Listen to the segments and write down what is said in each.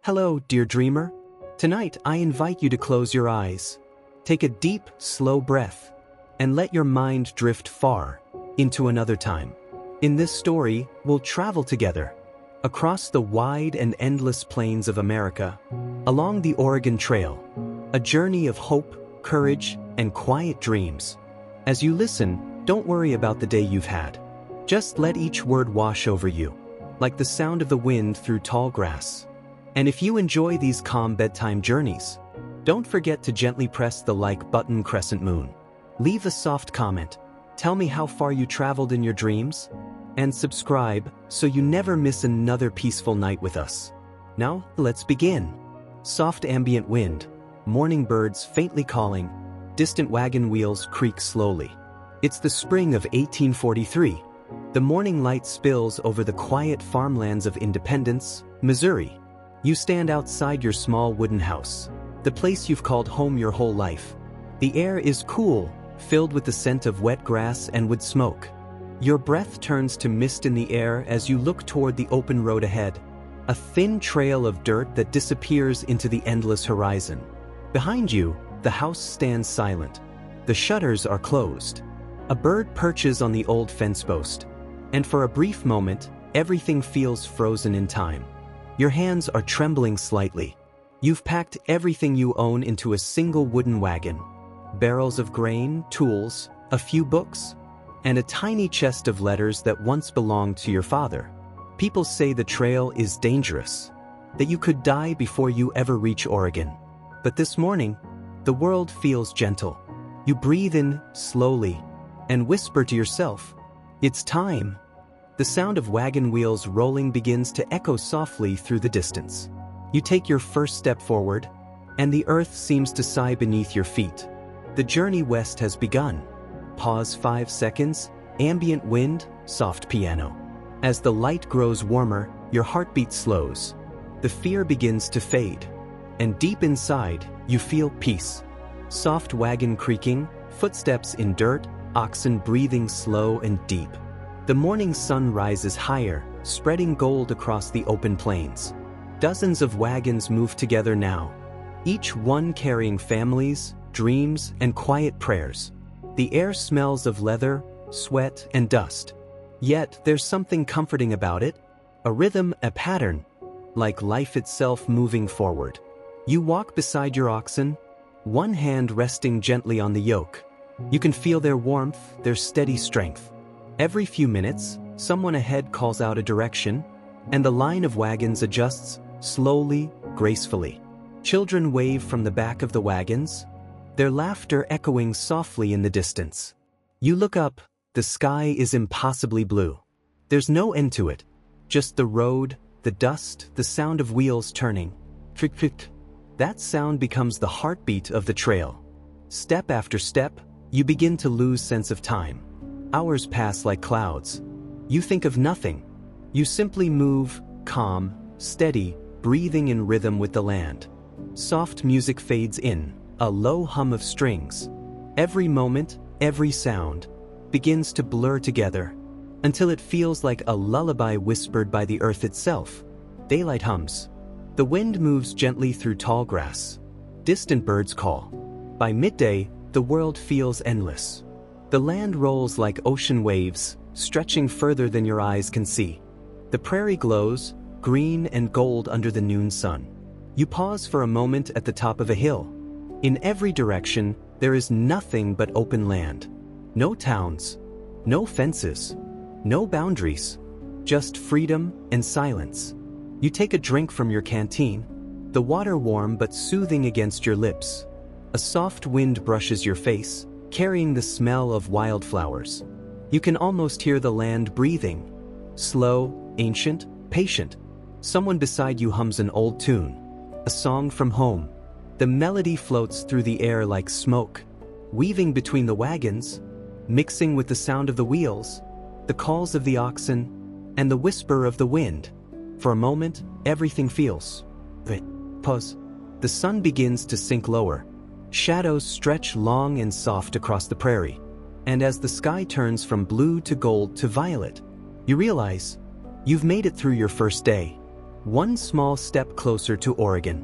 Hello, dear dreamer. Tonight, I invite you to close your eyes. Take a deep, slow breath, and let your mind drift far into another time. In this story, we'll travel together across the wide and endless plains of America, along the Oregon Trail, a journey of hope, courage, and quiet dreams. As you listen, don't worry about the day you've had. Just let each word wash over you, like the sound of the wind through tall grass. And if you enjoy these calm bedtime journeys, don't forget to gently press the like button. Crescent Moon. Leave a soft comment. Tell me how far you traveled in your dreams. And subscribe so you never miss another peaceful night with us. Now, let's begin. Soft ambient wind, morning birds faintly calling, distant wagon wheels creak slowly. It's the spring of 1843. The morning light spills over the quiet farmlands of Independence, Missouri. You stand outside your small wooden house, the place you've called home your whole life. The air is cool, filled with the scent of wet grass and wood smoke. Your breath turns to mist in the air as you look toward the open road ahead, a thin trail of dirt that disappears into the endless horizon. Behind you, the house stands silent. The shutters are closed. A bird perches on the old fence post, and for a brief moment, everything feels frozen in time. Your hands are trembling slightly. You've packed everything you own into a single wooden wagon. Barrels of grain, tools, a few books, and a tiny chest of letters that once belonged to your father. People say the trail is dangerous, that you could die before you ever reach Oregon. But this morning, the world feels gentle. You breathe in slowly and whisper to yourself, "It's time." The sound of wagon wheels rolling begins to echo softly through the distance. You take your first step forward, and the earth seems to sigh beneath your feet. The journey west has begun. Pause 5 seconds, ambient wind, soft piano. As the light grows warmer, your heartbeat slows. The fear begins to fade, and deep inside, you feel peace. Soft wagon creaking, footsteps in dirt, oxen breathing slow and deep. The morning sun rises higher, spreading gold across the open plains. Dozens of wagons move together now, each one carrying families, dreams, and quiet prayers. The air smells of leather, sweat, and dust. Yet there's something comforting about it, a rhythm, a pattern, like life itself moving forward. You walk beside your oxen, one hand resting gently on the yoke. You can feel their warmth, their steady strength. Every few minutes, someone ahead calls out a direction, and the line of wagons adjusts, slowly, gracefully. Children wave from the back of the wagons, their laughter echoing softly in the distance. You look up, the sky is impossibly blue. There's no end to it, just the road, the dust, the sound of wheels turning. Click, click. That sound becomes the heartbeat of the trail. Step after step, you begin to lose sense of time. Hours pass like clouds. You think of nothing. You simply move, calm, steady, breathing in rhythm with the land. Soft music fades in, a low hum of strings. Every moment, every sound, begins to blur together, until it feels like a lullaby whispered by the earth itself. Daylight hums. The wind moves gently through tall grass. Distant birds call. By midday, the world feels endless. The land rolls like ocean waves, stretching further than your eyes can see. The prairie glows, green and gold under the noon sun. You pause for a moment at the top of a hill. In every direction, there is nothing but open land. No towns, no fences, no boundaries, just freedom and silence. You take a drink from your canteen, the water warm but soothing against your lips. A soft wind brushes your face, carrying the smell of wildflowers. You can almost hear the land breathing. Slow, ancient, patient. Someone beside you hums an old tune, a song from home. The melody floats through the air like smoke, weaving between the wagons, mixing with the sound of the wheels, the calls of the oxen, and the whisper of the wind. For a moment, everything feels. Pause. The sun begins to sink lower. Shadows stretch long and soft across the prairie, and as the sky turns from blue to gold to violet, you realize you've made it through your first day. One small step closer to Oregon.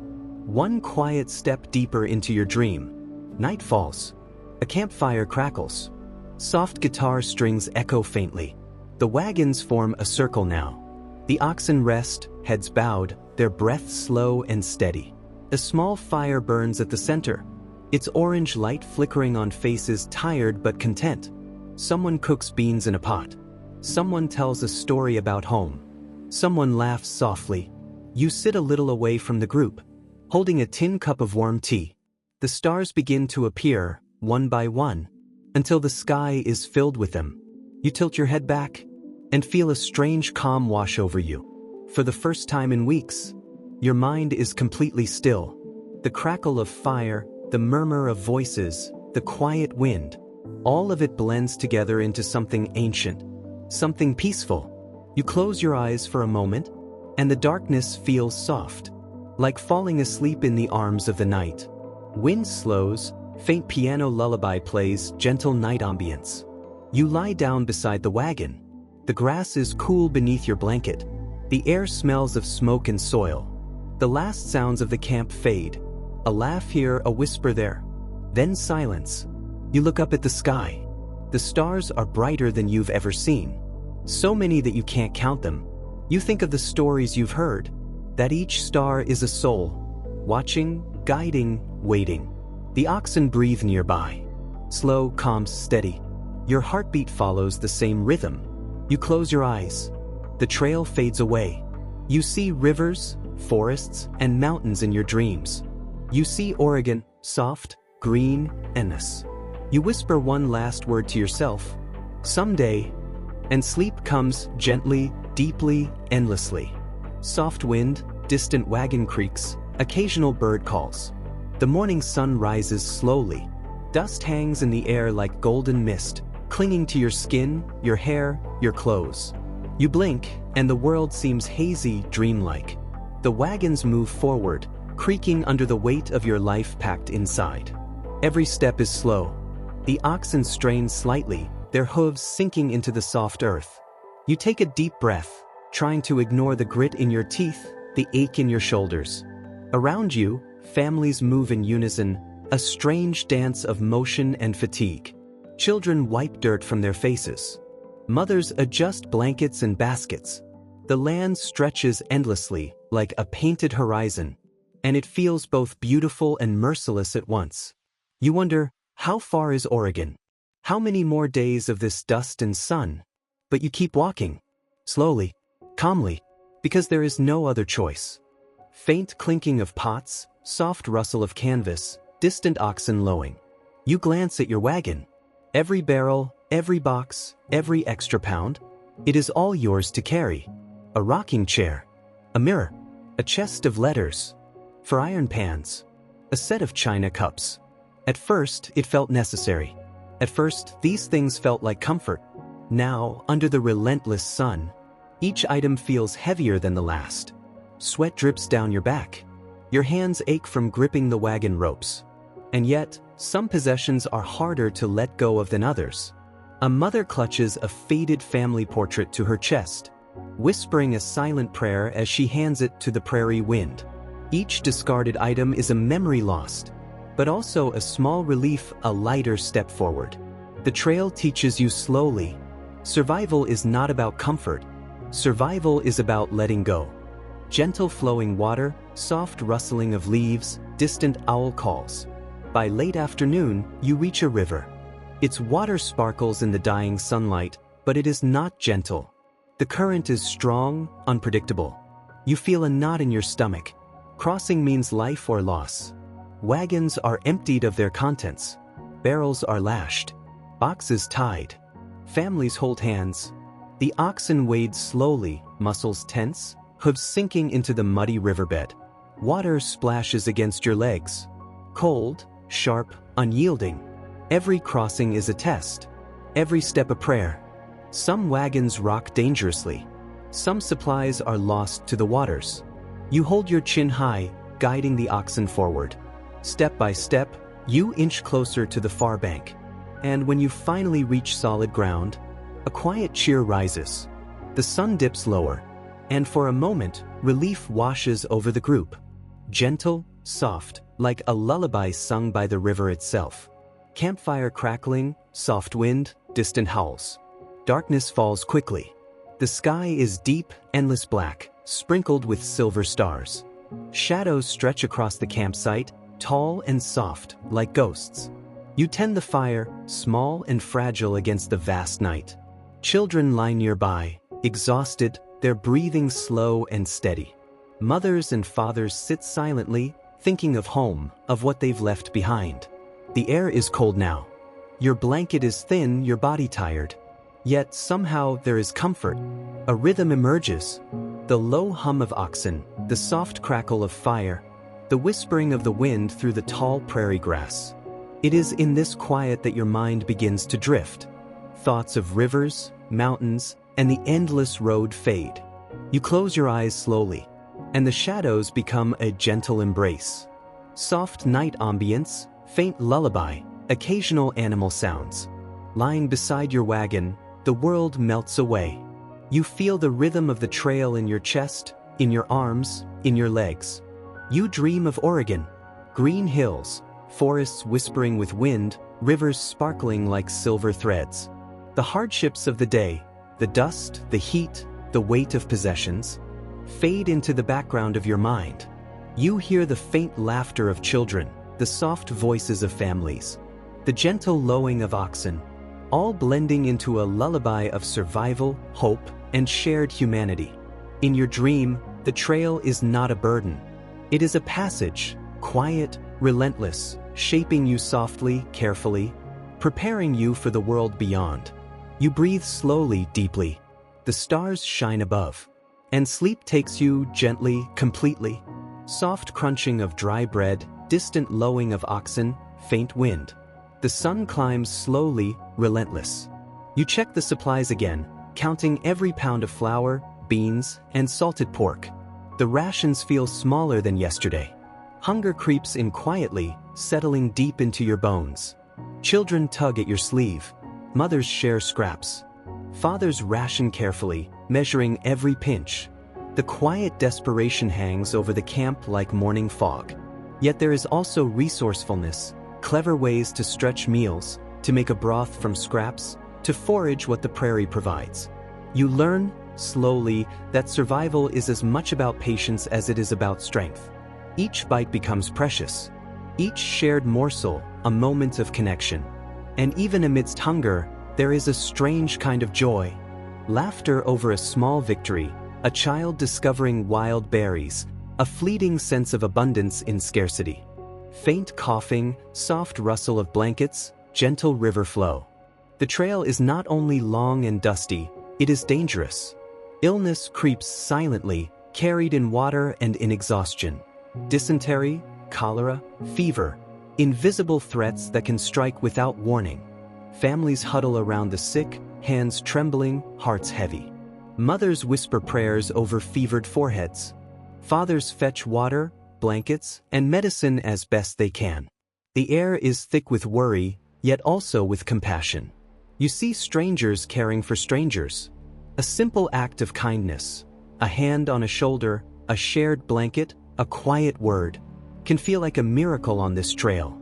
One quiet step deeper into your dream. Night falls. A campfire crackles. Soft guitar strings echo faintly. The wagons form a circle now. The oxen rest, heads bowed, their breath slow and steady. A small fire burns at the center, its orange light flickering on faces tired but content. Someone cooks beans in a pot. Someone tells a story about home. Someone laughs softly. You sit a little away from the group, holding a tin cup of warm tea. The stars begin to appear, one by one, until the sky is filled with them. You tilt your head back and feel a strange calm wash over you. For the first time in weeks, your mind is completely still. The crackle of fire, the murmur of voices, the quiet wind, all of it blends together into something ancient, something peaceful. You close your eyes for a moment, and the darkness feels soft, like falling asleep in the arms of the night. Wind slows, faint piano lullaby plays, gentle night ambience. You lie down beside the wagon. The grass is cool beneath your blanket. The air smells of smoke and soil. The last sounds of the camp fade. A laugh here, a whisper there. Then silence. You look up at the sky. The stars are brighter than you've ever seen. So many that you can't count them. You think of the stories you've heard, that each star is a soul, watching, guiding, waiting. The oxen breathe nearby. Slow, calm, steady. Your heartbeat follows the same rhythm. You close your eyes. The trail fades away. You see rivers, forests, and mountains in your dreams. You see Oregon, soft, green, endless. You whisper one last word to yourself, someday, and sleep comes gently, deeply, endlessly. Soft wind, distant wagon creaks, occasional bird calls. The morning sun rises slowly. Dust hangs in the air like golden mist, clinging to your skin, your hair, your clothes. You blink, and the world seems hazy, dreamlike. The wagons move forward, creaking under the weight of your life packed inside. Every step is slow. The oxen strain slightly, their hooves sinking into the soft earth. You take a deep breath, trying to ignore the grit in your teeth, the ache in your shoulders. Around you, families move in unison, a strange dance of motion and fatigue. Children wipe dirt from their faces. Mothers adjust blankets and baskets. The land stretches endlessly, like a painted horizon, and it feels both beautiful and merciless at once. You wonder, how far is Oregon? How many more days of this dust and sun? But you keep walking, slowly, calmly, because there is no other choice. Faint clinking of pots, soft rustle of canvas, distant oxen lowing. You glance at your wagon. Every barrel, every box, every extra pound, it is all yours to carry. A rocking chair, a mirror, a chest of letters, for iron pans, a set of china cups. At first, it felt necessary. At first, these things felt like comfort. Now, under the relentless sun, each item feels heavier than the last. Sweat drips down your back. Your hands ache from gripping the wagon ropes. And yet, some possessions are harder to let go of than others. A mother clutches a faded family portrait to her chest, whispering a silent prayer as she hands it to the prairie wind. Each discarded item is a memory lost, but also a small relief, a lighter step forward. The trail teaches you slowly. Survival is not about comfort. Survival is about letting go. Gentle flowing water, soft rustling of leaves, distant owl calls. By late afternoon, you reach a river. Its water sparkles in the dying sunlight, but it is not gentle. The current is strong, unpredictable. You feel a knot in your stomach. Crossing means life or loss. Wagons are emptied of their contents. Barrels are lashed. Boxes tied. Families hold hands. The oxen wade slowly, muscles tense, hooves sinking into the muddy riverbed. Water splashes against your legs. Cold, sharp, unyielding. Every crossing is a test. Every step a prayer. Some wagons rock dangerously. Some supplies are lost to the waters. You hold your chin high, guiding the oxen forward. Step by step, you inch closer to the far bank. And when you finally reach solid ground, a quiet cheer rises. The sun dips lower. And for a moment, relief washes over the group. Gentle, soft, like a lullaby sung by the river itself. Campfire crackling, soft wind, distant howls. Darkness falls quickly. The sky is deep, endless black, sprinkled with silver stars. Shadows stretch across the campsite, tall and soft, like ghosts. You tend the fire, small and fragile against the vast night. Children lie nearby, exhausted, their breathing slow and steady. Mothers and fathers sit silently, thinking of home, of what they've left behind. The air is cold now. Your blanket is thin, your body tired. Yet somehow there is comfort. A rhythm emerges. The low hum of oxen, the soft crackle of fire, the whispering of the wind through the tall prairie grass. It is in this quiet that your mind begins to drift. Thoughts of rivers, mountains, and the endless road fade. You close your eyes slowly, and the shadows become a gentle embrace. Soft night ambience, faint lullaby, occasional animal sounds. Lying beside your wagon, the world melts away. You feel the rhythm of the trail in your chest, in your arms, in your legs. You dream of Oregon, green hills, forests whispering with wind, rivers sparkling like silver threads. The hardships of the day, the dust, the heat, the weight of possessions, fade into the background of your mind. You hear the faint laughter of children, the soft voices of families, the gentle lowing of oxen, all blending into a lullaby of survival, hope, and shared humanity. In your dream, the trail is not a burden. It is a passage, quiet, relentless, shaping you softly, carefully, preparing you for the world beyond. You breathe slowly, deeply. The stars shine above, and sleep takes you gently, completely. Soft crunching of dry bread, distant lowing of oxen, faint wind. The sun climbs slowly, relentless. You check the supplies again, counting every pound of flour, beans, and salted pork. The rations feel smaller than yesterday. Hunger creeps in quietly, settling deep into your bones. Children tug at your sleeve. Mothers share scraps. Fathers ration carefully, measuring every pinch. The quiet desperation hangs over the camp like morning fog. Yet there is also resourcefulness, clever ways to stretch meals, to make a broth from scraps, to forage what the prairie provides. You learn, slowly, that survival is as much about patience as it is about strength. Each bite becomes precious. Each shared morsel, a moment of connection. And even amidst hunger, there is a strange kind of joy. Laughter over a small victory, a child discovering wild berries, a fleeting sense of abundance in scarcity. Faint coughing, soft rustle of blankets, gentle river flow. The trail is not only long and dusty, it is dangerous. Illness creeps silently, carried in water and in exhaustion. Dysentery, cholera, fever, invisible threats that can strike without warning. Families huddle around the sick, hands trembling, hearts heavy. Mothers whisper prayers over fevered foreheads. Fathers fetch water, blankets, and medicine as best they can. The air is thick with worry, yet also with compassion. You see strangers caring for strangers. A simple act of kindness, a hand on a shoulder, a shared blanket, a quiet word, can feel like a miracle on this trail.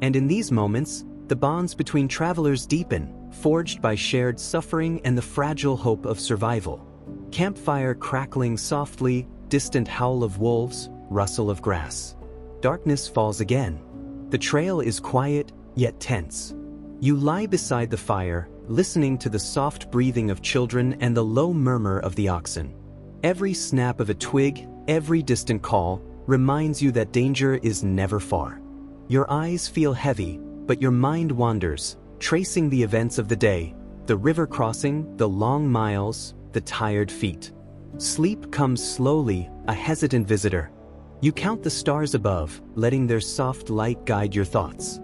And in these moments, the bonds between travelers deepen, forged by shared suffering and the fragile hope of survival. Campfire crackling softly, distant howl of wolves, rustle of grass. Darkness falls again. The trail is quiet, yet tense. You lie beside the fire, listening to the soft breathing of children and the low murmur of the oxen. Every snap of a twig, every distant call, reminds you that danger is never far. Your eyes feel heavy, but your mind wanders, tracing the events of the day, the river crossing, the long miles, the tired feet. Sleep comes slowly, a hesitant visitor. You count the stars above, letting their soft light guide your thoughts.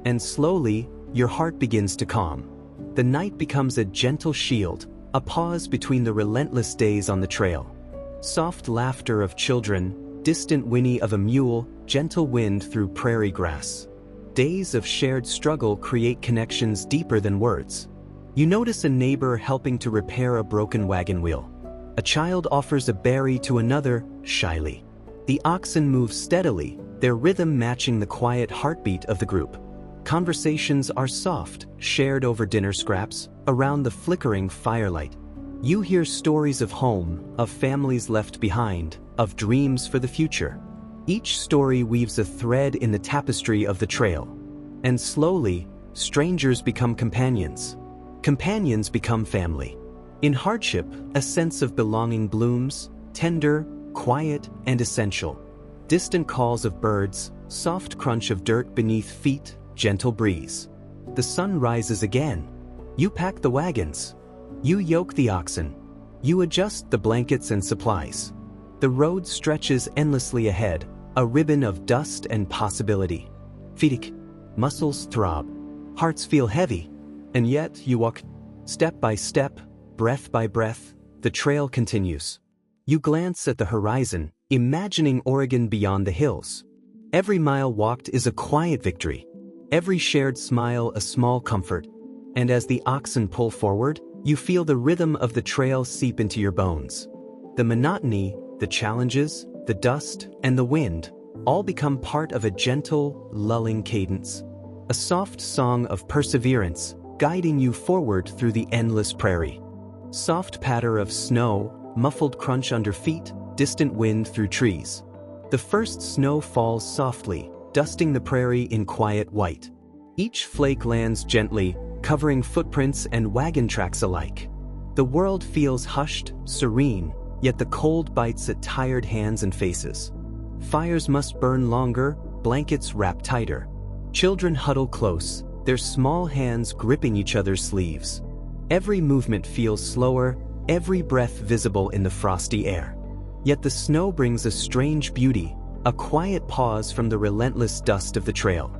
And slowly, your heart begins to calm. The night becomes a gentle shield, a pause between the relentless days on the trail. Soft laughter of children, distant whinny of a mule, gentle wind through prairie grass. Days of shared struggle create connections deeper than words. You notice a neighbor helping to repair a broken wagon wheel. A A child offers a berry to another, shyly. The oxen move steadily, their rhythm matching the quiet heartbeat of the group. Conversations are soft, shared over dinner scraps, around the flickering firelight. You hear stories of home, of families left behind, of dreams for the future. Each story weaves a thread in the tapestry of the trail. And slowly, strangers become companions. Companions become family. In hardship, a sense of belonging blooms, tender, quiet, and essential. Distant calls of birds, soft crunch of dirt beneath feet, gentle breeze. The sun rises again. You pack the wagons. You yoke the oxen. You adjust the blankets and supplies. The road stretches endlessly ahead, a ribbon of dust and possibility. Feet, muscles throb. Hearts feel heavy. And yet you walk, step by step, breath by breath. The trail continues. You glance at the horizon, imagining Oregon beyond the hills. Every mile walked is a quiet victory. Every shared smile a small comfort. And as the oxen pull forward, you feel the rhythm of the trail seep into your bones. The monotony, the challenges, the dust, and the wind all become part of a gentle, lulling cadence. A soft song of perseverance, guiding you forward through the endless prairie. Soft patter of snow, muffled crunch under feet, distant wind through trees. The first snow falls softly, dusting the prairie in quiet white. Each flake lands gently, covering footprints and wagon tracks alike. The world feels hushed, serene, yet the cold bites at tired hands and faces. Fires must burn longer, blankets wrap tighter. Children huddle close, their small hands gripping each other's sleeves. Every movement feels slower, every breath visible in the frosty air. Yet the snow brings a strange beauty, a quiet pause from the relentless dust of the trail.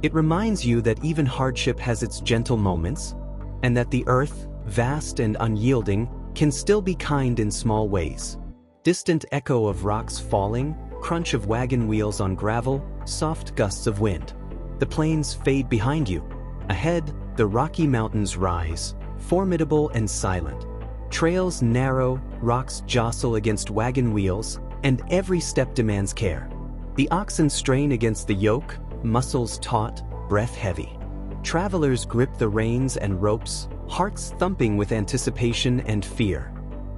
It reminds you that even hardship has its gentle moments, and that the earth, vast and unyielding, can still be kind in small ways. Distant echo of rocks falling, crunch of wagon wheels on gravel, soft gusts of wind. The plains fade behind you. Ahead, the Rocky Mountains rise, formidable and silent. Trails narrow, rocks jostle against wagon wheels, and every step demands care. The oxen strain against the yoke, muscles taut, breath heavy. Travelers grip the reins and ropes, hearts thumping with anticipation and fear.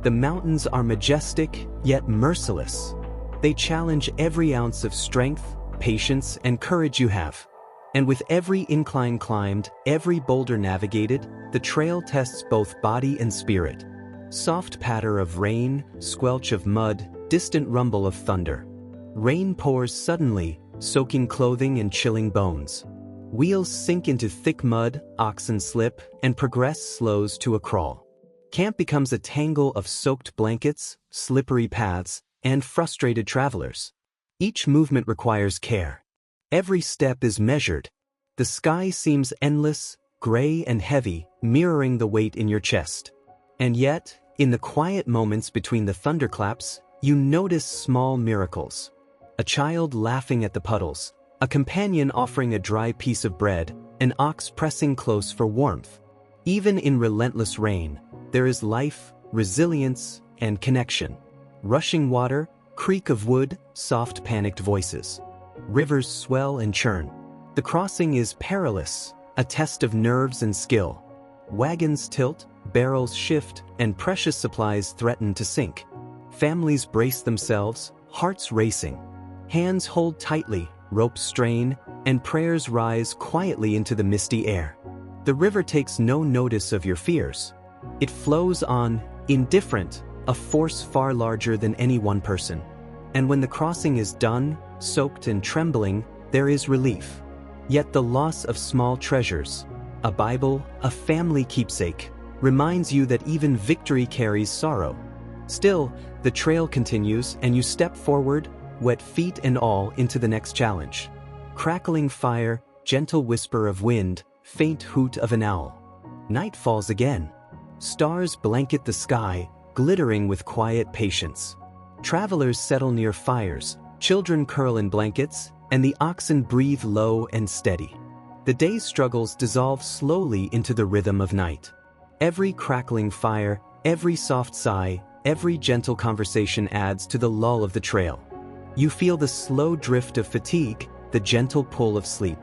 The mountains are majestic, yet merciless. They challenge every ounce of strength, patience, and courage you have. And with every incline climbed, every boulder navigated, the trail tests both body and spirit. Soft patter of rain, squelch of mud, distant rumble of thunder. Rain pours suddenly, soaking clothing and chilling bones. Wheels sink into thick mud, oxen slip, and progress slows to a crawl. Camp becomes a tangle of soaked blankets, slippery paths, and frustrated travelers. Each movement requires care. Every step is measured. The sky seems endless, gray and heavy, mirroring the weight in your chest. And yet, in the quiet moments between the thunderclaps, you notice small miracles. A child laughing at the puddles, a companion offering a dry piece of bread, an ox pressing close for warmth. Even in relentless rain, there is life, resilience, and connection. Rushing water, creak of wood, soft panicked voices. Rivers swell and churn. The crossing is perilous, a test of nerves and skill. Wagons tilt, barrels shift, and precious supplies threaten to sink. Families brace themselves, hearts racing. Hands hold tightly, ropes strain, and prayers rise quietly into the misty air. The river takes no notice of your fears. It flows on, indifferent, a force far larger than any one person. And when the crossing is done, soaked and trembling, there is relief. Yet the loss of small treasures, a Bible, a family keepsake, reminds you that even victory carries sorrow. Still, the trail continues and you step forward, wet feet and all, into the next challenge. Crackling fire, gentle whisper of wind, faint hoot of an owl. Night falls again. Stars blanket the sky, glittering with quiet patience. Travelers settle near fires, children curl in blankets, and the oxen breathe low and steady. The day's struggles dissolve slowly into the rhythm of night. Every crackling fire, every soft sigh, every gentle conversation adds to the lull of the trail. You feel the slow drift of fatigue, the gentle pull of sleep.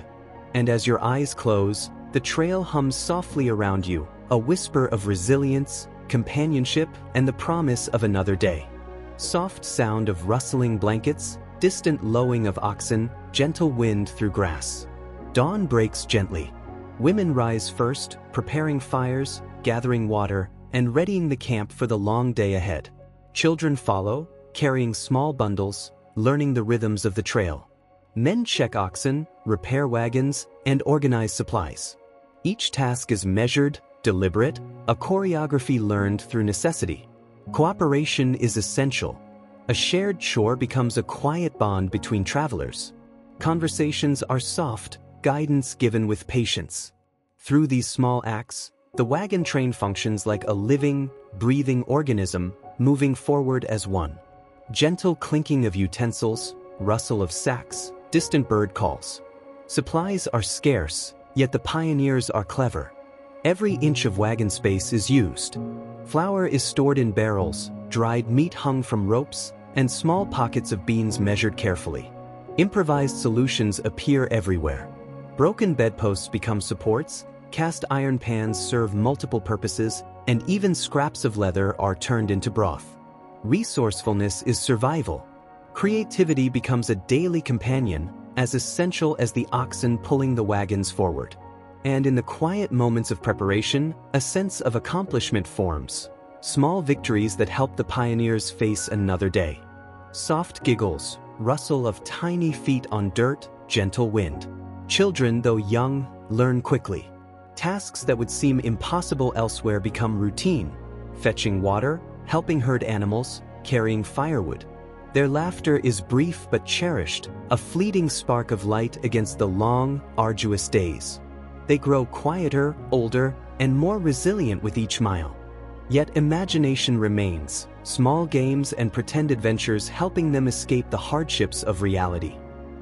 And as your eyes close, the trail hums softly around you, a whisper of resilience, companionship, and the promise of another day. Soft sound of rustling blankets, distant lowing of oxen, gentle wind through grass. Dawn breaks gently. Women rise first, preparing fires, gathering water, and readying the camp for the long day ahead. Children follow, carrying small bundles, learning the rhythms of the trail. Men check oxen, repair wagons, and organize supplies. Each task is measured, deliberate, a choreography learned through necessity. Cooperation is essential. A shared chore becomes a quiet bond between travelers. Conversations are soft, guidance given with patience. Through these small acts, the wagon train functions like a living, breathing organism, moving forward as one. Gentle clinking of utensils, rustle of sacks, distant bird calls. Supplies are scarce, yet the pioneers are clever. Every inch of wagon space is used. Flour is stored in barrels, dried meat hung from ropes, and small pockets of beans measured carefully. Improvised solutions appear everywhere. Broken bedposts become supports, cast iron pans serve multiple purposes, and even scraps of leather are turned into broth. Resourcefulness is survival. Creativity becomes a daily companion, as essential as the oxen pulling the wagons forward. And in the quiet moments of preparation, a sense of accomplishment forms. Small victories that help the pioneers face another day. Soft giggles, rustle of tiny feet on dirt, gentle wind. Children, though young, learn quickly. Tasks that would seem impossible elsewhere become routine. Fetching water, helping herd animals, carrying firewood. Their laughter is brief but cherished, a fleeting spark of light against the long, arduous days. They grow quieter, older, and more resilient with each mile. Yet imagination remains, small games and pretend adventures helping them escape the hardships of reality.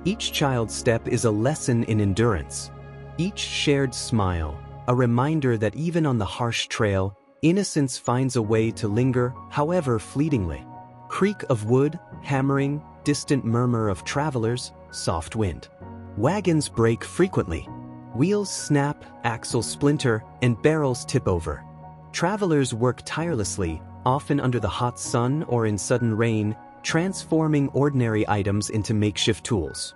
Each child's step is a lesson in endurance. Each shared smile, a reminder that even on the harsh trail, innocence finds a way to linger, however fleetingly. Creak of wood, hammering, distant murmur of travelers, soft wind. Wagons break frequently. Wheels snap, axles splinter, and barrels tip over. Travelers work tirelessly, often under the hot sun or in sudden rain, transforming ordinary items into makeshift tools.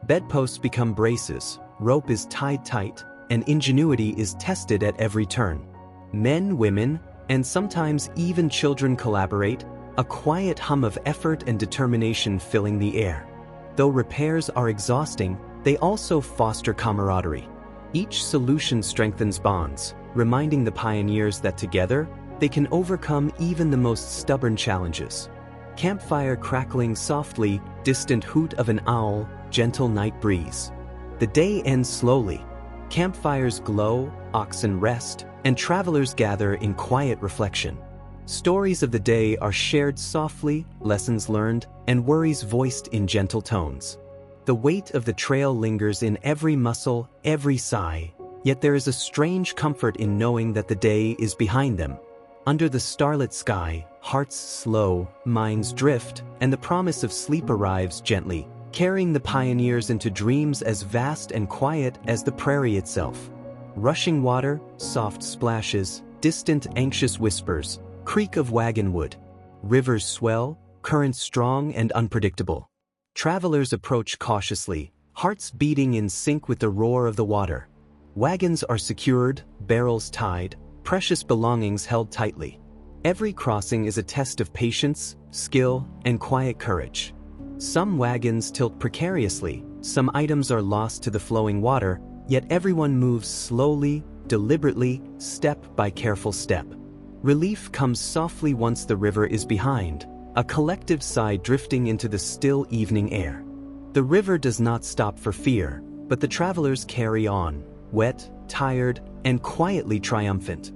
Bedposts become braces, rope is tied tight, and ingenuity is tested at every turn. Men, women, and sometimes even children collaborate, a quiet hum of effort and determination filling the air. Though repairs are exhausting, they also foster camaraderie. Each solution strengthens bonds, reminding the pioneers that together, they can overcome even the most stubborn challenges. Campfire crackling softly, distant hoot of an owl, gentle night breeze. The day ends slowly. Campfires glow, oxen rest, and travelers gather in quiet reflection. Stories of the day are shared softly, lessons learned, and worries voiced in gentle tones. The weight of the trail lingers in every muscle, every sigh, yet there is a strange comfort in knowing that the day is behind them. Under the starlit sky, hearts slow, minds drift, and the promise of sleep arrives gently, carrying the pioneers into dreams as vast and quiet as the prairie itself. Rushing water, soft splashes, distant anxious whispers, creak of wagon wood. Rivers swell, currents strong and unpredictable. Travelers approach cautiously, hearts beating in sync with the roar of the water. Wagons are secured, barrels tied, precious belongings held tightly. Every crossing is a test of patience, skill, and quiet courage. Some wagons tilt precariously, some items are lost to the flowing water, yet everyone moves slowly, deliberately, step by careful step. Relief comes softly once the river is behind, a collective sigh drifting into the still evening air. The river does not stop for fear, but the travelers carry on, wet, tired, and quietly triumphant.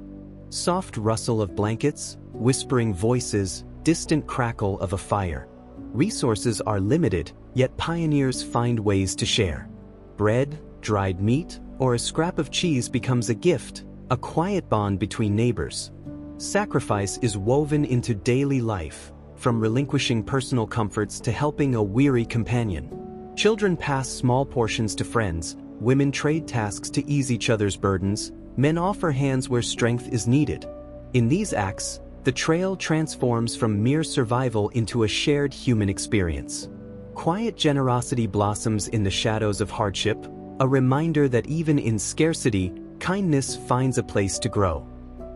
Soft rustle of blankets, whispering voices, distant crackle of a fire. Resources are limited, yet pioneers find ways to share. Bread, dried meat, or a scrap of cheese becomes a gift, a quiet bond between neighbors. Sacrifice is woven into daily life, from relinquishing personal comforts to helping a weary companion. Children pass small portions to friends, women trade tasks to ease each other's burdens, men offer hands where strength is needed. In these acts, the trail transforms from mere survival into a shared human experience. Quiet generosity blossoms in the shadows of hardship, a reminder that even in scarcity, kindness finds a place to grow.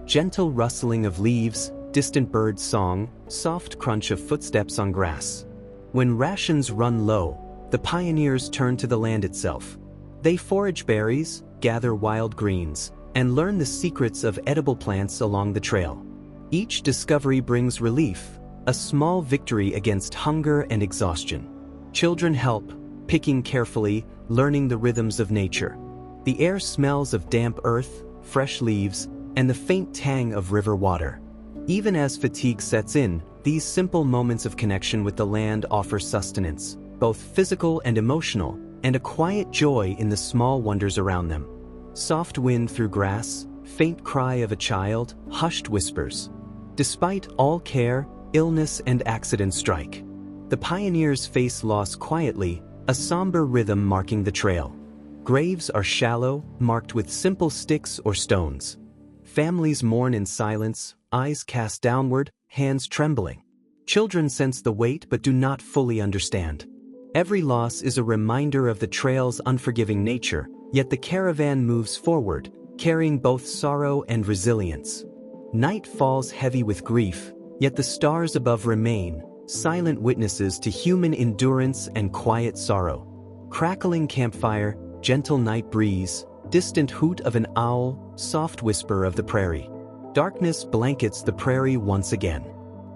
Gentle rustling of leaves, distant bird song, soft crunch of footsteps on grass. When rations run low, the pioneers turn to the land itself. They forage berries, gather wild greens, and learn the secrets of edible plants along the trail. Each discovery brings relief, a small victory against hunger and exhaustion. Children help, picking carefully, learning the rhythms of nature. The air smells of damp earth, fresh leaves, and the faint tang of river water. Even as fatigue sets in, these simple moments of connection with the land offer sustenance, both physical and emotional, and a quiet joy in the small wonders around them. Soft wind through grass, faint cry of a child, hushed whispers. Despite all care, illness and accident strike. The pioneers face loss quietly, a somber rhythm marking the trail. Graves are shallow, marked with simple sticks or stones. Families mourn in silence, eyes cast downward, hands trembling. Children sense the weight but do not fully understand. Every loss is a reminder of the trail's unforgiving nature, yet the caravan moves forward, carrying both sorrow and resilience. Night falls heavy with grief, yet the stars above remain, silent witnesses to human endurance and quiet sorrow. Crackling campfire, gentle night breeze, distant hoot of an owl, soft whisper of the prairie. Darkness blankets the prairie once again.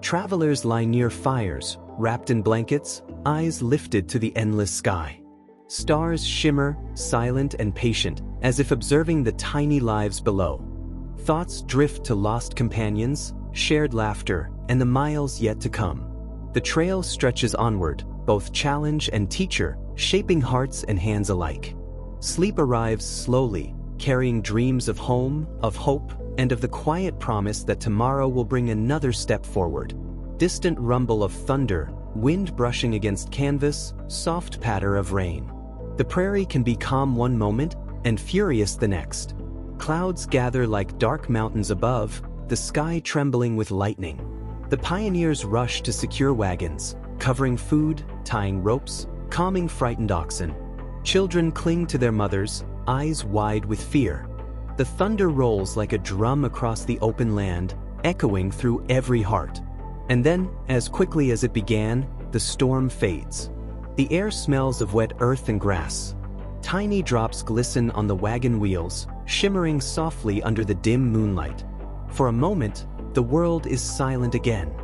Travelers lie near fires, wrapped in blankets, eyes lifted to the endless sky. Stars shimmer, silent and patient, as if observing the tiny lives below. Thoughts drift to lost companions, shared laughter, and the miles yet to come. The trail stretches onward, both challenge and teacher, shaping hearts and hands alike. Sleep arrives slowly, carrying dreams of home, of hope, and of the quiet promise that tomorrow will bring another step forward. Distant rumble of thunder, wind brushing against canvas, soft patter of rain. The prairie can be calm one moment and furious the next. Clouds gather like dark mountains above, the sky trembling with lightning. The pioneers rush to secure wagons, covering food, tying ropes, calming frightened oxen. Children cling to their mothers, eyes wide with fear. The thunder rolls like a drum across the open land, echoing through every heart. And then, as quickly as it began, the storm fades. The air smells of wet earth and grass. Tiny drops glisten on the wagon wheels, shimmering softly under the dim moonlight. For a moment, the world is silent again.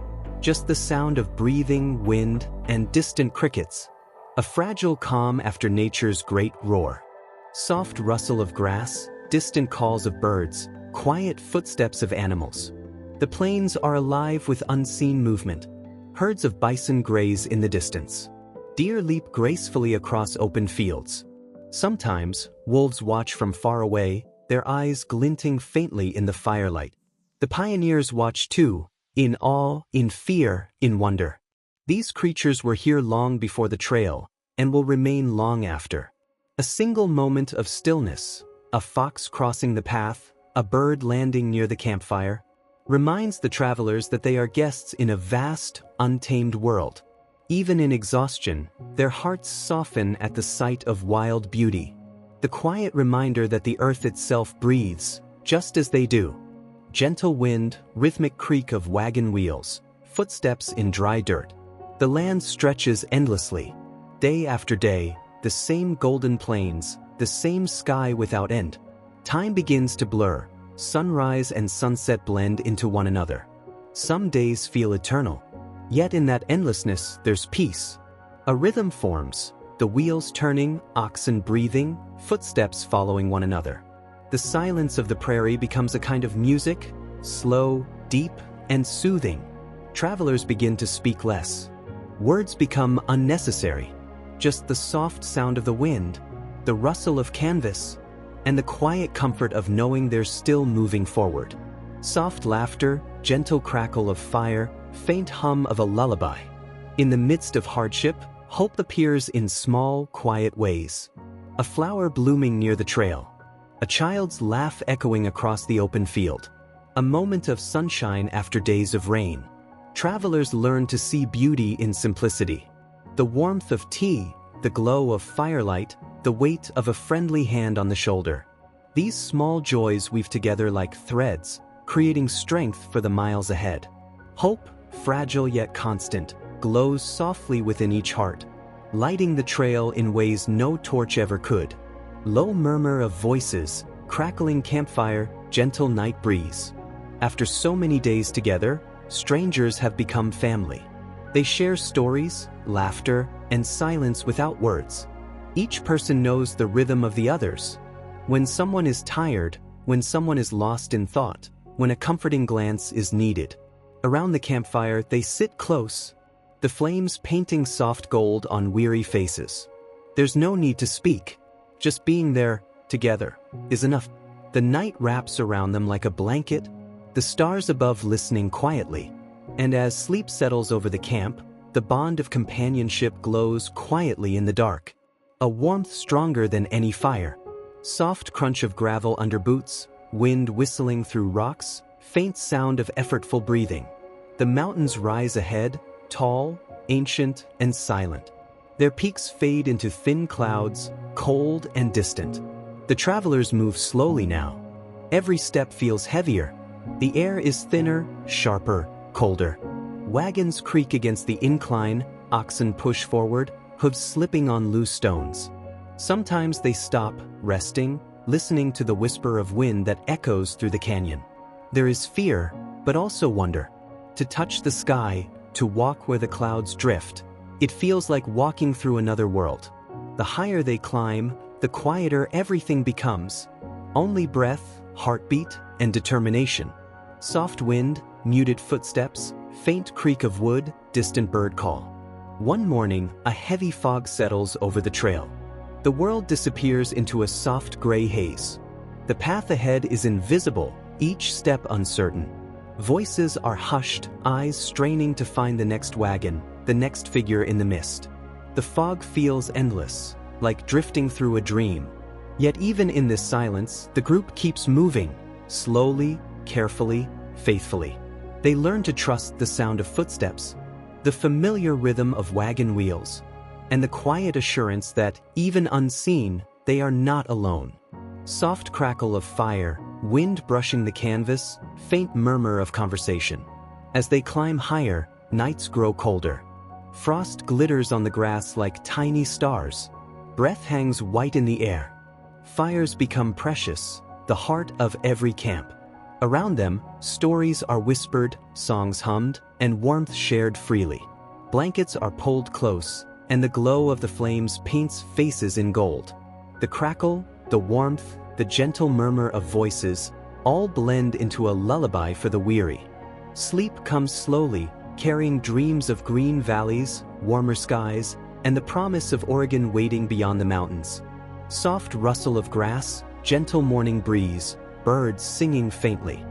Just the sound of breathing, wind, and distant crickets. A fragile calm after nature's great roar. Soft rustle of grass, distant calls of birds, quiet footsteps of animals. The plains are alive with unseen movement. Herds of bison graze in the distance. Deer leap gracefully across open fields. Sometimes, wolves watch from far away, their eyes glinting faintly in the firelight. The pioneers watch too, in awe, in fear, in wonder. These creatures were here long before the trail, and will remain long after. A single moment of stillness, a fox crossing the path, a bird landing near the campfire, reminds the travelers that they are guests in a vast, untamed world. Even in exhaustion, their hearts soften at the sight of wild beauty. The quiet reminder that the earth itself breathes, just as they do. Gentle wind, rhythmic creak of wagon wheels, footsteps in dry dirt. The land stretches endlessly. Day after day, the same golden plains, the same sky without end. Time begins to blur, sunrise and sunset blend into one another. Some days feel eternal. Yet in that endlessness, there's peace. A rhythm forms, the wheels turning, oxen breathing, footsteps following one another. The silence of the prairie becomes a kind of music, slow, deep, and soothing. Travelers begin to speak less. Words become unnecessary. Just the soft sound of the wind, the rustle of canvas, and the quiet comfort of knowing they're still moving forward. Soft laughter, gentle crackle of fire, faint hum of a lullaby. In the midst of hardship, hope appears in small, quiet ways. A flower blooming near the trail. A child's laugh echoing across the open field. A moment of sunshine after days of rain. Travelers learn to see beauty in simplicity. The warmth of tea, the glow of firelight, the weight of a friendly hand on the shoulder. These small joys weave together like threads, creating strength for the miles ahead. Hope, fragile yet constant, glows softly within each heart, lighting the trail in ways no torch ever could. Low murmur of voices, crackling campfire, gentle night breeze. After so many days together, strangers have become family. They share stories, laughter, and silence without words. Each person knows the rhythm of the others. When someone is tired, when someone is lost in thought, when a comforting glance is needed. Around the campfire, they sit close, the flames painting soft gold on weary faces. There's no need to speak. Just being there, together, is enough. The night wraps around them like a blanket, the stars above listening quietly. And as sleep settles over the camp, the bond of companionship glows quietly in the dark. A warmth stronger than any fire. Soft crunch of gravel under boots, wind whistling through rocks, faint sound of effortful breathing. The mountains rise ahead, tall, ancient, and silent. Their peaks fade into thin clouds, cold and distant. The travelers move slowly now. Every step feels heavier. The air is thinner, sharper, colder. Wagons creak against the incline, oxen push forward, hooves slipping on loose stones. Sometimes they stop, resting, listening to the whisper of wind that echoes through the canyon. There is fear, but also wonder. To touch the sky, to walk where the clouds drift, it feels like walking through another world. The higher they climb, the quieter everything becomes. Only breath, heartbeat, and determination. Soft wind, muted footsteps, faint creak of wood, distant bird call. One morning, a heavy fog settles over the trail. The world disappears into a soft gray haze. The path ahead is invisible, each step uncertain. Voices are hushed, eyes straining to find the next wagon, the next figure in the mist. The fog feels endless, like drifting through a dream. Yet even in this silence, the group keeps moving, slowly, carefully, faithfully. They learn to trust the sound of footsteps, the familiar rhythm of wagon wheels, and the quiet assurance that, even unseen, they are not alone. Soft crackle of fire, wind brushing the canvas, faint murmur of conversation. As they climb higher, nights grow colder. Frost glitters on the grass like tiny stars. Breath hangs white in the air. Fires become precious, the heart of every camp. Around them, stories are whispered, songs hummed, and warmth shared freely. Blankets are pulled close, and the glow of the flames paints faces in gold. The crackle, the warmth, the gentle murmur of voices, all blend into a lullaby for the weary. Sleep comes slowly, carrying dreams of green valleys, warmer skies, and the promise of Oregon waiting beyond the mountains. Soft rustle of grass, gentle morning breeze, birds singing faintly.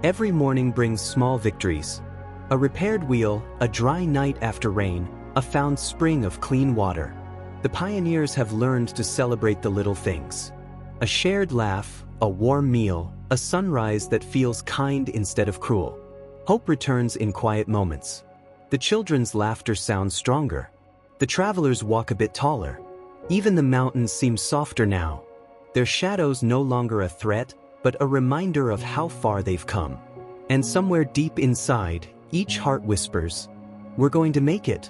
Every morning brings small victories. A repaired wheel, a dry night after rain, a found spring of clean water. The pioneers have learned to celebrate the little things. A shared laugh, a warm meal, a sunrise that feels kind instead of cruel. Hope returns in quiet moments. The children's laughter sounds stronger. The travelers walk a bit taller. Even the mountains seem softer now. Their shadows no longer a threat, but a reminder of how far they've come. And somewhere deep inside, each heart whispers, "We're going to make it."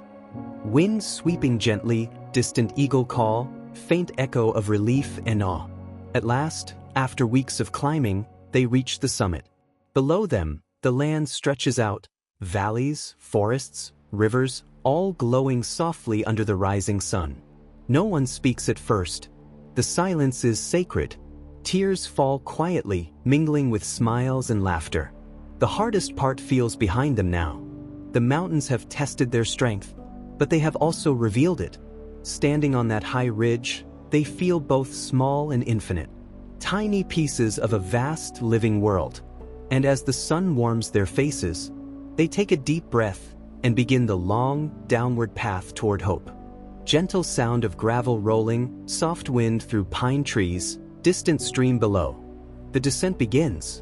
Wind sweeping gently, distant eagle call, faint echo of relief and awe. At last, after weeks of climbing, they reach the summit. Below them, the land stretches out, valleys, forests, rivers, all glowing softly under the rising sun. No one speaks at first. The silence is sacred. Tears fall quietly, mingling with smiles and laughter. The hardest part feels behind them now. The mountains have tested their strength, but they have also revealed it. Standing on that high ridge, they feel both small and infinite. Tiny pieces of a vast living world. And as the sun warms their faces, they take a deep breath and begin the long, downward path toward hope. Gentle sound of gravel rolling, soft wind through pine trees, distant stream below. The descent begins.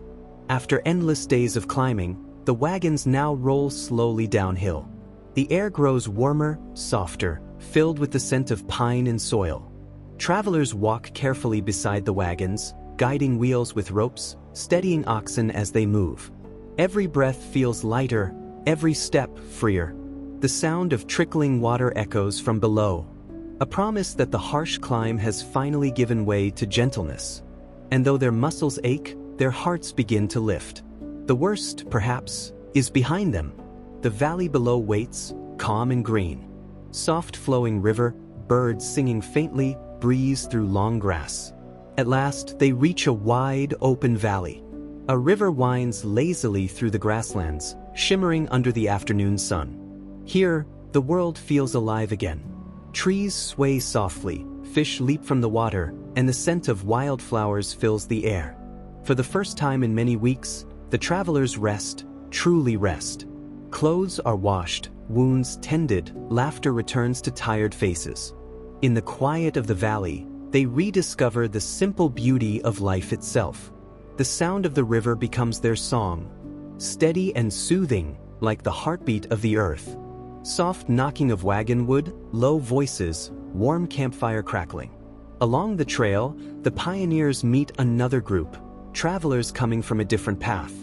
After endless days of climbing, the wagons now roll slowly downhill. The air grows warmer, softer, filled with the scent of pine and soil. Travelers walk carefully beside the wagons, guiding wheels with ropes, steadying oxen as they move. Every breath feels lighter, every step freer. The sound of trickling water echoes from below, a promise that the harsh climb has finally given way to gentleness. And though their muscles ache, their hearts begin to lift. The worst, perhaps, is behind them. The valley below waits, calm and green. Soft flowing river, birds singing faintly, breeze through long grass. At last, they reach a wide, open valley. A river winds lazily through the grasslands, shimmering under the afternoon sun. Here, the world feels alive again. Trees sway softly, fish leap from the water, and the scent of wildflowers fills the air. For the first time in many weeks, the travelers rest, truly rest. Clothes are washed, wounds tended, laughter returns to tired faces. In the quiet of the valley, they rediscover the simple beauty of life itself. The sound of the river becomes their song, steady and soothing, like the heartbeat of the earth. Soft knocking of wagon wood, low voices, warm campfire crackling. Along the trail, the pioneers meet another group, travelers coming from a different path.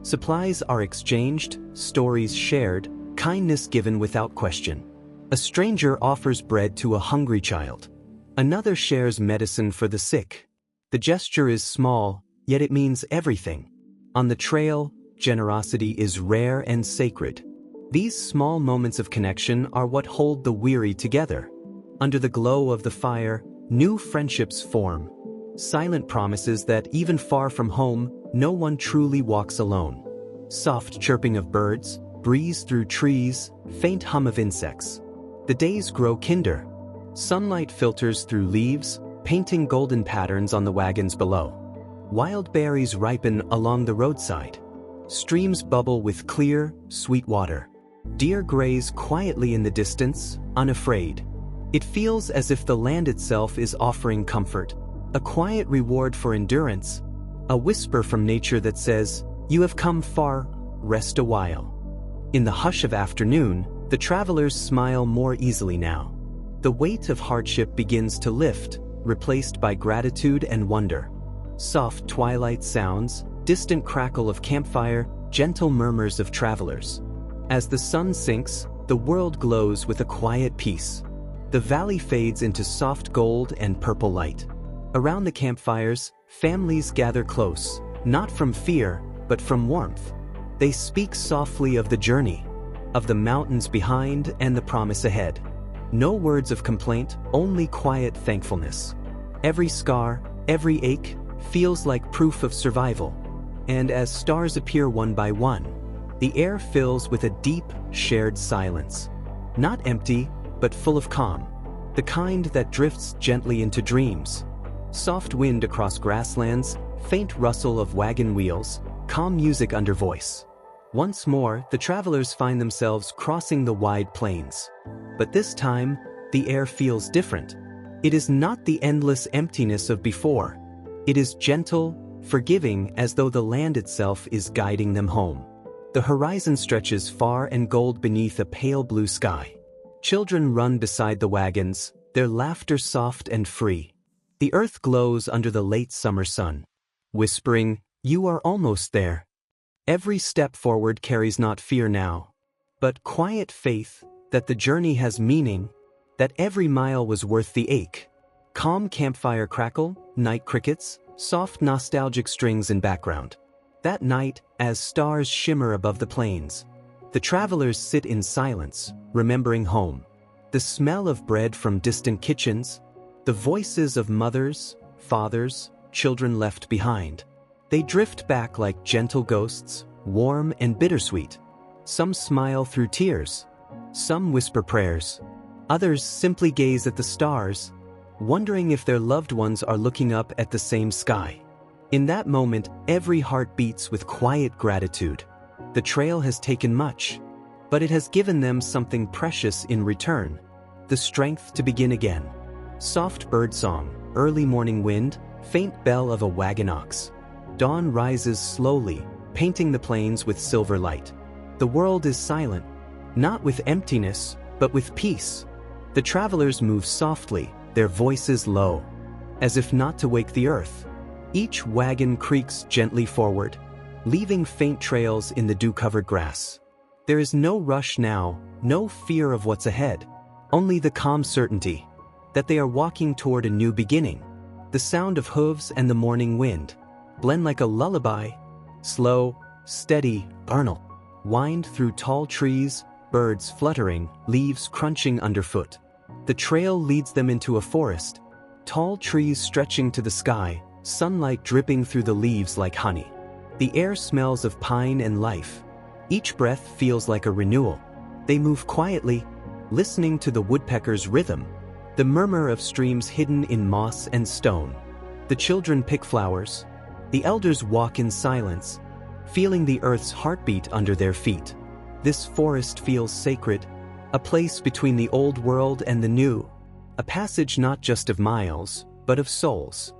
Supplies are exchanged, stories shared, kindness given without question. A stranger offers bread to a hungry child. Another shares medicine for the sick. The gesture is small, yet it means everything. On the trail, generosity is rare and sacred. These small moments of connection are what hold the weary together. Under the glow of the fire, new friendships form. Silent promises that even far from home, no one truly walks alone. Soft chirping of birds, breeze through trees, faint hum of insects. The days grow kinder. Sunlight filters through leaves, painting golden patterns on the wagons below. Wild berries ripen along the roadside. Streams bubble with clear, sweet water. Deer graze quietly in the distance, unafraid. It feels as if the land itself is offering comfort, a quiet reward for endurance, a whisper from nature that says, "You have come far, rest a while." In the hush of afternoon, the travelers smile more easily now. The weight of hardship begins to lift, replaced by gratitude and wonder. Soft twilight sounds, distant crackle of campfire, gentle murmurs of travelers. As the sun sinks, the world glows with a quiet peace. The valley fades into soft gold and purple light. Around the campfires, families gather close, not from fear, but from warmth. They speak softly of the journey, of the mountains behind and the promise ahead. No words of complaint, only quiet thankfulness. Every scar, every ache, feels like proof of survival. And as stars appear one by one, the air fills with a deep, shared silence. Not empty, but full of calm. The kind that drifts gently into dreams. Soft wind across grasslands, faint rustle of wagon wheels, calm music under voice. Once more, the travelers find themselves crossing the wide plains. But this time, the air feels different. It is not the endless emptiness of before. It is gentle, forgiving, as though the land itself is guiding them home. The horizon stretches far and gold beneath a pale blue sky. Children run beside the wagons, their laughter soft and free. The earth glows under the late summer sun, whispering, "You are almost there." Every step forward carries not fear now, but quiet faith that the journey has meaning, that every mile was worth the ache. Calm campfire crackle, night crickets, soft nostalgic strings in background. That night, as stars shimmer above the plains, the travelers sit in silence, remembering home. The smell of bread from distant kitchens, the voices of mothers, fathers, children left behind. They drift back like gentle ghosts, warm and bittersweet. Some smile through tears. Some whisper prayers. Others simply gaze at the stars, wondering if their loved ones are looking up at the same sky. In that moment, every heart beats with quiet gratitude. The trail has taken much, but it has given them something precious in return: the strength to begin again. Soft bird song, early morning wind, faint bell of a wagon ox. Dawn rises slowly, painting the plains with silver light. The world is silent, not with emptiness, but with peace. The travelers move softly, their voices low, as if not to wake the earth. Each wagon creaks gently forward, leaving faint trails in the dew-covered grass. There is no rush now, no fear of what's ahead, only the calm certainty that they are walking toward a new beginning. The sound of hooves and the morning wind blend like a lullaby, slow, steady, vernal, wind through tall trees, birds fluttering, leaves crunching underfoot. The trail leads them into a forest, tall trees stretching to the sky, sunlight dripping through the leaves like honey. The air smells of pine and life. Each breath feels like a renewal. They move quietly, listening to the woodpecker's rhythm, the murmur of streams hidden in moss and stone. The children pick flowers. The elders walk in silence, feeling the earth's heartbeat under their feet. This forest feels sacred, a place between the old world and the new, a passage not just of miles, but of souls.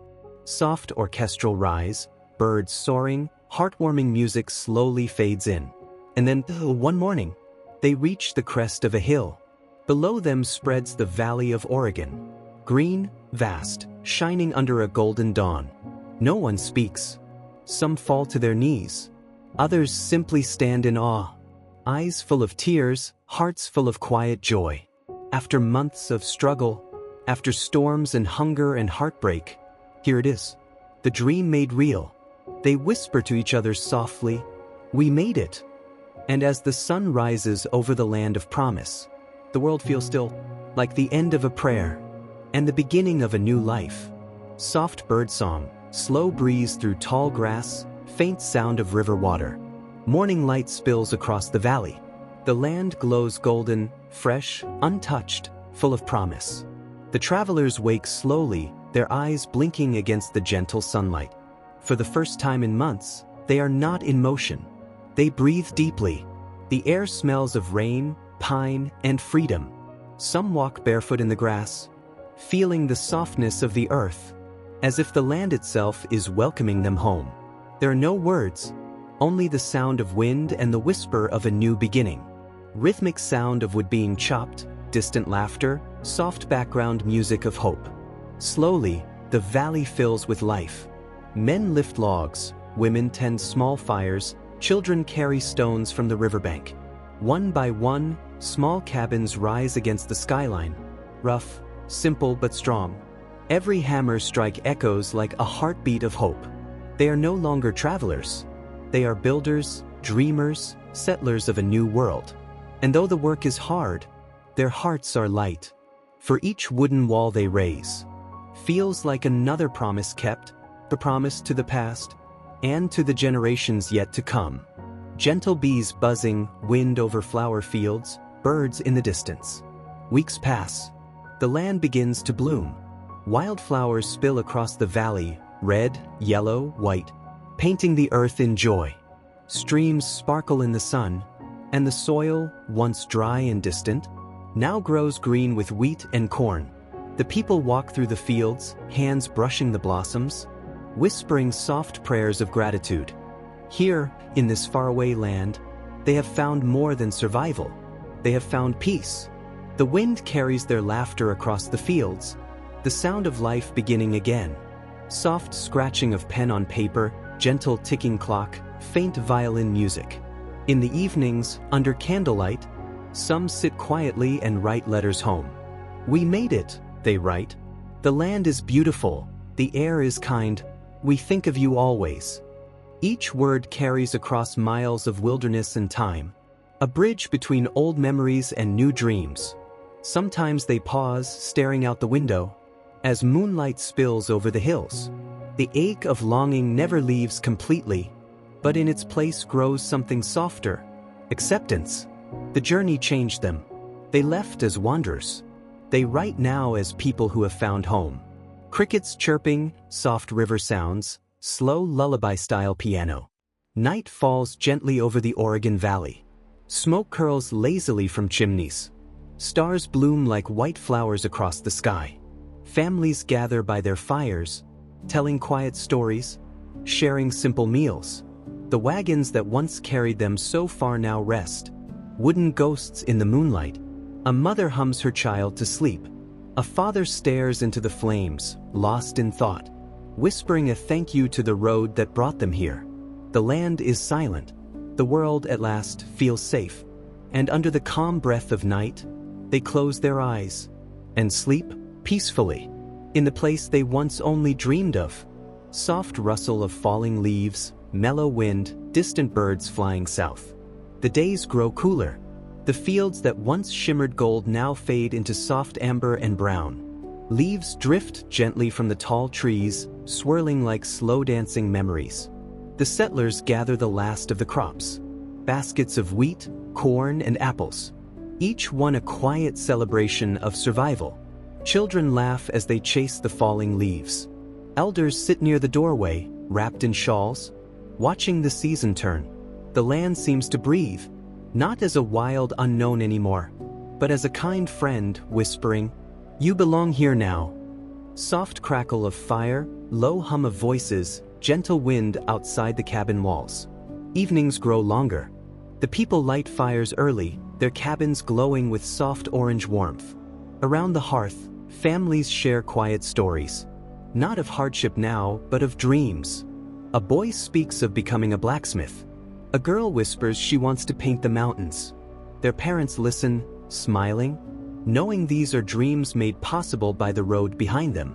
Soft orchestral rise, birds soaring, heartwarming music slowly fades in. And then, one morning, they reach the crest of a hill. Below them spreads the Valley of Oregon. Green, vast, shining under a golden dawn. No one speaks. Some fall to their knees. Others simply stand in awe. Eyes full of tears, hearts full of quiet joy. After months of struggle, after storms and hunger and heartbreak, here it is. The dream made real. They whisper to each other softly, "We made it." And as the sun rises over the land of promise, the world feels still, like the end of a prayer and the beginning of a new life. Soft birdsong, slow breeze through tall grass, faint sound of river water. Morning light spills across the valley. The land glows golden, fresh, untouched, full of promise. The travelers wake slowly, their eyes blinking against the gentle sunlight. For the first time in months, they are not in motion. They breathe deeply. The air smells of rain, pine, and freedom. Some walk barefoot in the grass, feeling the softness of the earth, as if the land itself is welcoming them home. There are no words, only the sound of wind and the whisper of a new beginning. Rhythmic sound of wood being chopped, distant laughter, soft background music of hope. Slowly, the valley fills with life. Men lift logs, women tend small fires, children carry stones from the riverbank. One by one, small cabins rise against the skyline. Rough, simple but strong. Every hammer strike echoes like a heartbeat of hope. They are no longer travelers. They are builders, dreamers, settlers of a new world. And though the work is hard, their hearts are light. For each wooden wall they raise feels like another promise kept, the promise to the past and to the generations yet to come. Gentle bees buzzing, wind over flower fields, birds in the distance. Weeks pass. The land begins to bloom. Wildflowers spill across the valley, red, yellow, white, painting the earth in joy. Streams sparkle in the sun, and the soil, once dry and distant, now grows green with wheat and corn. The people walk through the fields, hands brushing the blossoms, whispering soft prayers of gratitude. Here, in this faraway land, they have found more than survival. They have found peace. The wind carries their laughter across the fields, the sound of life beginning again. Soft scratching of pen on paper, gentle ticking clock, faint violin music. In the evenings, under candlelight, some sit quietly and write letters home. "We made it," they write. "The land is beautiful, the air is kind, we think of you always." Each word carries across miles of wilderness and time, a bridge between old memories and new dreams. Sometimes they pause, staring out the window, as moonlight spills over the hills. The ache of longing never leaves completely, but in its place grows something softer: acceptance. The journey changed them. They left as wanderers. They write now as people who have found home. Crickets chirping, soft river sounds, slow lullaby-style piano. Night falls gently over the Oregon Valley. Smoke curls lazily from chimneys. Stars bloom like white flowers across the sky. Families gather by their fires, telling quiet stories, sharing simple meals. The wagons that once carried them so far now rest, wooden ghosts in the moonlight. A mother hums her child to sleep. A father stares into the flames, lost in thought, whispering a thank you to the road that brought them here. The land is silent. The world at last feels safe. And under the calm breath of night, they close their eyes and sleep peacefully in the place they once only dreamed of. Soft rustle of falling leaves, mellow wind, distant birds flying south. The days grow cooler. The fields that once shimmered gold now fade into soft amber and brown. Leaves drift gently from the tall trees, swirling like slow-dancing memories. The settlers gather the last of the crops. Baskets of wheat, corn, and apples. Each one a quiet celebration of survival. Children laugh as they chase the falling leaves. Elders sit near the doorway, wrapped in shawls, watching the season turn. The land seems to breathe, not as a wild unknown anymore, but as a kind friend whispering, "You belong here now." Soft crackle of fire, low hum of voices, gentle wind outside the cabin walls. Evenings grow longer. The people light fires early, their cabins glowing with soft orange warmth. Around the hearth, families share quiet stories. Not of hardship now, but of dreams. A boy speaks of becoming a blacksmith. A girl whispers she wants to paint the mountains. Their parents listen, smiling, knowing these are dreams made possible by the road behind them.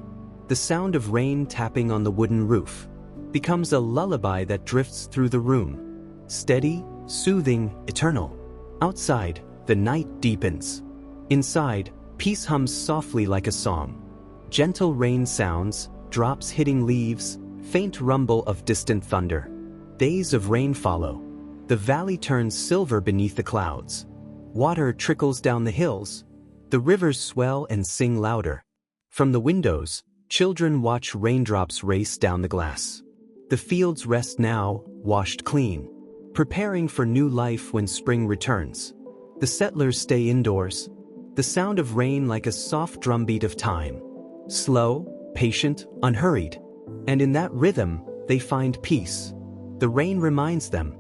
The sound of rain tapping on the wooden roof becomes a lullaby that drifts through the room. Steady, soothing, eternal. Outside, the night deepens. Inside, peace hums softly like a song. Gentle rain sounds, drops hitting leaves, faint rumble of distant thunder. Days of rain follow. The valley turns silver beneath the clouds. Water trickles down the hills. The rivers swell and sing louder. From the windows, children watch raindrops race down the glass. The fields rest now, washed clean, preparing for new life when spring returns. The settlers stay indoors. The sound of rain like a soft drumbeat of time. Slow, patient, unhurried. And in that rhythm, they find peace. The rain reminds them,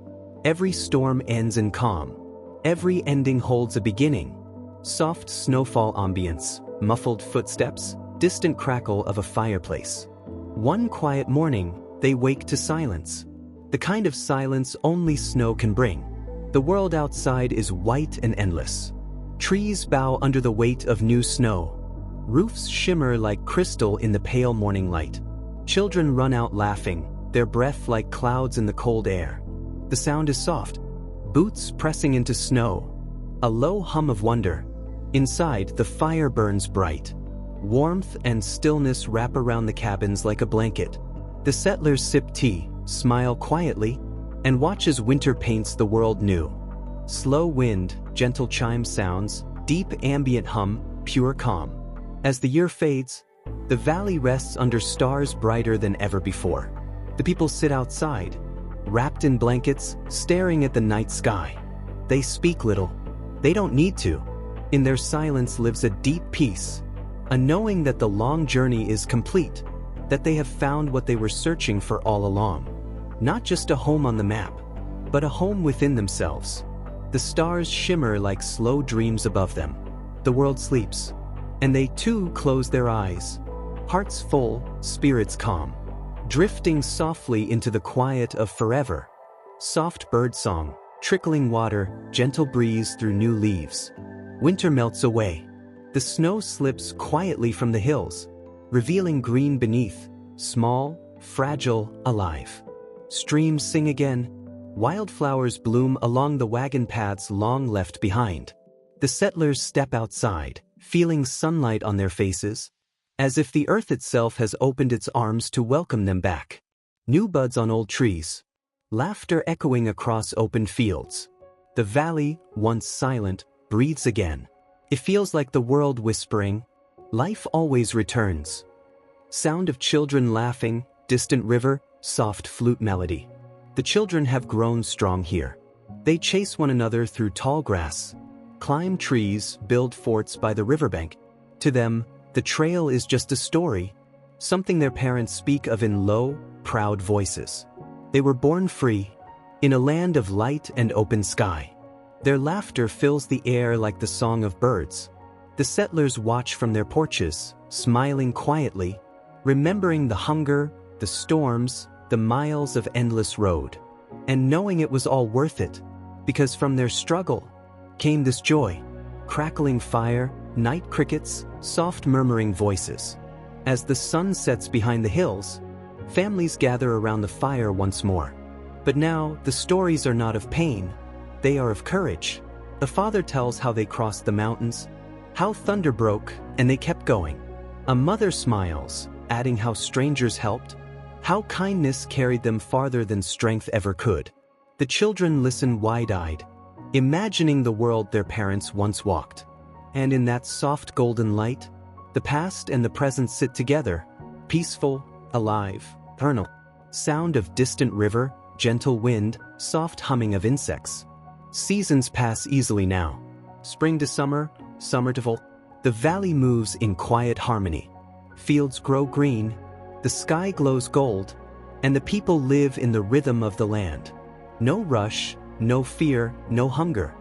every storm ends in calm. Every ending holds a beginning. Soft snowfall ambience, muffled footsteps, distant crackle of a fireplace. One quiet morning, they wake to silence. The kind of silence only snow can bring. The world outside is white and endless. Trees bow under the weight of new snow. Roofs shimmer like crystal in the pale morning light. Children run out laughing, their breath like clouds in the cold air. The sound is soft, boots pressing into snow. A low hum of wonder. Inside, the fire burns bright. Warmth and stillness wrap around the cabins like a blanket. The settlers sip tea, smile quietly, and watch as winter paints the world new. Slow wind, gentle chime sounds, deep ambient hum, pure calm. As the year fades, the valley rests under stars brighter than ever before. The people sit outside, wrapped in blankets, staring at the night sky. They speak little. They don't need to. In their silence lives a deep peace, a knowing that the long journey is complete, that they have found what they were searching for all along. Not just a home on the map, but a home within themselves. The stars shimmer like slow dreams above them. The world sleeps, and they too close their eyes. Hearts full, spirits calm, drifting softly into the quiet of forever. Soft bird song, trickling water, gentle breeze through new leaves. Winter melts away. The snow slips quietly from the hills, revealing green beneath, small, fragile, alive. Streams sing again. Wildflowers bloom along the wagon paths long left behind. The settlers step outside, feeling sunlight on their faces, as if the earth itself has opened its arms to welcome them back. New buds on old trees. Laughter echoing across open fields. The valley, once silent, breathes again. It feels like the world whispering, life always returns. Sound of children laughing, distant river, soft flute melody. The children have grown strong here. They chase one another through tall grass, climb trees, build forts by the riverbank. To them, the trail is just a story, something their parents speak of in low, proud voices. They were born free, in a land of light and open sky. Their laughter fills the air like the song of birds. The settlers watch from their porches, smiling quietly, remembering the hunger, the storms, the miles of endless road, and knowing it was all worth it, because from their struggle came this joy, crackling fire, night crickets, soft murmuring voices. As the sun sets behind the hills, families gather around the fire once more. But now, the stories are not of pain, they are of courage. The father tells how they crossed the mountains, how thunder broke, and they kept going. A mother smiles, adding how strangers helped, how kindness carried them farther than strength ever could. The children listen wide-eyed, imagining the world their parents once walked. And in that soft golden light, the past and the present sit together, peaceful, alive, eternal. Sound of distant river, gentle wind, soft humming of insects. Seasons pass easily now. Spring to summer, summer to fall. The valley moves in quiet harmony. Fields grow green, the sky glows gold, and the people live in the rhythm of the land. No rush, no fear, no hunger,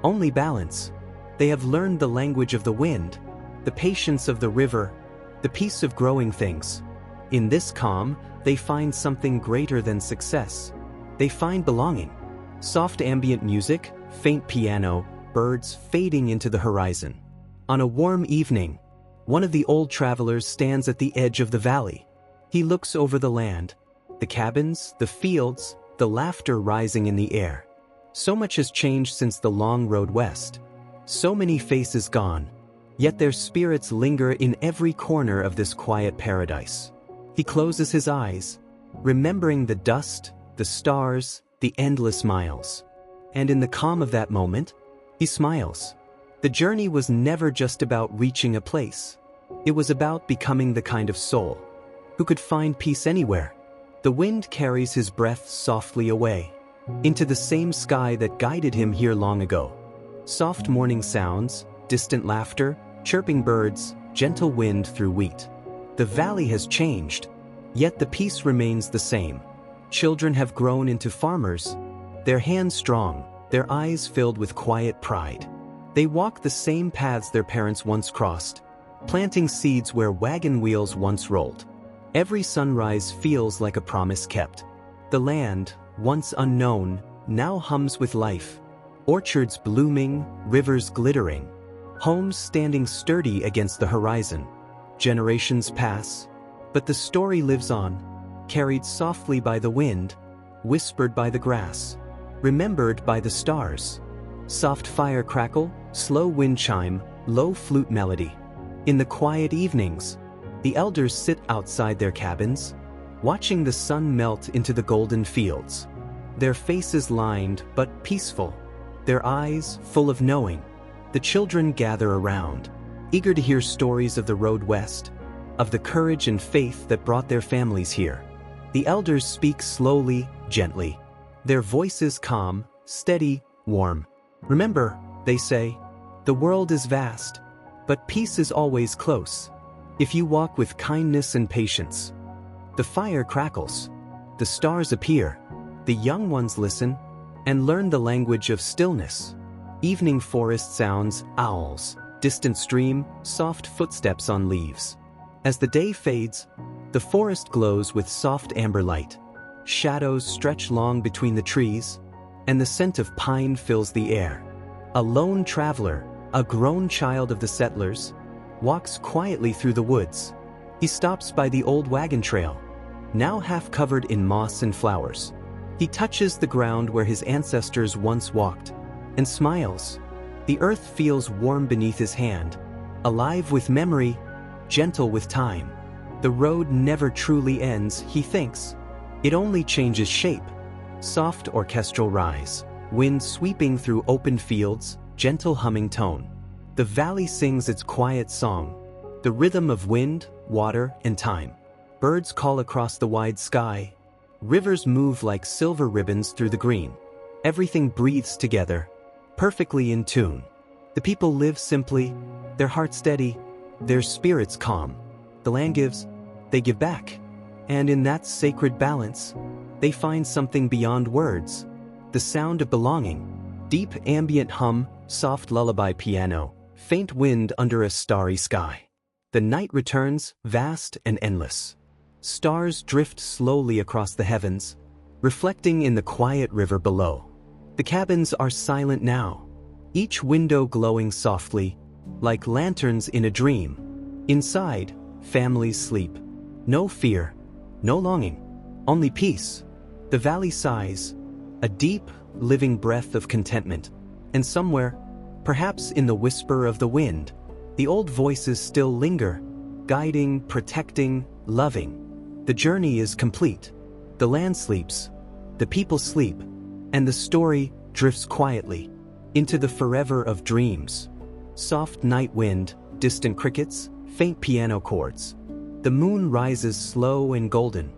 only balance. They have learned the language of the wind, the patience of the river, the peace of growing things. In this calm, they find something greater than success. They find belonging. Soft ambient music, faint piano, birds fading into the horizon. On a warm evening, one of the old travelers stands at the edge of the valley. He looks over the land, the cabins, the fields, the laughter rising in the air. So much has changed since the long road west. So many faces gone, yet their spirits linger in every corner of this quiet paradise. He closes his eyes, remembering the dust, the stars, the endless miles. And in the calm of that moment, he smiles. The journey was never just about reaching a place. It was about becoming the kind of soul who could find peace anywhere. The wind carries his breath softly away, into the same sky that guided him here long ago. Soft morning sounds, distant laughter, chirping birds, gentle wind through wheat. The valley has changed, yet the peace remains the same. Children have grown into farmers, their hands strong, their eyes filled with quiet pride. They walk the same paths their parents once crossed, planting seeds where wagon wheels once rolled. Every sunrise feels like a promise kept. The land, once unknown, now hums with life. Orchards blooming, rivers glittering, homes standing sturdy against the horizon. Generations pass, but the story lives on, carried softly by the wind, whispered by the grass, remembered by the stars. Soft fire crackle, slow wind chime, low flute melody. In the quiet evenings, the elders sit outside their cabins, watching the sun melt into the golden fields. Their faces lined but peaceful, their eyes full of knowing. The children gather around, eager to hear stories of the road west, of the courage and faith that brought their families here. The elders speak slowly, gently, their voices calm, steady, warm. Remember, they say, the world is vast, but peace is always close. If you walk with kindness and patience. The fire crackles, the stars appear, the young ones listen, and learn the language of stillness. Evening forest sounds, owls, distant stream, soft footsteps on leaves. As the day fades, the forest glows with soft amber light. Shadows stretch long between the trees, and the scent of pine fills the air. A lone traveler, a grown child of the settlers, walks quietly through the woods. He stops by the old wagon trail, now half covered in moss and flowers. He touches the ground where his ancestors once walked, and smiles. The earth feels warm beneath his hand, alive with memory, gentle with time. The road never truly ends, he thinks. It only changes shape. Soft orchestral rise, wind sweeping through open fields, gentle humming tone. The valley sings its quiet song, the rhythm of wind, water, and time. Birds call across the wide sky, Rivers move like silver ribbons through the green. Everything breathes together, perfectly in tune. The people live simply, their hearts steady, their spirits calm. The land gives, they give back. And in that sacred balance, they find something beyond words. The sound of belonging. Deep ambient hum, soft lullaby piano, faint wind under a starry sky. The night returns, vast and endless. Stars drift slowly across the heavens, reflecting in the quiet river below. The cabins are silent now, each window glowing softly, like lanterns in a dream. Inside, families sleep. No fear, no longing, only peace. The valley sighs, a deep, living breath of contentment. And somewhere, perhaps in the whisper of the wind, the old voices still linger, guiding, protecting, loving. The journey is complete. The land sleeps, the people sleep, and the story drifts quietly into the forever of dreams. Soft night wind, distant crickets, faint piano chords. The moon rises slow and golden,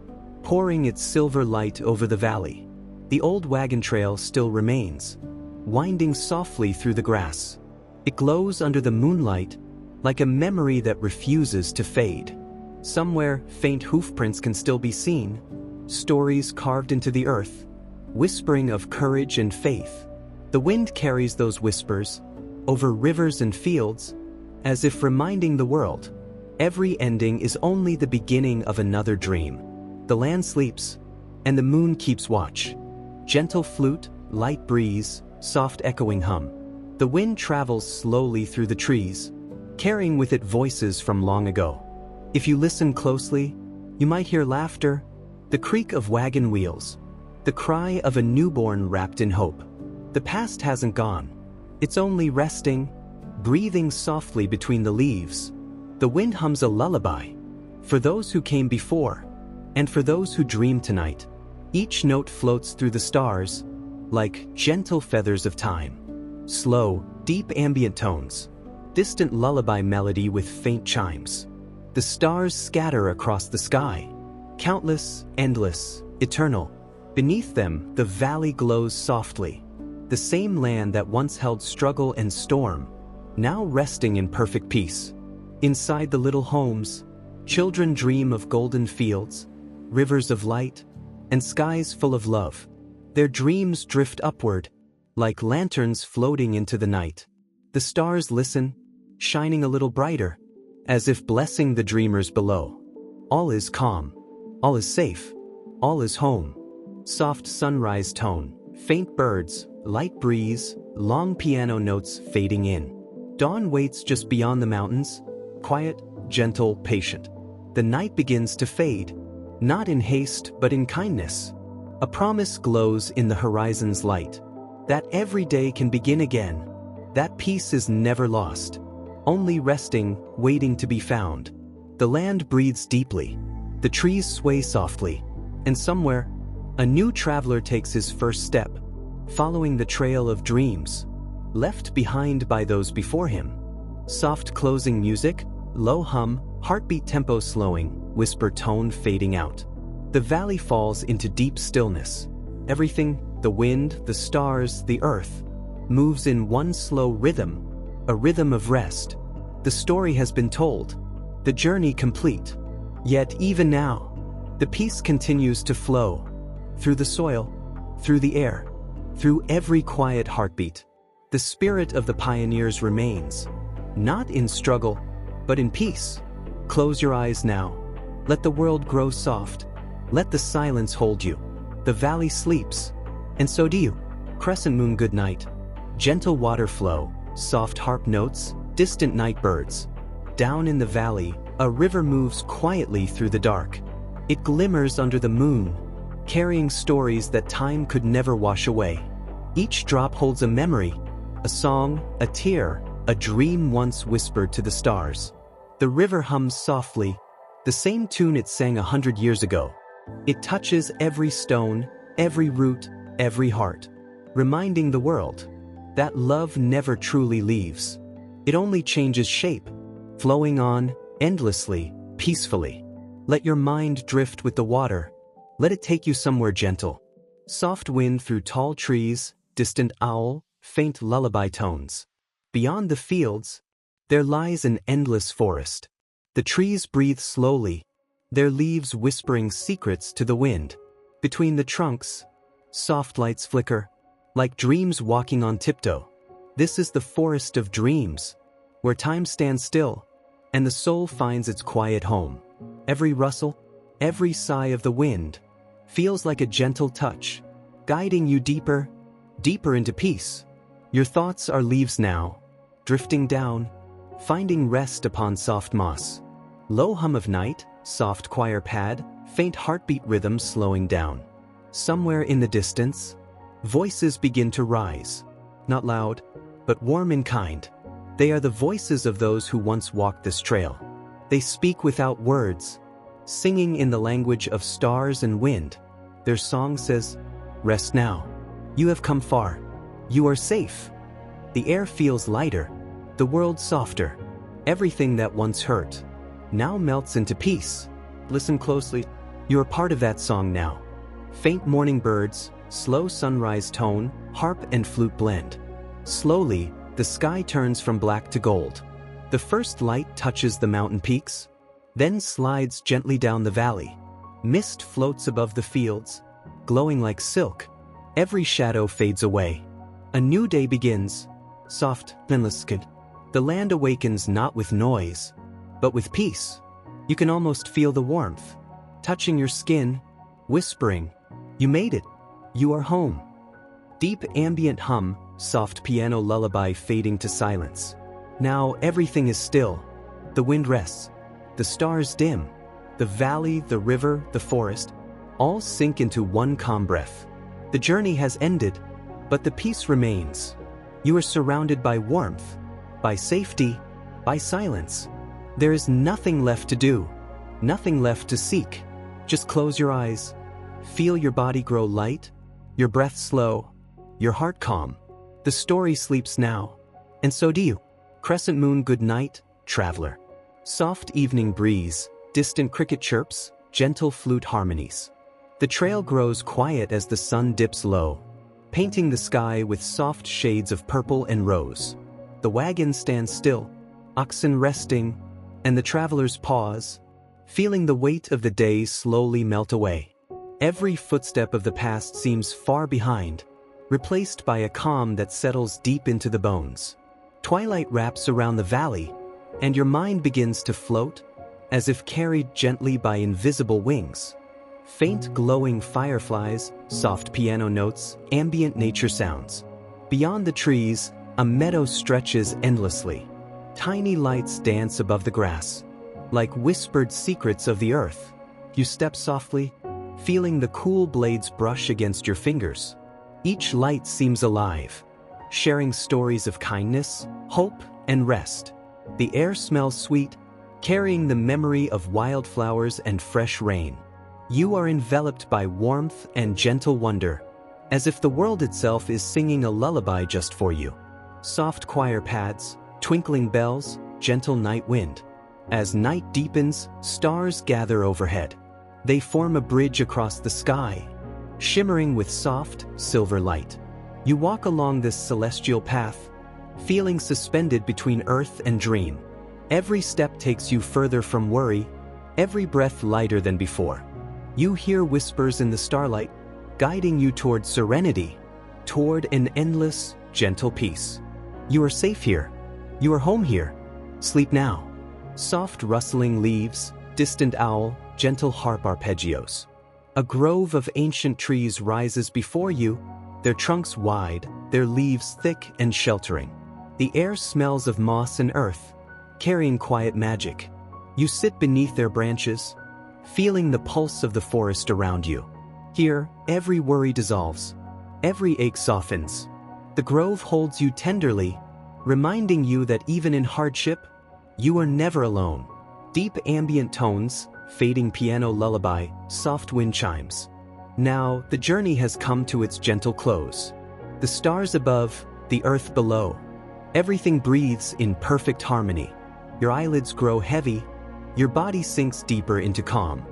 pouring its silver light over the valley. The old wagon trail still remains, winding softly through the grass. It glows under the moonlight like a memory that refuses to fade. Somewhere, faint hoofprints can still be seen, stories carved into the earth, whispering of courage and faith. The wind carries those whispers over rivers and fields, as if reminding the world, every ending is only the beginning of another dream. The land sleeps, and the moon keeps watch. Gentle flute, light breeze, soft echoing hum. The wind travels slowly through the trees, carrying with it voices from long ago. If you listen closely, you might hear laughter, the creak of wagon wheels, the cry of a newborn wrapped in hope. The past hasn't gone. It's only resting, breathing softly between the leaves. The wind hums a lullaby for those who came before, and for those who dream tonight. Each note floats through the stars like gentle feathers of time. Slow, deep ambient tones, distant lullaby melody with faint chimes. The stars scatter across the sky, countless, endless, eternal. Beneath them, the valley glows softly. The same land that once held struggle and storm, now resting in perfect peace. Inside the little homes, children dream of golden fields, rivers of light, and skies full of love. Their dreams drift upward, like lanterns floating into the night. The stars listen, shining a little brighter, as if blessing the dreamers below. All is calm, all is safe, all is home. Soft sunrise tone, faint birds, light breeze, long piano notes fading in. Dawn waits just beyond the mountains, quiet, gentle, patient. The night begins to fade, not in haste but in kindness. A promise glows in the horizon's light, that every day can begin again. That peace is never lost, only resting, waiting to be found. The land breathes deeply, the trees sway softly, and somewhere, a new traveler takes his first step, following the trail of dreams, left behind by those before him. Soft closing music, low hum, heartbeat tempo slowing, whisper tone fading out. The valley falls into deep stillness. Everything, the wind, the stars, the earth, moves in one slow rhythm, a rhythm of rest. The story has been told, the journey complete. Yet even now, the peace continues to flow, through the soil, through the air, through every quiet heartbeat. The spirit of the pioneers remains, not in struggle, but in peace. Close your eyes now. Let the world grow soft. Let the silence hold you. The valley sleeps, and so do you. Crescent moon good night. Gentle water flow, soft harp notes, distant night birds. Down in the valley, a river moves quietly through the dark. It glimmers under the moon, carrying stories that time could never wash away. Each drop holds a memory, a song, a tear, a dream once whispered to the stars. The river hums softly, the same tune it sang 100 years ago. It touches every stone, every root, every heart, reminding the world that love never truly leaves. It only changes shape, flowing on, endlessly, peacefully. Let your mind drift with the water, Let it take you somewhere gentle. Soft wind through tall trees, distant owl, faint lullaby tones. Beyond the fields, there lies an endless forest. The trees breathe slowly, their leaves whispering secrets to the wind. Between the trunks, soft lights flicker, like dreams walking on tiptoe. This is the forest of dreams, where time stands still, and the soul finds its quiet home. Every rustle, every sigh of the wind, feels like a gentle touch, guiding you deeper, deeper into peace. Your thoughts are leaves now, drifting down, finding rest upon soft moss. Low hum of night, soft choir pad, faint heartbeat rhythm slowing down. Somewhere in the distance, voices begin to rise. Not loud, but warm and kind. They are the voices of those who once walked this trail. They speak without words, singing in the language of stars and wind. Their song says, "Rest now. You have come far. You are safe." The air feels lighter, the world softer. Everything that once hurt now melts into peace. Listen closely. You are part of that song now. Faint morning birds, slow sunrise tone, harp and flute blend. Slowly, the sky turns from black to gold. The first light touches the mountain peaks, then slides gently down the valley. Mist floats above the fields, glowing like silk. Every shadow fades away. A new day begins, soft, endless. The land awakens not with noise, but with peace. You can almost feel the warmth, touching your skin, whispering, "You made it. You are home." Deep ambient hum, soft piano lullaby fading to silence. Now everything is still. The wind rests. The stars dim. The valley, the river, the forest, all sink into one calm breath. The journey has ended, but the peace remains. You are surrounded by warmth, by safety, by silence. There is nothing left to do, nothing left to seek. Just close your eyes. Feel your body grow light, your breath slow, your heart calm. The story sleeps now, and so do you. Crescent moon, good night, traveler. Soft evening breeze, distant cricket chirps, gentle flute harmonies. The trail grows quiet as the sun dips low, painting the sky with soft shades of purple and rose. The wagon stands still, oxen resting, and the travelers pause, feeling the weight of the day slowly melt away. Every footstep of the past seems far behind, replaced by a calm that settles deep into the bones. Twilight wraps around the valley, and your mind begins to float, as if carried gently by invisible wings. Faint glowing fireflies, soft piano notes, ambient nature sounds. Beyond the trees, a meadow stretches endlessly. Tiny lights dance above the grass, like whispered secrets of the earth. You step softly, feeling the cool blades brush against your fingers. Each light seems alive, sharing stories of kindness, hope, and rest. The air smells sweet, carrying the memory of wildflowers and fresh rain. You are enveloped by warmth and gentle wonder, as if the world itself is singing a lullaby just for you. Soft choir pads, twinkling bells, gentle night wind. As night deepens, stars gather overhead. They form a bridge across the sky, shimmering with soft, silver light. You walk along this celestial path, feeling suspended between earth and dream. Every step takes you further from worry, every breath lighter than before. You hear whispers in the starlight, guiding you toward serenity, toward an endless, gentle peace. You are safe here. You are home here. Sleep now. Soft rustling leaves, distant owl, gentle harp arpeggios. A grove of ancient trees rises before you, their trunks wide, their leaves thick and sheltering. The air smells of moss and earth, carrying quiet magic. You sit beneath their branches, feeling the pulse of the forest around you. Here, every worry dissolves, every ache softens. The grove holds you tenderly, reminding you that even in hardship, you are never alone. Deep ambient tones, fading piano lullaby, soft wind chimes. Now, the journey has come to its gentle close. The stars above, the earth below. Everything breathes in perfect harmony. Your eyelids grow heavy, your body sinks deeper into calm.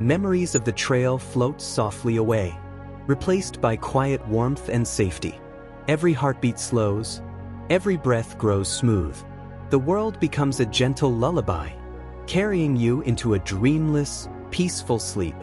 Memories of the trail float softly away, replaced by quiet warmth and safety. Every heartbeat slows, every breath grows smooth. The world becomes a gentle lullaby, carrying you into a dreamless, peaceful sleep.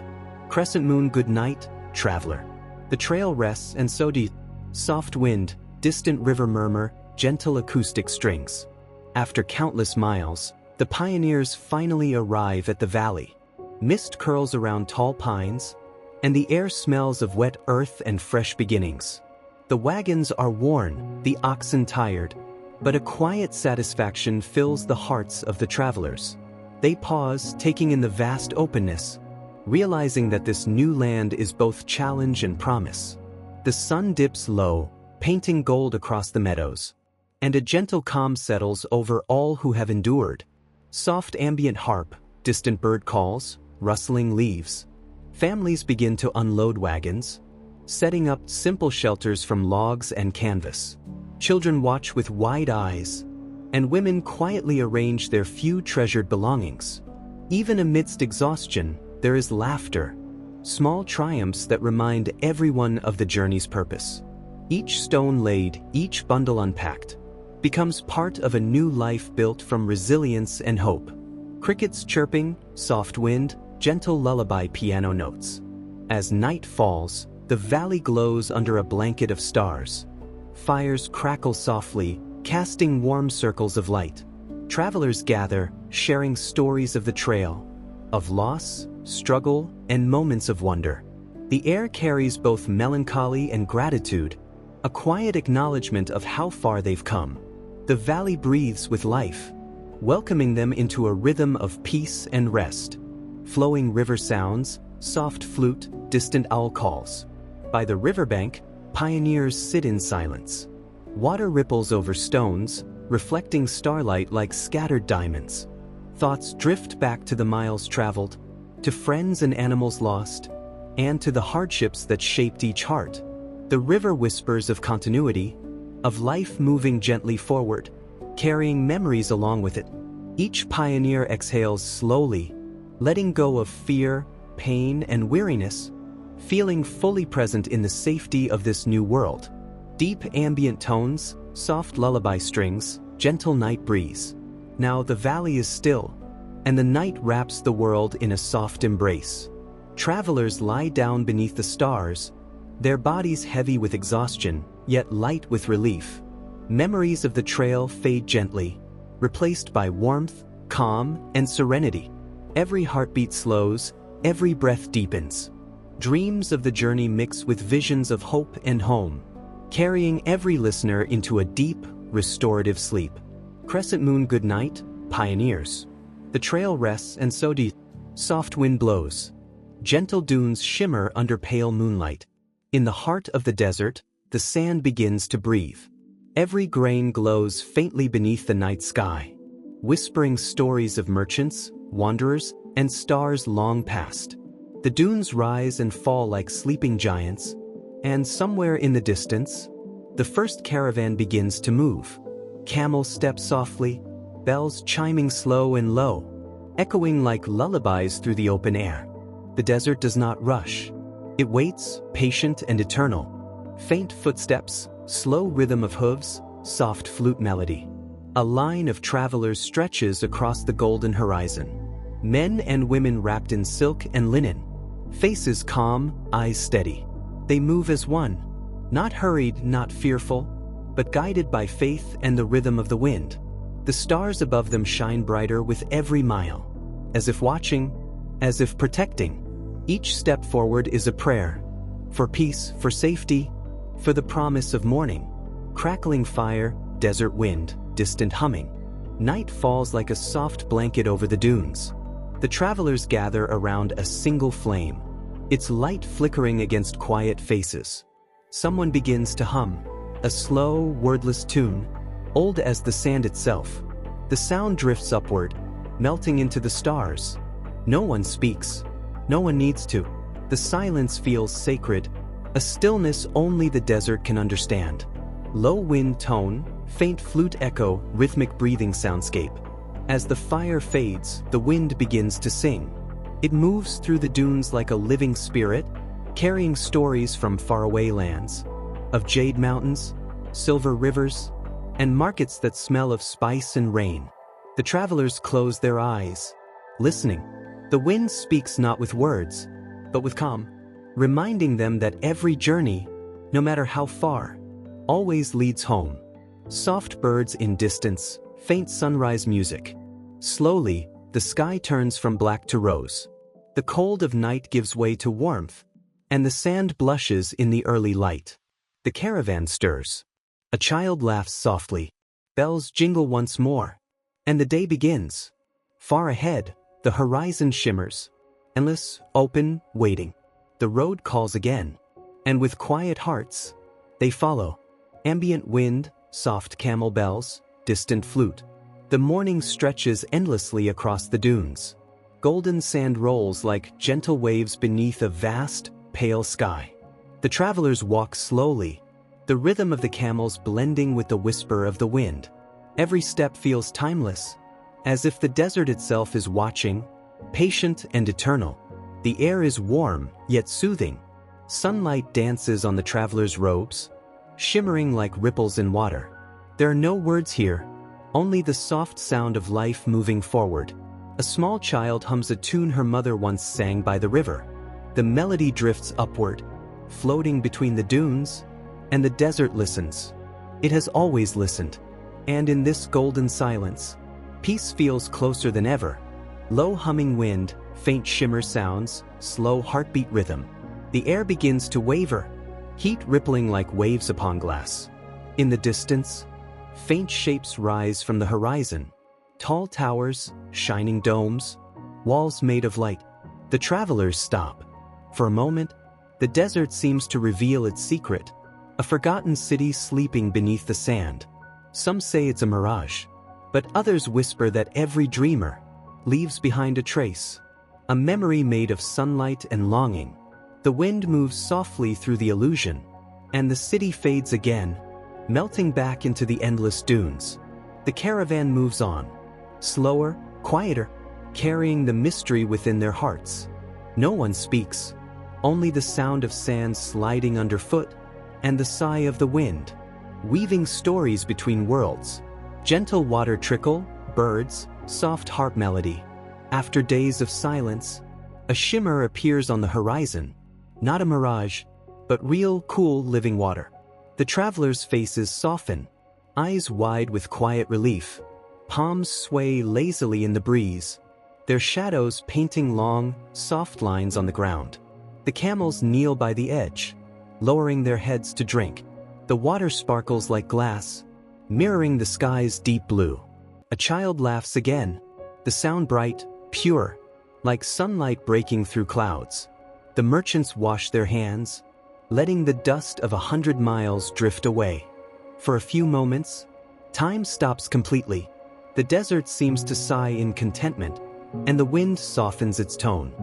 Crescent moon, good night, traveler. The trail rests, and so do you. Soft wind, distant river murmur, gentle acoustic strings. After countless miles, the pioneers finally arrive at the valley. Mist curls around tall pines, and the air smells of wet earth and fresh beginnings. The wagons are worn, the oxen tired, but a quiet satisfaction fills the hearts of the travelers. They pause, taking in the vast openness, realizing that this new land is both challenge and promise. The sun dips low, painting gold across the meadows, and a gentle calm settles over all who have endured. Soft ambient harp, distant bird calls, rustling leaves. Families begin to unload wagons, setting up simple shelters from logs and canvas. Children watch with wide eyes, and women quietly arrange their few treasured belongings. Even amidst exhaustion, there is laughter, small triumphs that remind everyone of the journey's purpose. Each stone laid, each bundle unpacked, becomes part of a new life built from resilience and hope. Crickets chirping, soft wind, gentle lullaby piano notes. As night falls, the valley glows under a blanket of stars. Fires crackle softly, casting warm circles of light. Travelers gather, sharing stories of the trail, of loss, struggle, and moments of wonder. The air carries both melancholy and gratitude, a quiet acknowledgement of how far they've come. The valley breathes with life, welcoming them into a rhythm of peace and rest. Flowing river sounds, soft flute, distant owl calls. By the riverbank, pioneers sit in silence. Water ripples over stones, reflecting starlight like scattered diamonds. Thoughts drift back to the miles traveled, to friends and animals lost, and to the hardships that shaped each heart. The river whispers of continuity, of life moving gently forward, carrying memories along with it. Each pioneer exhales slowly, letting go of fear, pain, and weariness, feeling fully present in the safety of this new world. Deep ambient tones, soft lullaby strings, gentle night breeze. Now the valley is still, and the night wraps the world in a soft embrace. Travelers lie down beneath the stars, their bodies heavy with exhaustion, yet light with relief. Memories of the trail fade gently, replaced by warmth, calm, and serenity. Every heartbeat slows, every breath deepens. Dreams of the journey mix with visions of hope and home, carrying every listener into a deep, restorative sleep. Crescent moon, good night, pioneers. The trail rests, and so do you. Soft wind blows. Gentle dunes shimmer under pale moonlight. In the heart of the desert, the sand begins to breathe. Every grain glows faintly beneath the night sky, whispering stories of merchants, wanderers, and stars long past. The dunes rise and fall like sleeping giants, and somewhere in the distance, the first caravan begins to move. Camels step softly, bells chiming slow and low, echoing like lullabies through the open air. The desert does not rush. It waits, patient and eternal. Faint footsteps, slow rhythm of hooves, soft flute melody. A line of travelers stretches across the golden horizon. Men and women wrapped in silk and linen. Faces calm, eyes steady. They move as one. Not hurried, not fearful, but guided by faith and the rhythm of the wind. The stars above them shine brighter with every mile. As if watching, as if protecting. Each step forward is a prayer. For peace, for safety, for the promise of morning. Crackling fire, desert wind, distant humming. Night falls like a soft blanket over the dunes. The travelers gather around a single flame, its light flickering against quiet faces. Someone begins to hum, a slow, wordless tune, old as the sand itself. The sound drifts upward, melting into the stars. No one speaks. No one needs to. The silence feels sacred, a stillness only the desert can understand. Low wind tone, faint flute echo, rhythmic breathing soundscape. As the fire fades, the wind begins to sing. It moves through the dunes like a living spirit, carrying stories from faraway lands, of jade mountains, silver rivers, and markets that smell of spice and rain. The travelers close their eyes, listening. The wind speaks not with words, but with calm, reminding them that every journey, no matter how far, always leads home. Soft birds in distance, faint sunrise music. Slowly, the sky turns from black to rose. The cold of night gives way to warmth, and the sand blushes in the early light. The caravan stirs. A child laughs softly. Bells jingle once more, and the day begins. Far ahead, the horizon shimmers, endless, open, waiting. The road calls again, and with quiet hearts, they follow. Ambient wind, soft camel bells, distant flute. The morning stretches endlessly across the dunes. Golden sand rolls like gentle waves beneath a vast, pale sky. The travelers walk slowly, the rhythm of the camels blending with the whisper of the wind. Every step feels timeless, as if the desert itself is watching, patient and eternal. The air is warm, yet soothing. Sunlight dances on the travelers' robes, shimmering like ripples in water. There are no words here, only the soft sound of life moving forward. A small child hums a tune her mother once sang by the river. The melody drifts upward, floating between the dunes, and the desert listens. It has always listened, and in this golden silence, peace feels closer than ever. Low humming wind, faint shimmer sounds, slow heartbeat rhythm. The air begins to waver, heat rippling like waves upon glass. In the distance, faint shapes rise from the horizon. Tall towers, shining domes, walls made of light. The travelers stop. For a moment, the desert seems to reveal its secret, a forgotten city sleeping beneath the sand. Some say it's a mirage, but others whisper that every dreamer leaves behind a trace, a memory made of sunlight and longing. The wind moves softly through the illusion, and the city fades again, melting back into the endless dunes. The caravan moves on, slower, quieter, carrying the mystery within their hearts. No one speaks, only the sound of sand sliding underfoot and the sigh of the wind, weaving stories between worlds. Gentle water trickle, birds, soft harp melody. After days of silence, a shimmer appears on the horizon, not a mirage, but real, cool, living water. The travelers' faces soften, eyes wide with quiet relief. Palms sway lazily in the breeze, their shadows painting long, soft lines on the ground. The camels kneel by the edge, lowering their heads to drink. The water sparkles like glass, mirroring the sky's deep blue. A child laughs again, the sound bright, pure, like sunlight breaking through clouds. The merchants wash their hands, letting the dust of 100 miles drift away. For a few moments, time stops completely. The desert seems to sigh in contentment, and the wind softens its tone.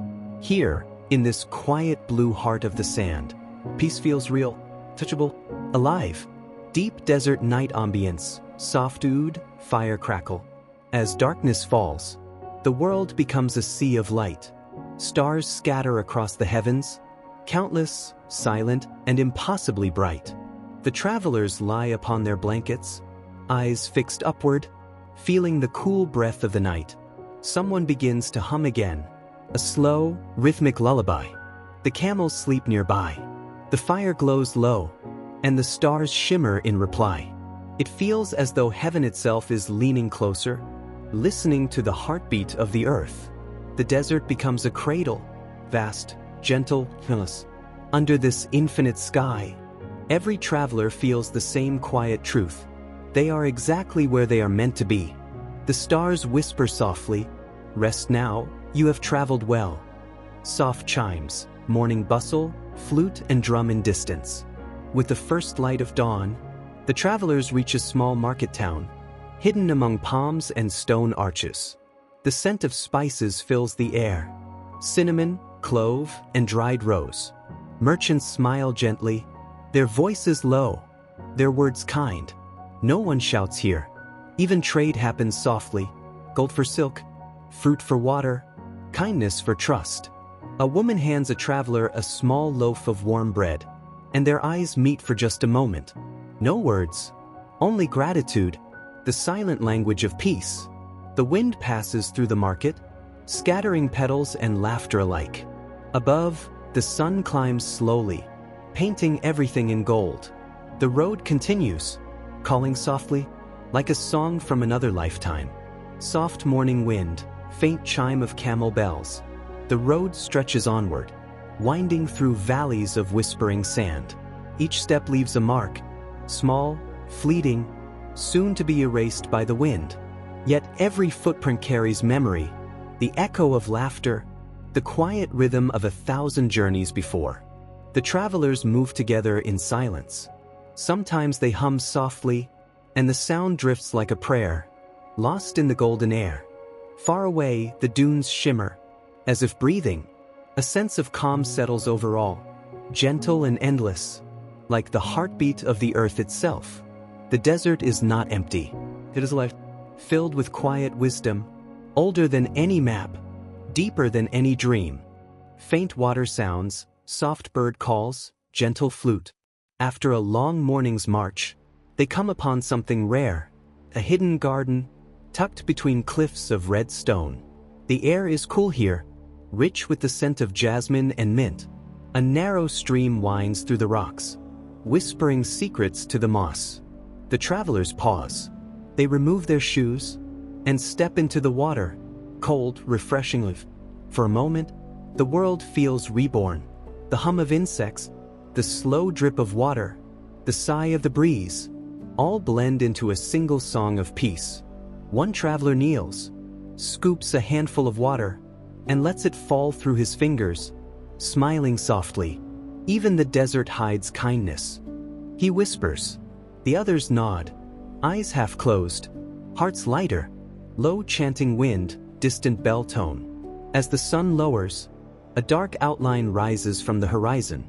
Here, in this quiet blue heart of the sand, peace feels real, touchable, alive. Deep desert night ambience, soft oud, fire crackle. As darkness falls, the world becomes a sea of light. Stars scatter across the heavens, countless, silent, and impossibly bright. The travelers lie upon their blankets, eyes fixed upward, feeling the cool breath of the night. Someone begins to hum again, a slow, rhythmic lullaby. The camels sleep nearby. The fire glows low, and the stars shimmer in reply. It feels as though heaven itself is leaning closer, listening to the heartbeat of the earth. The desert becomes a cradle, vast, gentle, endless. Under this infinite sky, every traveler feels the same quiet truth. They are exactly where they are meant to be. The stars whisper softly, "Rest now, you have traveled well." Soft chimes, morning bustle, flute and drum in distance. With the first light of dawn, the travelers reach a small market town, hidden among palms and stone arches. The scent of spices fills the air, cinnamon, clove, and dried rose. Merchants smile gently, their voices low, their words kind. No one shouts here. Even trade happens softly, gold for silk, fruit for water, kindness for trust. A woman hands a traveler a small loaf of warm bread, and their eyes meet for just a moment. No words, only gratitude, the silent language of peace. The wind passes through the market, scattering petals and laughter alike. Above, the sun climbs slowly, painting everything in gold. The road continues, calling softly, like a song from another lifetime. Soft morning wind, faint chime of camel bells. The road stretches onward, winding through valleys of whispering sand. Each step leaves a mark, small, fleeting, soon to be erased by the wind. Yet every footprint carries memory, the echo of laughter, the quiet rhythm of 1,000 journeys before. The travelers move together in silence. Sometimes they hum softly, and the sound drifts like a prayer, lost in the golden air. Far away, the dunes shimmer, as if breathing. A sense of calm settles over all, gentle and endless, like the heartbeat of the earth itself. The desert is not empty. It is life, filled with quiet wisdom, older than any map, deeper than any dream. Faint water sounds, soft bird calls, gentle flute. After a long morning's march, they come upon something rare, a hidden garden, tucked between cliffs of red stone. The air is cool here, rich with the scent of jasmine and mint. A narrow stream winds through the rocks, whispering secrets to the moss. The travelers pause. They remove their shoes and step into the water, cold, refreshing. For a moment, the world feels reborn. The hum of insects, the slow drip of water, the sigh of the breeze, all blend into a single song of peace. One traveler kneels, scoops a handful of water, and lets it fall through his fingers, smiling softly. Even the desert hides kindness. He whispers. The others nod, eyes half closed, hearts lighter, low chanting wind, distant bell tone. As the sun lowers, a dark outline rises from the horizon.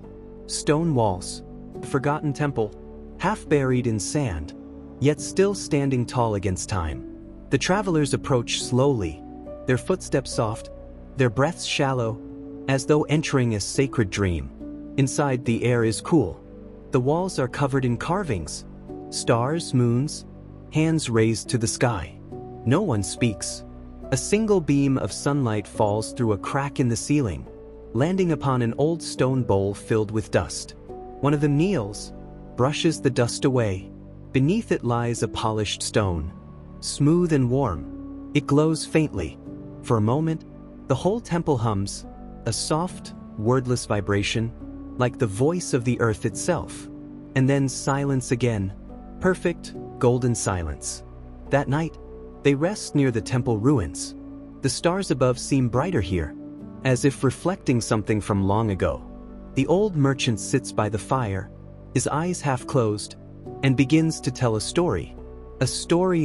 Stone walls, a forgotten temple, half buried in sand, yet still standing tall against time. The travelers approach slowly, their footsteps soft, their breaths shallow, as though entering a sacred dream. Inside, the air is cool. The walls are covered in carvings, stars, moons, hands raised to the sky. No one speaks. A single beam of sunlight falls through a crack in the ceiling, landing upon an old stone bowl filled with dust. One of them kneels, brushes the dust away. Beneath it lies a polished stone, smooth and warm. It glows faintly. For a moment, the whole temple hums, a soft, wordless vibration, like the voice of the earth itself. And then silence again, perfect, golden silence. That night, they rest near the temple ruins. The stars above seem brighter here, as if reflecting something from long ago. The old merchant sits by the fire, his eyes half closed, and begins to tell a story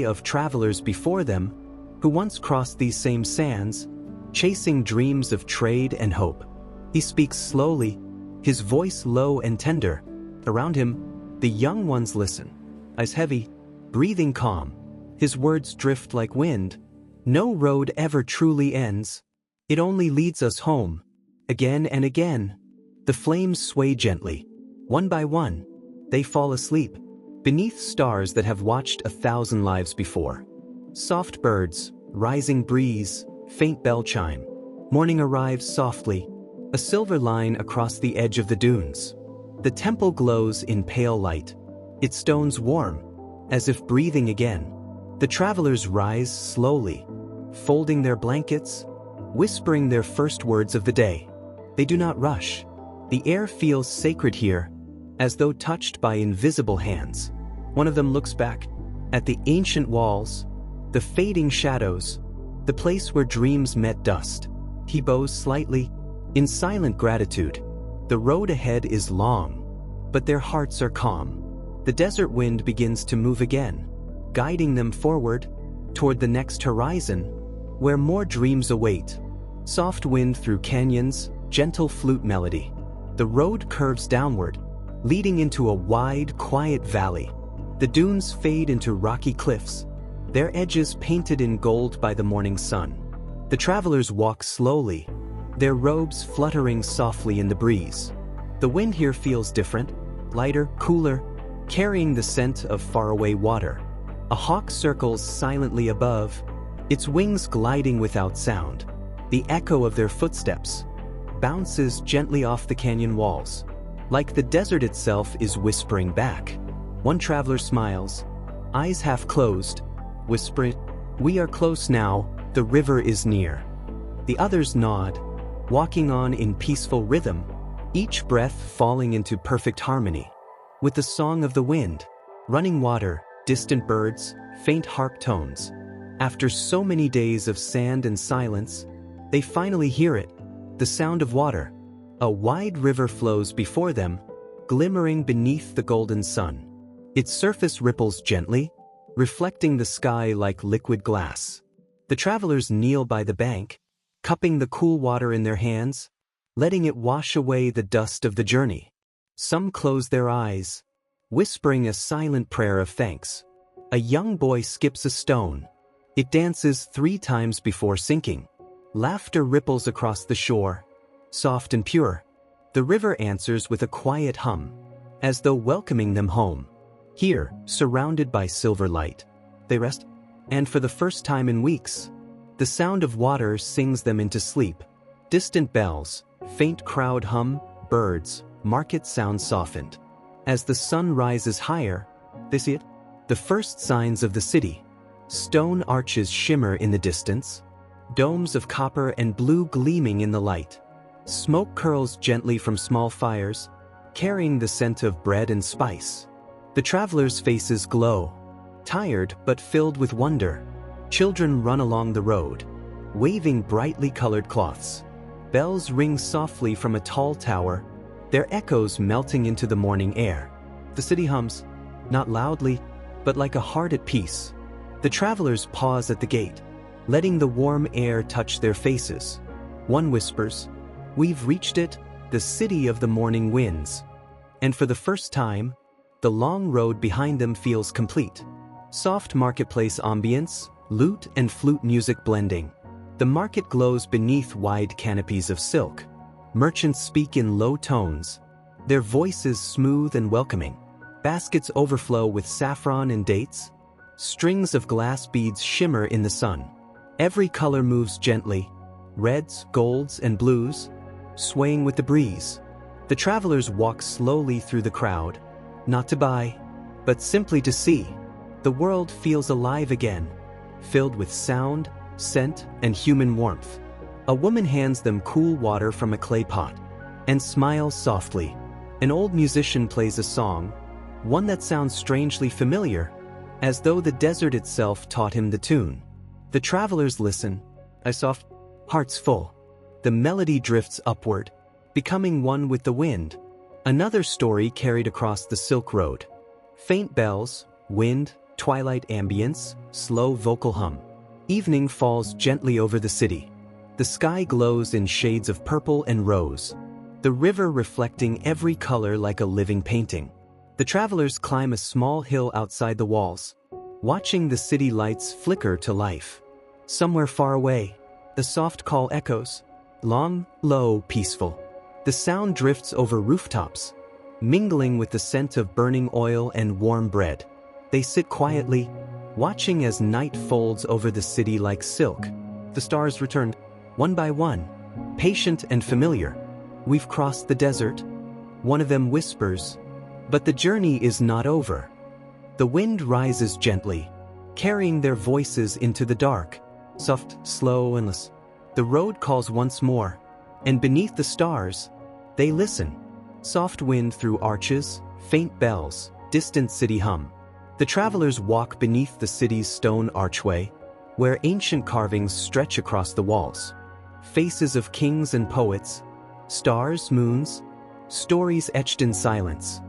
of travelers before them who once crossed these same sands, chasing dreams of trade and hope. He speaks slowly, his voice low and tender. Around him, the young ones listen, eyes heavy, breathing calm. His words drift like wind. No road ever truly ends. It only leads us home. Again and again, the flames sway gently. One by one, they fall asleep, beneath stars that have watched 1,000 lives before. Soft birds, rising breeze, faint bell chime. Morning arrives softly, a silver line across the edge of the dunes. The temple glows in pale light, its stones warm, as if breathing again. The travelers rise slowly, folding their blankets, whispering their first words of the day. They do not rush. The air feels sacred here, as though touched by invisible hands. One of them looks back at the ancient walls, the fading shadows, the place where dreams met dust. He bows slightly, in silent gratitude. The road ahead is long, but their hearts are calm. The desert wind begins to move again, guiding them forward, toward the next horizon, where more dreams await. Soft wind through canyons, gentle flute melody. The road curves downward, leading into a wide, quiet valley. The dunes fade into rocky cliffs, their edges painted in gold by the morning sun. The travelers walk slowly, their robes fluttering softly in the breeze. The wind here feels different, lighter, cooler, carrying the scent of faraway water. A hawk circles silently above, its wings gliding without sound. The echo of their footsteps bounces gently off the canyon walls, like the desert itself is whispering back. One traveler smiles, eyes half closed, whispering, "We are close now, the river is near." The others nod, walking on in peaceful rhythm, each breath falling into perfect harmony with the song of the wind, running water, distant birds, faint harp tones. After so many days of sand and silence, they finally hear it, the sound of water. A wide river flows before them, glimmering beneath the golden sun. Its surface ripples gently, reflecting the sky like liquid glass. The travelers kneel by the bank, cupping the cool water in their hands, letting it wash away the dust of the journey. Some close their eyes, whispering a silent prayer of thanks. A young boy skips a stone. It dances 3 times before sinking. Laughter ripples across the shore, soft and pure. The river answers with a quiet hum, as though welcoming them home. Here, surrounded by silver light, they rest, and for the first time in weeks, the sound of water sings them into sleep. Distant bells, faint crowd hum, birds, market sounds softened. As the sun rises higher, they see it, the first signs of the city. Stone arches shimmer in the distance, domes of copper and blue gleaming in the light. Smoke curls gently from small fires, carrying the scent of bread and spice. The travelers' faces glow, tired but filled with wonder. Children run along the road, waving brightly colored cloths. Bells ring softly from a tall tower, their echoes melting into the morning air. The city hums, not loudly, but like a heart at peace. The travelers pause at the gate, letting the warm air touch their faces. One whispers, "We've reached it, the city of the morning winds." And for the first time, the long road behind them feels complete. Soft marketplace ambience, lute and flute music blending. The market glows beneath wide canopies of silk. Merchants speak in low tones, their voices smooth and welcoming. Baskets overflow with saffron and dates. Strings of glass beads shimmer in the sun. Every color moves gently, reds, golds, and blues, swaying with the breeze. The travelers walk slowly through the crowd, not to buy, but simply to see. The world feels alive again, filled with sound, scent, and human warmth. A woman hands them cool water from a clay pot and smiles softly. An old musician plays a song, one that sounds strangely familiar, as though the desert itself taught him the tune. The travelers listen, a soft, hearts full. The melody drifts upward, becoming one with the wind. Another story carried across the Silk Road. Faint bells, wind, twilight ambience, slow vocal hum. Evening falls gently over the city. The sky glows in shades of purple and rose, the river reflecting every color like a living painting. The travelers climb a small hill outside the walls, watching the city lights flicker to life. Somewhere far away, the soft call echoes, long, low, peaceful. The sound drifts over rooftops, mingling with the scent of burning oil and warm bread. They sit quietly, watching as night folds over the city like silk. The stars return, one by one, patient and familiar. "We've crossed the desert," one of them whispers, but the journey is not over. The wind rises gently, carrying their voices into the dark, soft, slow, and endless. The road calls once more, and beneath the stars, they listen. Soft wind through arches, faint bells, distant city hum. The travelers walk beneath the city's stone archway, where ancient carvings stretch across the walls. Faces of kings and poets, stars, moons, stories etched in silence.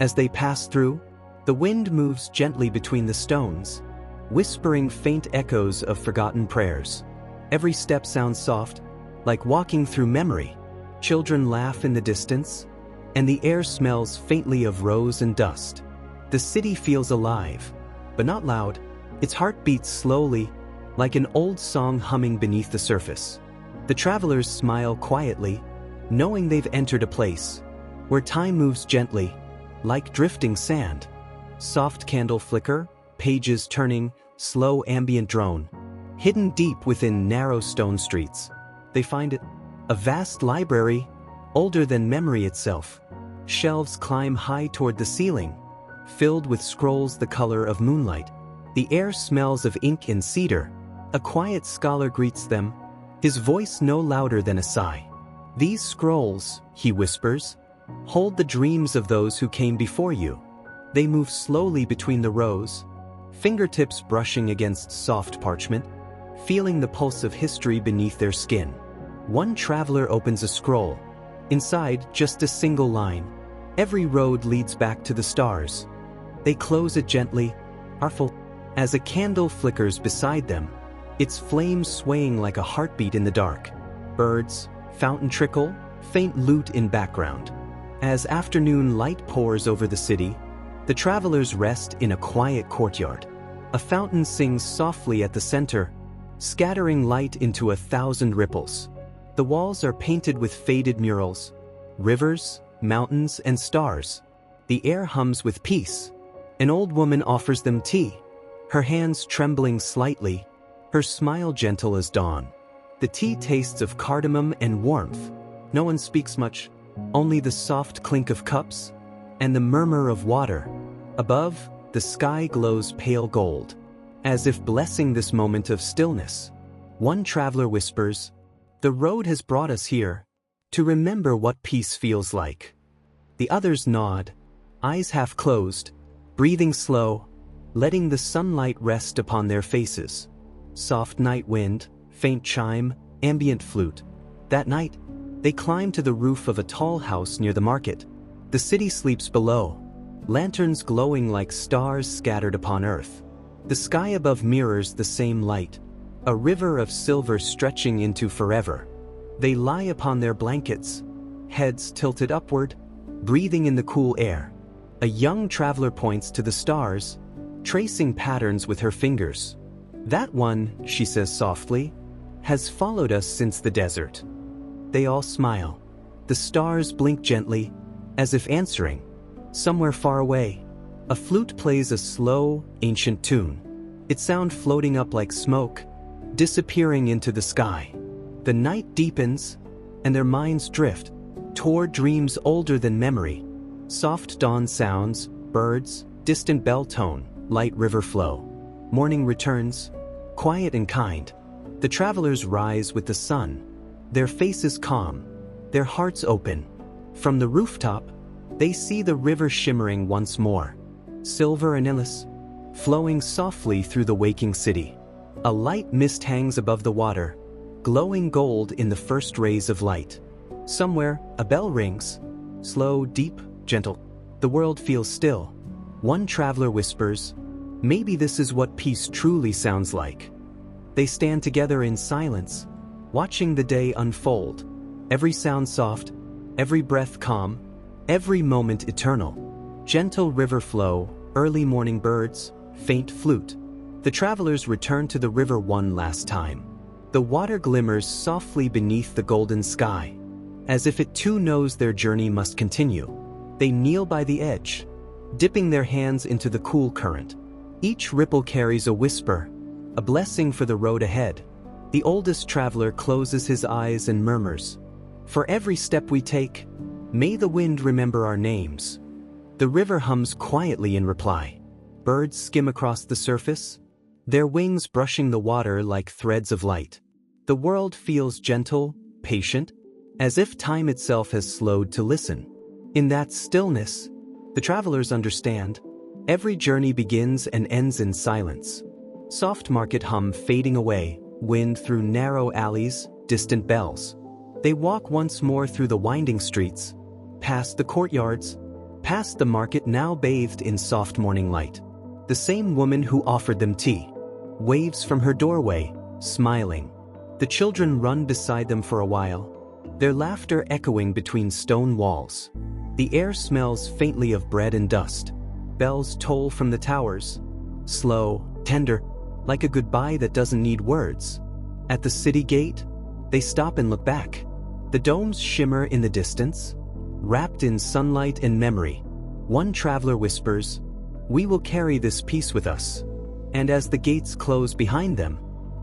As they pass through, the wind moves gently between the stones, whispering faint echoes of forgotten prayers. Every step sounds soft, like walking through memory. Children laugh in the distance, and the air smells faintly of rose and dust. The city feels alive, but not loud. Its heart beats slowly, like an old song humming beneath the surface. The travelers smile quietly, knowing they've entered a place where time moves gently, like drifting sand. Soft candle flicker, pages turning, slow ambient drone. Hidden deep within narrow stone streets, they find it. A vast library, older than memory itself. Shelves climb high toward the ceiling, filled with scrolls the color of moonlight. The air smells of ink and cedar. A quiet scholar greets them, his voice no louder than a sigh. "These scrolls," he whispers, "hold the dreams of those who came before you." They move slowly between the rows, fingertips brushing against soft parchment, feeling the pulse of history beneath their skin. One traveler opens a scroll. Inside, just a single line. "Every road leads back to the stars." They close it gently, artful, as a candle flickers beside them, its flame swaying like a heartbeat in the dark. Birds, fountain trickle, faint lute in background. As afternoon light pours over the city, the travelers rest in a quiet courtyard. A fountain sings softly at the center, scattering light into 1,000 ripples. The walls are painted with faded murals, rivers, mountains, and stars. The air hums with peace. An old woman offers them tea, her hands trembling slightly, her smile gentle as dawn. The tea tastes of cardamom and warmth. No one speaks much, only the soft clink of cups and the murmur of water. Above, the sky glows pale gold, as if blessing this moment of stillness. One traveler whispers, "The road has brought us here, to remember what peace feels like." The others nod, eyes half closed, breathing slow, letting the sunlight rest upon their faces. Soft night wind, faint chime, ambient flute. That night, they climb to the roof of a tall house near the market. The city sleeps below, lanterns glowing like stars scattered upon earth. The sky above mirrors the same light, a river of silver stretching into forever. They lie upon their blankets, heads tilted upward, breathing in the cool air. A young traveler points to the stars, tracing patterns with her fingers. "That one," she says softly, "has followed us since the desert." They all smile. The stars blink gently, as if answering. Somewhere far away, a flute plays a slow, ancient tune. Its sound floating up like smoke, disappearing into the sky. The night deepens, and their minds drift toward dreams older than memory. Soft dawn sounds, birds, distant bell tone, light river flow. Morning returns, quiet and kind. The travelers rise with the sun, their faces calm, their hearts open. From the rooftop, they see the river shimmering once more, silver and endless, flowing softly through the waking city. A light mist hangs above the water, glowing gold in the first rays of light. Somewhere, a bell rings, slow, deep, gentle. The world feels still. One traveler whispers, "Maybe this is what peace truly sounds like." They stand together in silence, watching the day unfold. Every sound soft, every breath calm, every moment eternal. Gentle river flow, early morning birds, faint flute. The travelers return to the river one last time. The water glimmers softly beneath the golden sky, as if it too knows their journey must continue. They kneel by the edge, dipping their hands into the cool current. Each ripple carries a whisper, a blessing for the road ahead. The oldest traveler closes his eyes and murmurs, "For every step we take, may the wind remember our names." The river hums quietly in reply. Birds skim across the surface, their wings brushing the water like threads of light. The world feels gentle, patient, as if time itself has slowed to listen. In that stillness, the travelers understand, every journey begins and ends in silence. Soft market hum fading away, wind through narrow alleys, distant bells. They walk once more through the winding streets, past the courtyards, past the market now bathed in soft morning light. The same woman who offered them tea waves from her doorway, smiling. The children run beside them for a while, their laughter echoing between stone walls. The air smells faintly of bread and dust. Bells toll from the towers, slow, tender, like a goodbye that doesn't need words. At the city gate, they stop and look back. The domes shimmer in the distance, wrapped in sunlight and memory. One traveler whispers, "We will carry this peace with us." And as the gates close behind them,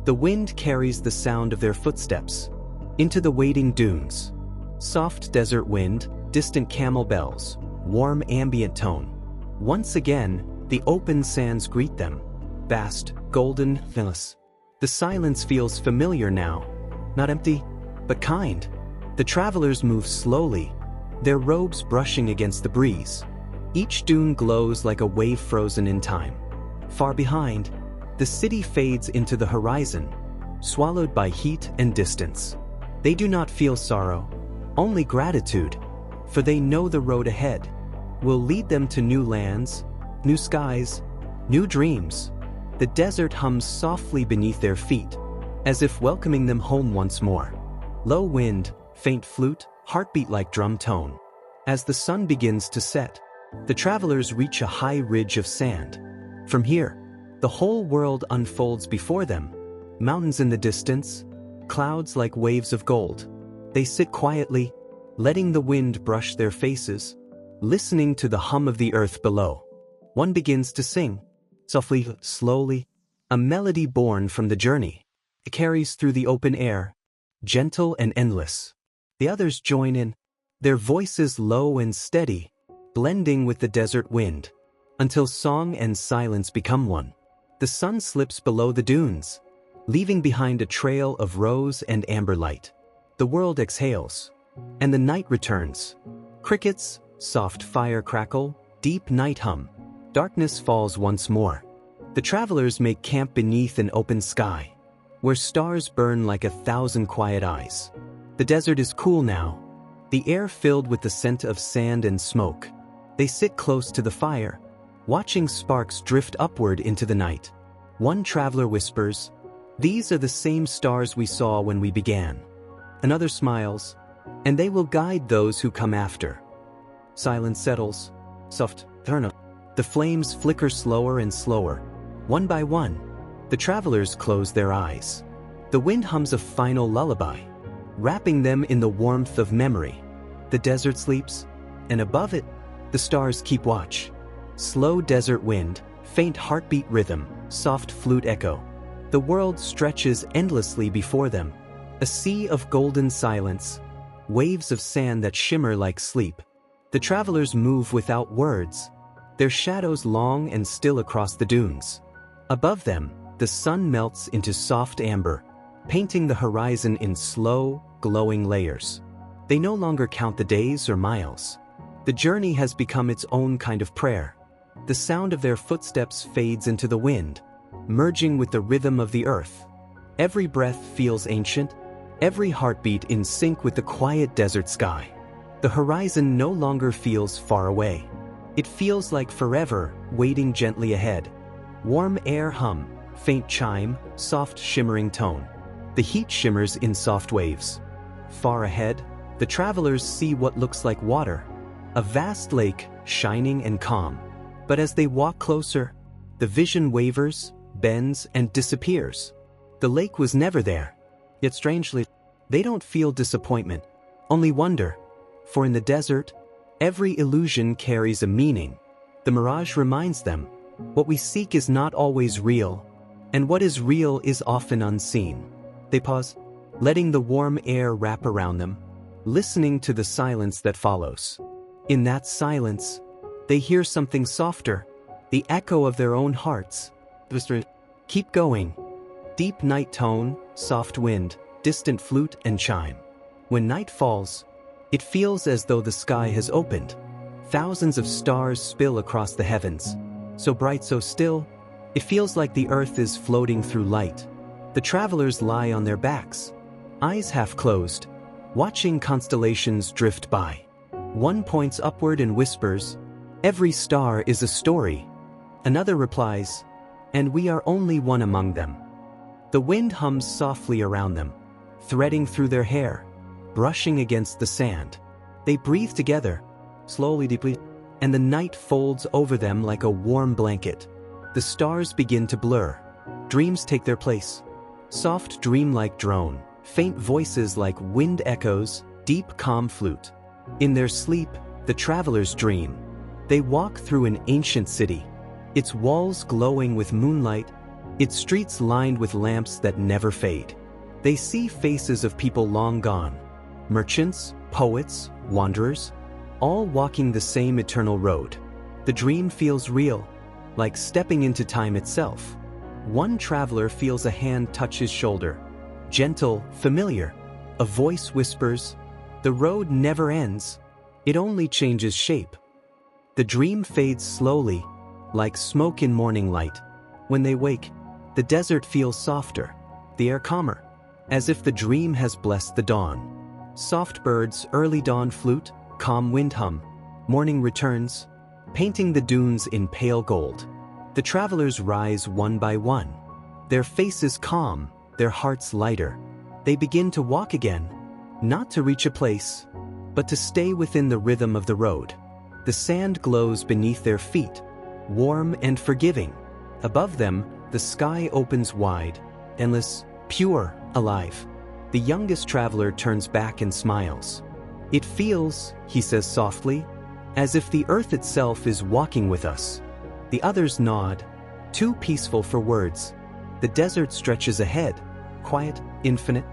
the wind carries the sound of their footsteps into the waiting dunes. Soft desert wind, distant camel bells, warm ambient tone. Once again, the open sands greet them. Vast, golden, villas. The silence feels familiar now. Not empty, but kind. The travelers move slowly, their robes brushing against the breeze. Each dune glows like a wave frozen in time. Far behind, the city fades into the horizon, swallowed by heat and distance. They do not feel sorrow, only gratitude, for they know the road ahead will lead them to new lands, new skies, new dreams. The desert hums softly beneath their feet, as if welcoming them home once more. Low wind, faint flute, heartbeat like drum tone. As the sun begins to set, the travelers reach a high ridge of sand. From here, the whole world unfolds before them. Mountains in the distance, clouds like waves of gold. They sit quietly, letting the wind brush their faces, listening to the hum of the earth below. One begins to sing, softly, slowly, a melody born from the journey. It carries through the open air, gentle and endless. The others join in, their voices low and steady, blending with the desert wind, until song and silence become one. The sun slips below the dunes, leaving behind a trail of rose and amber light. The world exhales, and the night returns. Crickets, soft fire crackle, deep night hum. Darkness falls once more. The travelers make camp beneath an open sky, where stars burn like 1,000 quiet eyes. The desert is cool now, the air filled with the scent of sand and smoke. They sit close to the fire, watching sparks drift upward into the night. One traveler whispers, "These are the same stars we saw when we began." Another smiles, "And they will guide those who come after." Silence settles, soft, turn. The flames flicker slower and slower. One by one, the travelers close their eyes. The wind hums a final lullaby, wrapping them in the warmth of memory. The desert sleeps, and above it, the stars keep watch. Slow desert wind, faint heartbeat rhythm, soft flute echo. The world stretches endlessly before them. A sea of golden silence, waves of sand that shimmer like sleep. The travelers move without words, their shadows long and still across the dunes. Above them, the sun melts into soft amber, painting the horizon in slow, glowing layers. They no longer count the days or miles. The journey has become its own kind of prayer. The sound of their footsteps fades into the wind, merging with the rhythm of the earth. Every breath feels ancient, every heartbeat in sync with the quiet desert sky. The horizon no longer feels far away. It feels like forever, waiting gently ahead. Warm air hum, faint chime, soft shimmering tone. The heat shimmers in soft waves. Far ahead, the travelers see what looks like water, a vast lake, shining and calm. But as they walk closer, the vision wavers, bends, and disappears. The lake was never there. Yet strangely, they don't feel disappointment, only wonder. For in the desert, every illusion carries a meaning. The mirage reminds them, what we seek is not always real, and what is real is often unseen. They pause, letting the warm air wrap around them, listening to the silence that follows. In that silence, they hear something softer, the echo of their own hearts. Keep going. Deep night tone, soft wind, distant flute and chime. When night falls, it feels as though the sky has opened. Thousands of stars spill across the heavens. So bright, so still, it feels like the earth is floating through light. The travelers lie on their backs, eyes half closed, watching constellations drift by. One points upward and whispers, "Every star is a story." Another replies, "And we are only one among them." The wind hums softly around them, threading through their hair, brushing against the sand. They breathe together, slowly, deeply, and the night folds over them like a warm blanket. The stars begin to blur, Dreams take their place. Soft dreamlike drone, faint voices like wind echoes, deep calm flute. In their sleep, the travelers dream. They walk through an ancient city, its walls glowing with moonlight, its streets lined with lamps that never fade. They see faces of people long gone, merchants, poets, wanderers, all walking the same eternal road. The dream feels real, like stepping into time itself. One traveler feels a hand touch his shoulder, gentle, familiar. A voice whispers, "The road never ends, it only changes shape." The dream fades slowly, like smoke in morning light. When they wake, the desert feels softer, the air calmer, as if the dream has blessed the dawn. Soft birds, early dawn flute, calm wind hum. Morning returns, painting the dunes in pale gold. The travelers rise one by one. Their faces calm, their hearts lighter. They begin to walk again, not to reach a place, but to stay within the rhythm of the road. The sand glows beneath their feet, warm and forgiving. Above them, the sky opens wide, endless, pure, alive. The youngest traveler turns back and smiles. "It feels," he says softly, "as if the earth itself is walking with us." The others nod, too peaceful for words. The desert stretches ahead, quiet, infinite,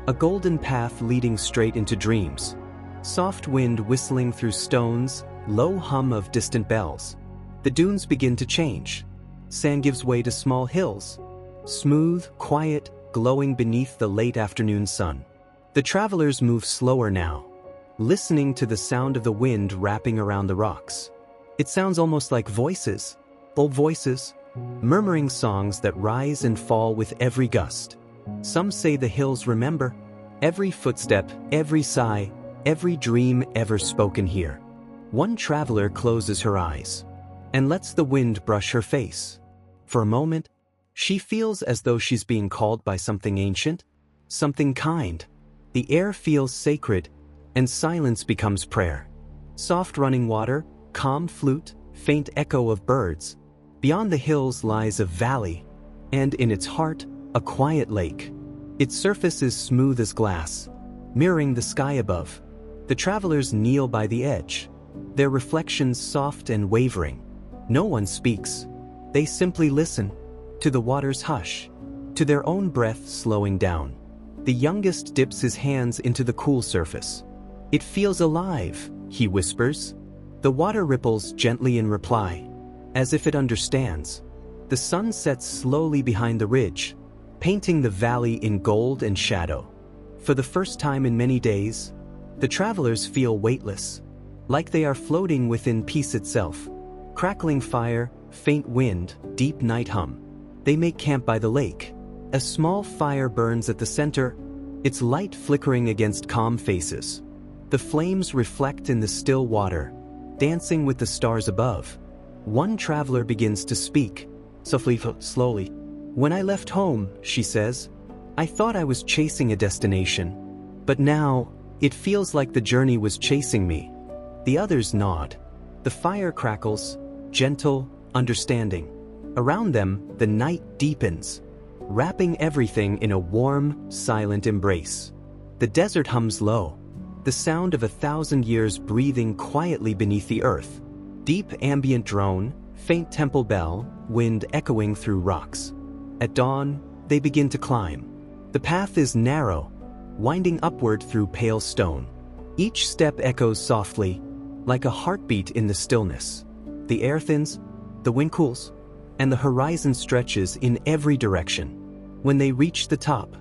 a golden path leading straight into dreams. Soft wind whistling through stones, low hum of distant bells. The dunes begin to change. Sand gives way to small hills, smooth, quiet, glowing beneath the late afternoon sun. The travelers move slower now, listening to the sound of the wind wrapping around the rocks. It sounds almost like voices, old voices, murmuring songs that rise and fall with every gust. Some say the hills remember every footstep, every sigh, every dream ever spoken here. One traveler closes her eyes and lets the wind brush her face. For a moment, she feels as though she's being called by something ancient, something kind. The air feels sacred, and silence becomes prayer. Soft running water, calm flute, faint echo of birds. Beyond the hills lies a valley, and in its heart, a quiet lake. Its surface is smooth as glass, mirroring the sky above. The travelers kneel by the edge, their reflections soft and wavering. No one speaks. They simply listen, to the water's hush, to their own breath slowing down. The youngest dips his hands into the cool surface. "It feels alive," he whispers. The water ripples gently in reply, as if it understands. The sun sets slowly behind the ridge, painting the valley in gold and shadow. For the first time in many days, the travelers feel weightless, like they are floating within peace itself. Crackling fire, faint wind, deep night hum. They make camp by the lake. A small fire burns at the center, its light flickering against calm faces. The flames reflect in the still water, dancing with the stars above. One traveler begins to speak, softly, slowly. "When I left home," she says, "I thought I was chasing a destination. But now, it feels like the journey was chasing me." The others nod. The fire crackles, gentle, understanding. Around them, the night deepens, wrapping everything in a warm, silent embrace. The desert hums low, the sound of 1,000 years breathing quietly beneath the earth. Deep ambient drone, faint temple bell, wind echoing through rocks. At dawn, they begin to climb. The path is narrow, winding upward through pale stone. Each step echoes softly, like a heartbeat in the stillness. The air thins, the wind cools, and the horizon stretches in every direction. When they reach the top,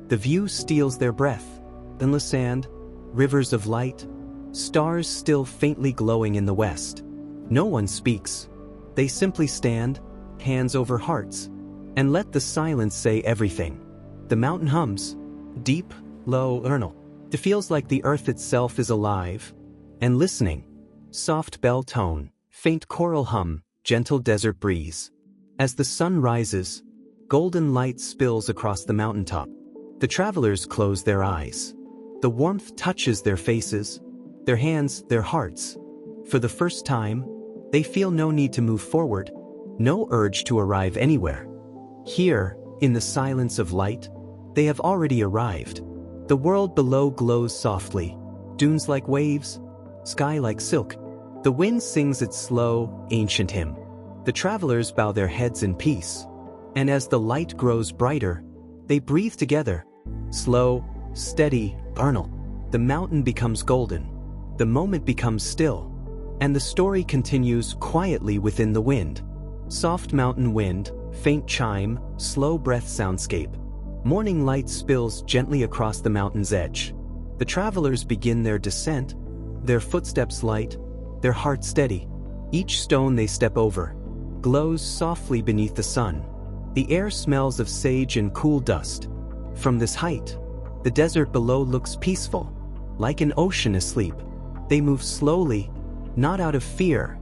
the view steals their breath. Endless sand, rivers of light, stars still faintly glowing in the west. No one speaks. They simply stand, hands over hearts, and let the silence say everything. The mountain hums, deep, low, eternal. It feels like the earth itself is alive and listening. Soft bell tone, faint choral hum, gentle desert breeze. As the sun rises, golden light spills across the mountaintop. The travelers close their eyes. The warmth touches their faces, their hands, their hearts. For the first time, they feel no need to move forward, no urge to arrive anywhere. Here, In the silence of light, they have already arrived. The world below glows softly, dunes like waves, sky like silk. The wind sings its slow, ancient hymn. The travelers bow their heads in peace, and as the light grows brighter, they breathe together. Slow, steady, vernal. The mountain becomes golden. The moment becomes still, and the story continues quietly within the wind. Soft mountain wind, faint chime, slow breath soundscape. Morning light spills gently across the mountain's edge. The travelers begin their descent, their footsteps light, their hearts steady. Each stone they step over glows softly beneath the sun. The air smells of sage and cool dust. From this height, the desert below looks peaceful, like an ocean asleep. They move slowly, not out of fear,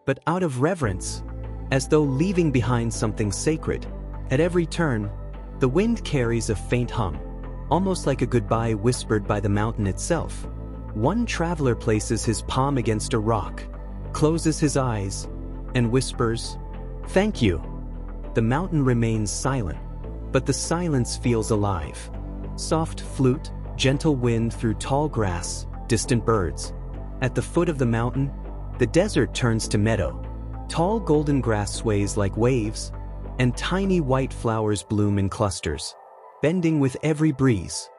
but out of reverence, as though leaving behind something sacred. At every turn, the wind carries a faint hum, almost like a goodbye whispered by the mountain itself. One traveler places his palm against a rock, closes his eyes, and whispers, "Thank you." The mountain remains silent, but the silence feels alive. Soft flute, gentle wind through tall grass, distant birds. At the foot of the mountain, the desert turns to meadow. Tall golden grass sways like waves, and tiny white flowers bloom in clusters, bending with every breeze.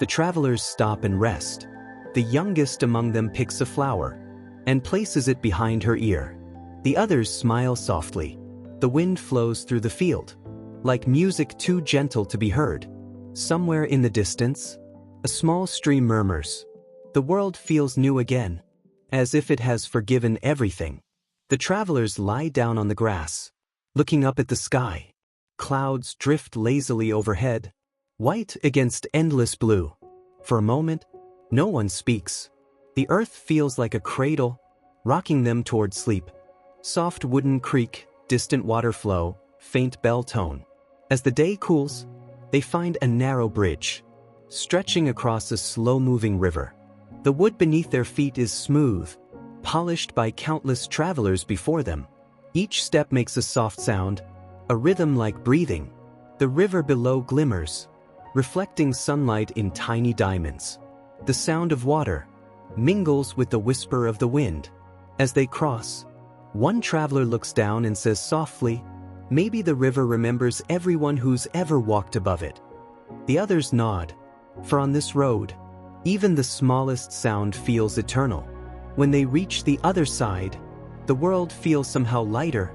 The travelers stop and rest. The youngest among them picks a flower and places it behind her ear. The others smile softly. The wind flows through the field, like music too gentle to be heard. Somewhere in the distance, a small stream murmurs. The world feels new again, as if it has forgiven everything. The travelers lie down on the grass, looking up at the sky. Clouds drift lazily overhead, white against endless blue. For a moment, no one speaks. The earth feels like a cradle, rocking them toward sleep. Soft wooden creak, distant water flow, faint bell tone. As the day cools, they find a narrow bridge, stretching across a slow-moving river. The wood beneath their feet is smooth, polished by countless travelers before them. Each step makes a soft sound, a rhythm like breathing. The river below glimmers, reflecting sunlight in tiny diamonds. The sound of water mingles with the whisper of the wind. As they cross, one traveler looks down and says softly, "Maybe the river remembers everyone who's ever walked above it." The others nod, for on this road, even the smallest sound feels eternal. When they reach the other side, the world feels somehow lighter,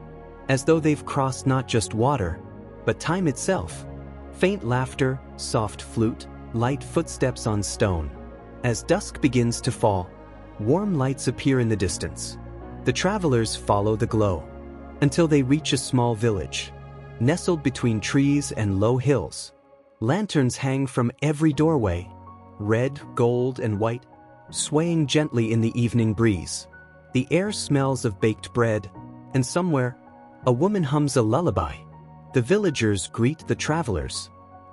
as though they've crossed not just water, but time itself. Faint laughter, soft flute, light footsteps on stone. As dusk begins to fall, warm lights appear in the distance. The travelers follow the glow, until they reach a small village, nestled between trees and low hills. Lanterns hang from every doorway, red, gold, and white, swaying gently in the evening breeze. The air smells of baked bread, and somewhere, a woman hums a lullaby. The villagers greet the travelers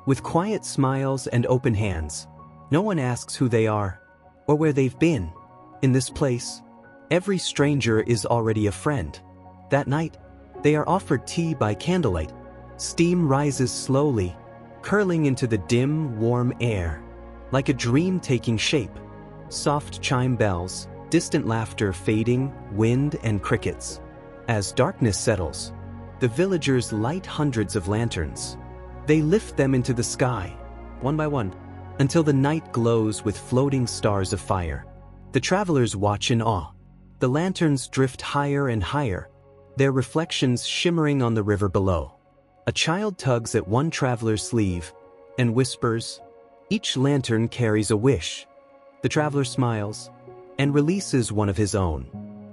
with quiet smiles and open hands. No one asks who they are or where they've been. In this place, every stranger is already a friend. That night, they are offered tea by candlelight. Steam rises slowly, curling into the dim, warm air, like a dream taking shape. Soft chime bells, distant laughter fading, wind and crickets. As darkness settles, the villagers light hundreds of lanterns. They lift them into the sky, one by one, until the night glows with floating stars of fire. The travelers watch in awe. The lanterns drift higher and higher, their reflections shimmering on the river below. A child tugs at one traveler's sleeve and whispers, "Each lantern carries a wish." The traveler smiles and releases one of his own.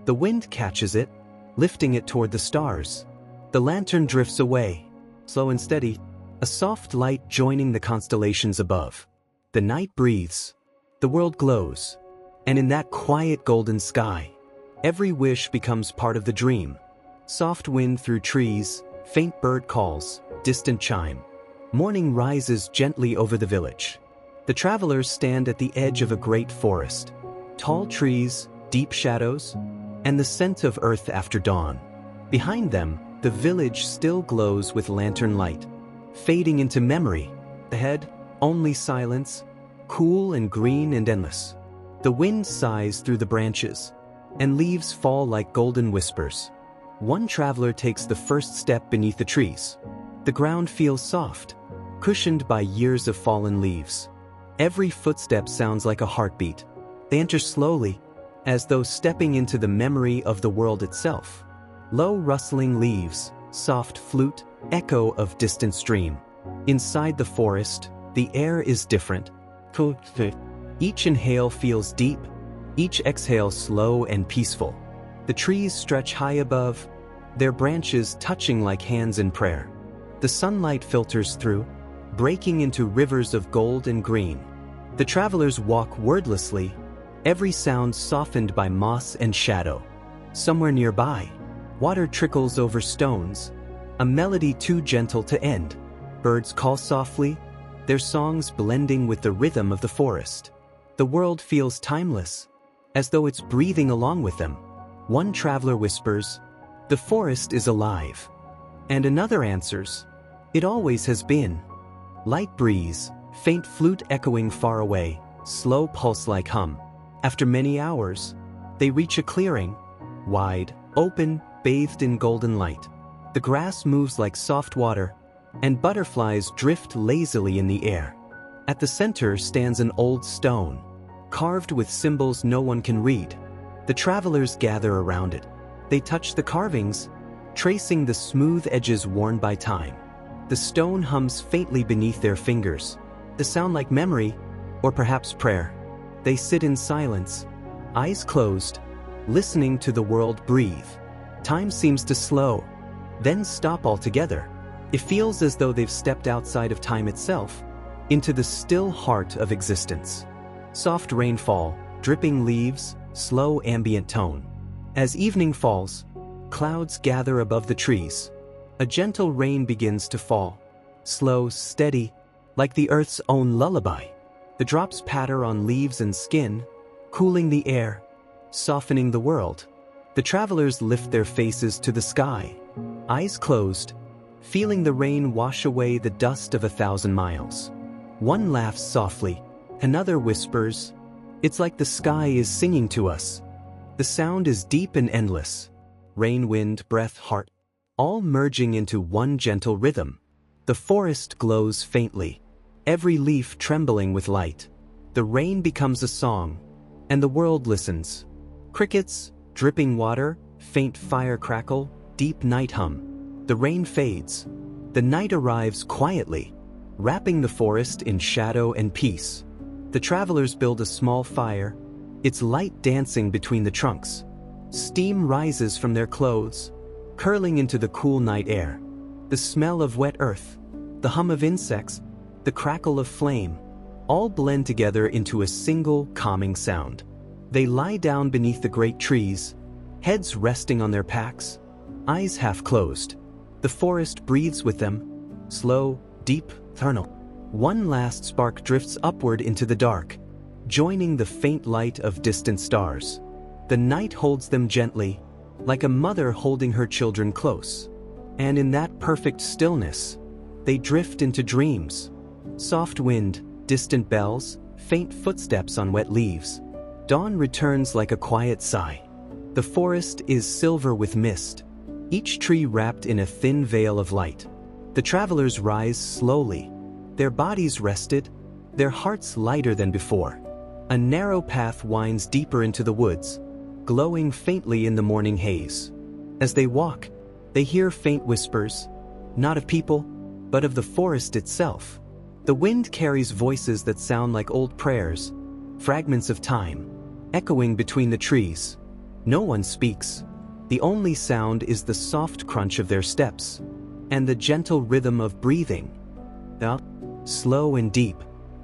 The wind catches it, lifting it toward the stars. The lantern drifts away, slow and steady, a soft light joining the constellations above. The night breathes, the world glows, and in that quiet golden sky, every wish becomes part of the dream. Soft wind through trees, faint bird calls, distant chime. Morning rises gently over the village. The travelers stand at the edge of a great forest. Tall trees, deep shadows, and the scent of earth after dawn. Behind them, the village still glows with lantern light. fading into memory. Ahead, only silence, cool and green and endless. The wind sighs through the branches, and leaves fall like golden whispers. One traveler takes the first step beneath the trees. The ground feels soft, cushioned by years of fallen leaves. Every footstep sounds like a heartbeat. They enter slowly, as though stepping into the memory of the world itself. Low rustling leaves, soft flute, echo of distant stream. Inside the forest, the air is different. Each inhale feels deep, each exhale slow and peaceful. The trees stretch high above, their branches touching like hands in prayer. The sunlight filters through, breaking into rivers of gold and green. The travelers walk wordlessly, every sound softened by moss and shadow. Somewhere nearby, water trickles over stones, a melody too gentle to end. Birds call softly, their songs blending with the rhythm of the forest. The world feels timeless, as though it's breathing along with them. One traveler whispers, "The forest is alive." And another answers, "It always has been." Light breeze, faint flute echoing far away, slow pulse-like hum. After many hours, they reach a clearing, wide, open, bathed in golden light. The grass moves like soft water, and butterflies drift lazily in the air. At the center stands an old stone, carved with symbols no one can read. The travelers gather around it. They touch the carvings, tracing the smooth edges worn by time. The stone hums faintly beneath their fingers, the sound like memory, or perhaps prayer. They sit in silence, eyes closed, listening to the world breathe. Time seems to slow, then stop altogether. It feels as though they've stepped outside of time itself, into the still heart of existence. Soft rainfall, dripping leaves, slow ambient tone. As evening falls, clouds gather above the trees. A gentle rain begins to fall, slow, steady, like the earth's own lullaby. The drops patter on leaves and skin, cooling the air, softening the world. The travelers lift their faces to the sky, eyes closed, feeling the rain wash away the dust of 1,000 miles. One laughs softly, another whispers, "It's like the sky is singing to us." The sound is deep and endless. Rain, wind, breath, heart, all merging into one gentle rhythm. The forest glows faintly, every leaf trembling with light. The rain becomes a song, and the world listens. Crickets, dripping water, faint fire crackle, deep night hum. The rain fades. The night arrives quietly, wrapping the forest in shadow and peace. The travelers build a small fire, its light dancing between the trunks. Steam rises from their clothes, curling into the cool night air. The smell of wet earth, the hum of insects, the crackle of flame, all blend together into a single calming sound. They lie down beneath the great trees, heads resting on their packs, eyes half closed. The forest breathes with them, slow, deep, eternal. One last spark drifts upward into the dark, joining the faint light of distant stars. The night holds them gently, like a mother holding her children close. And in that perfect stillness, they drift into dreams. Soft wind, distant bells, faint footsteps on wet leaves. Dawn returns like a quiet sigh. The forest is silver with mist, each tree wrapped in a thin veil of light. The travelers rise slowly, their bodies rested, their hearts lighter than before. A narrow path winds deeper into the woods, glowing faintly in the morning haze. As they walk, they hear faint whispers, not of people, but of the forest itself. The wind carries voices that sound like old prayers, fragments of time, echoing between the trees. No one speaks. The only sound is the soft crunch of their steps, and the gentle rhythm of breathing. Slow and deep,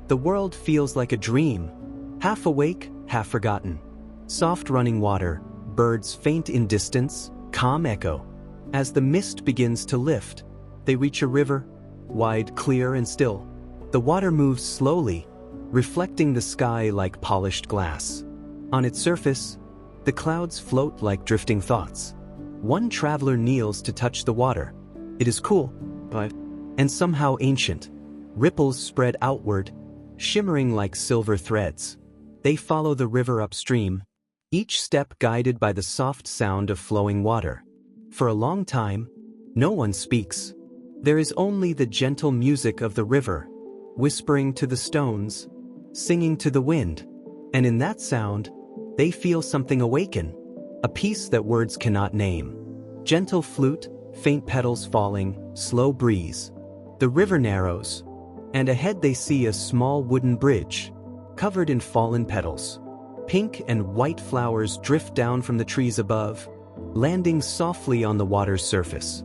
the world feels like a dream, half awake, half forgotten. Soft running water, birds faint in distance, calm echo. As the mist begins to lift, they reach a river, wide, clear, and still. The water moves slowly, reflecting the sky like polished glass. On its surface, the clouds float like drifting thoughts. One traveler kneels to touch the water. It is cool, but and somehow ancient. Ripples spread outward, shimmering like silver threads. They follow the river upstream, each step guided by the soft sound of flowing water. For a long time, no one speaks. There is only the gentle music of the river, whispering to the stones, singing to the wind. And in that sound, they feel something awaken, a peace that words cannot name. Gentle flute, faint petals falling, slow breeze. The river narrows, and ahead they see a small wooden bridge, covered in fallen petals. Pink and white flowers drift down from the trees above, landing softly on the water's surface.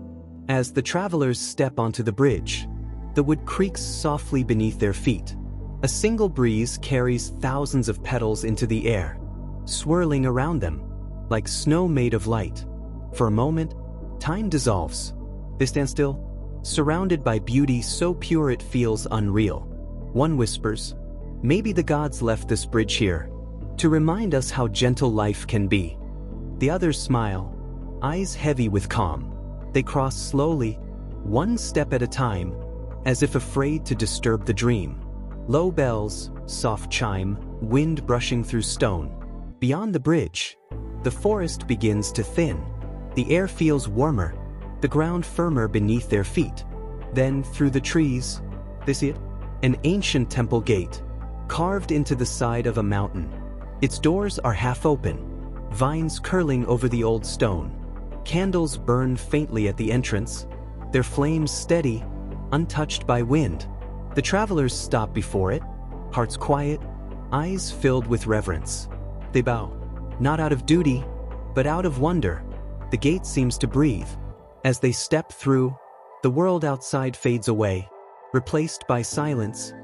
As the travelers step onto the bridge, the wood creaks softly beneath their feet. A single breeze carries thousands of petals into the air, swirling around them, like snow made of light. For a moment, time dissolves. They stand still, surrounded by beauty so pure it feels unreal. One whispers, "Maybe the gods left this bridge here, to remind us how gentle life can be." The others smile, eyes heavy with calm. They cross slowly, one step at a time, as if afraid to disturb the dream. Low bells, soft chime, wind brushing through stone. Beyond the bridge, the forest begins to thin. The air feels warmer, the ground firmer beneath their feet. Then, through the trees, they see it, an ancient temple gate, carved into the side of a mountain. Its doors are half open, vines curling over the old stone. Candles burn faintly at the entrance, their flames steady, untouched by wind. The travelers stop before it, hearts quiet, eyes filled with reverence. They bow, not out of duty, but out of wonder. The gate seems to breathe. As they step through, the world outside fades away, replaced by silence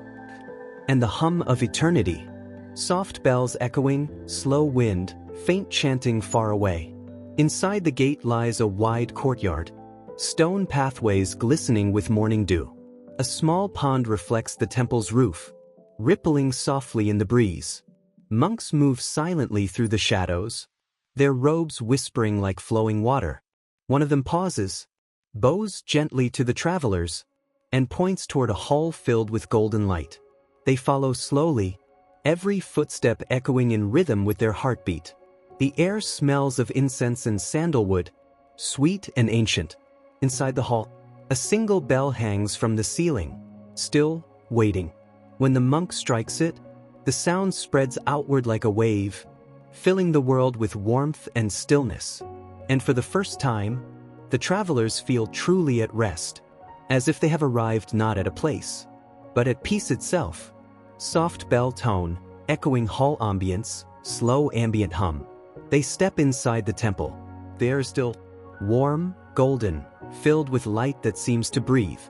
and the hum of eternity. Soft bells echoing, slow wind, faint chanting far away. Inside the gate lies a wide courtyard, stone pathways glistening with morning dew. A small pond reflects the temple's roof, rippling softly in the breeze. Monks move silently through the shadows, their robes whispering like flowing water. One of them pauses, bows gently to the travelers, and points toward a hall filled with golden light. They follow slowly, every footstep echoing in rhythm with their heartbeat. The air smells of incense and sandalwood, sweet and ancient. Inside the hall, a single bell hangs from the ceiling, still waiting. When the monk strikes it, the sound spreads outward like a wave, filling the world with warmth and stillness. And for the first time, the travelers feel truly at rest, as if they have arrived not at a place, but at peace itself. Soft bell tone, echoing hall ambience, slow ambient hum. They step inside the temple. The air is still warm, golden, filled with light that seems to breathe.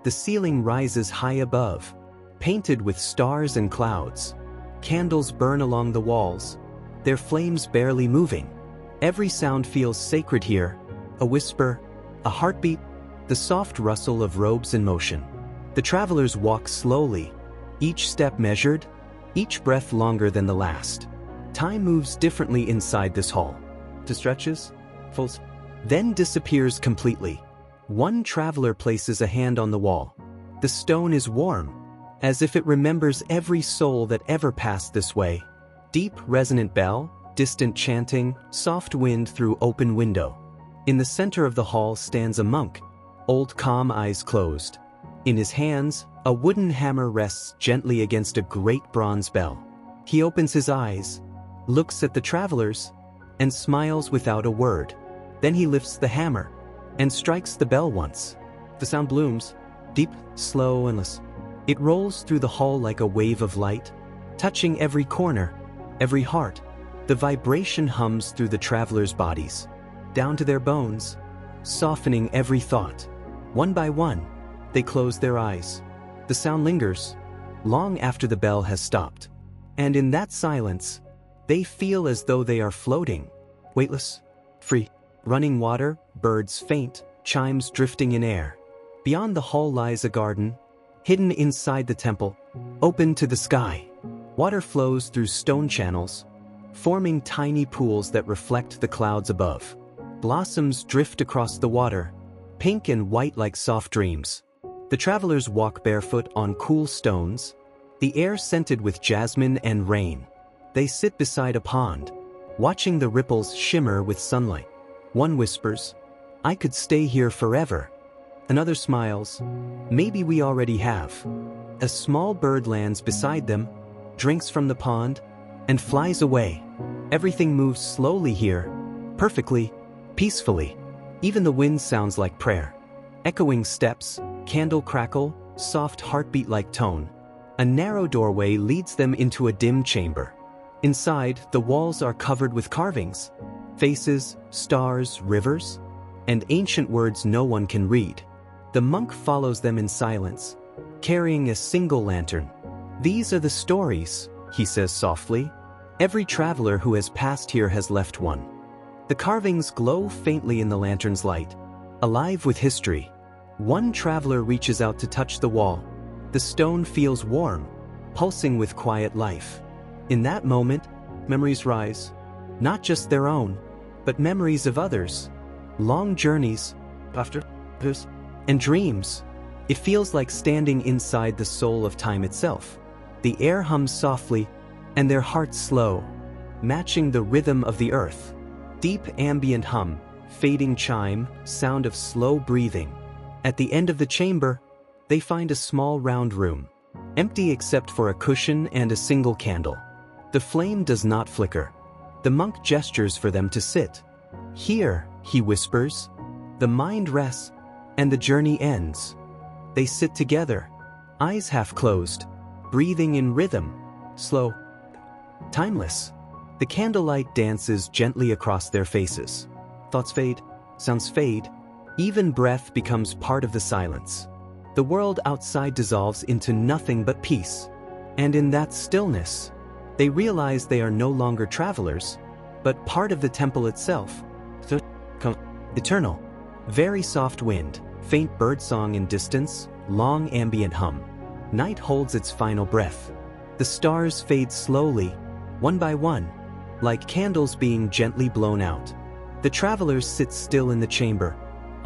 The ceiling rises high above, painted with stars and clouds. Candles burn along the walls, their flames barely moving. Every sound feels sacred here, a whisper, a heartbeat, the soft rustle of robes in motion. The travelers walk slowly, each step measured, each breath longer than the last. Time moves differently inside this hall. It stretches, folds, then disappears completely. One traveler places a hand on the wall. The stone is warm, as if it remembers every soul that ever passed this way. Deep, resonant bell, distant chanting, soft wind through open window. In the center of the hall stands a monk, old calm eyes closed. In his hands, a wooden hammer rests gently against a great bronze bell. He opens his eyes, looks at the travelers, and smiles without a word. Then he lifts the hammer and strikes the bell once. The sound blooms, deep, slow, and endless. It rolls through the hall like a wave of light, touching every corner, every heart. The vibration hums through the travelers' bodies, down to their bones, softening every thought. One by one, they close their eyes. The sound lingers, long after the bell has stopped. And in that silence, they feel as though they are floating, weightless, free. Running water, birds faint, chimes drifting in air. Beyond the hall lies a garden, hidden inside the temple, open to the sky. Water flows through stone channels, forming tiny pools that reflect the clouds above. Blossoms drift across the water, pink and white like soft dreams. The travelers walk barefoot on cool stones, the air scented with jasmine and rain. They sit beside a pond, watching the ripples shimmer with sunlight. One whispers, "I could stay here forever." Another smiles, "Maybe we already have." A small bird lands beside them, drinks from the pond, and flies away. Everything moves slowly here, perfectly, peacefully. Even the wind sounds like prayer. Echoing steps, candle crackle, soft heartbeat-like tone. A narrow doorway leads them into a dim chamber. Inside, the walls are covered with carvings, faces, stars, rivers, and ancient words no one can read. The monk follows them in silence, carrying a single lantern. "These are the stories," he says softly. "Every traveler who has passed here has left one." The carvings glow faintly in the lantern's light, alive with history. One traveler reaches out to touch the wall. The stone feels warm, pulsing with quiet life. In that moment, memories rise. Not just their own, but memories of others. Long journeys, after and dreams. It feels like standing inside the soul of time itself. The air hums softly, and their hearts slow, matching the rhythm of the earth. Deep ambient hum, fading chime, sound of slow breathing. At the end of the chamber, they find a small round room, empty except for a cushion and a single candle. The flame does not flicker. The monk gestures for them to sit. "Here," he whispers. The mind rests, and the journey ends. They sit together, eyes half closed, breathing in rhythm, slow, timeless. The candlelight dances gently across their faces. Thoughts fade, sounds fade, even breath becomes part of the silence. The world outside dissolves into nothing but peace. And in that stillness, they realize they are no longer travelers, but part of the temple itself. Eternal. Very soft wind, faint birdsong in distance, long ambient hum. Night holds its final breath. The stars fade slowly, one by one, like candles being gently blown out. The travelers sit still in the chamber,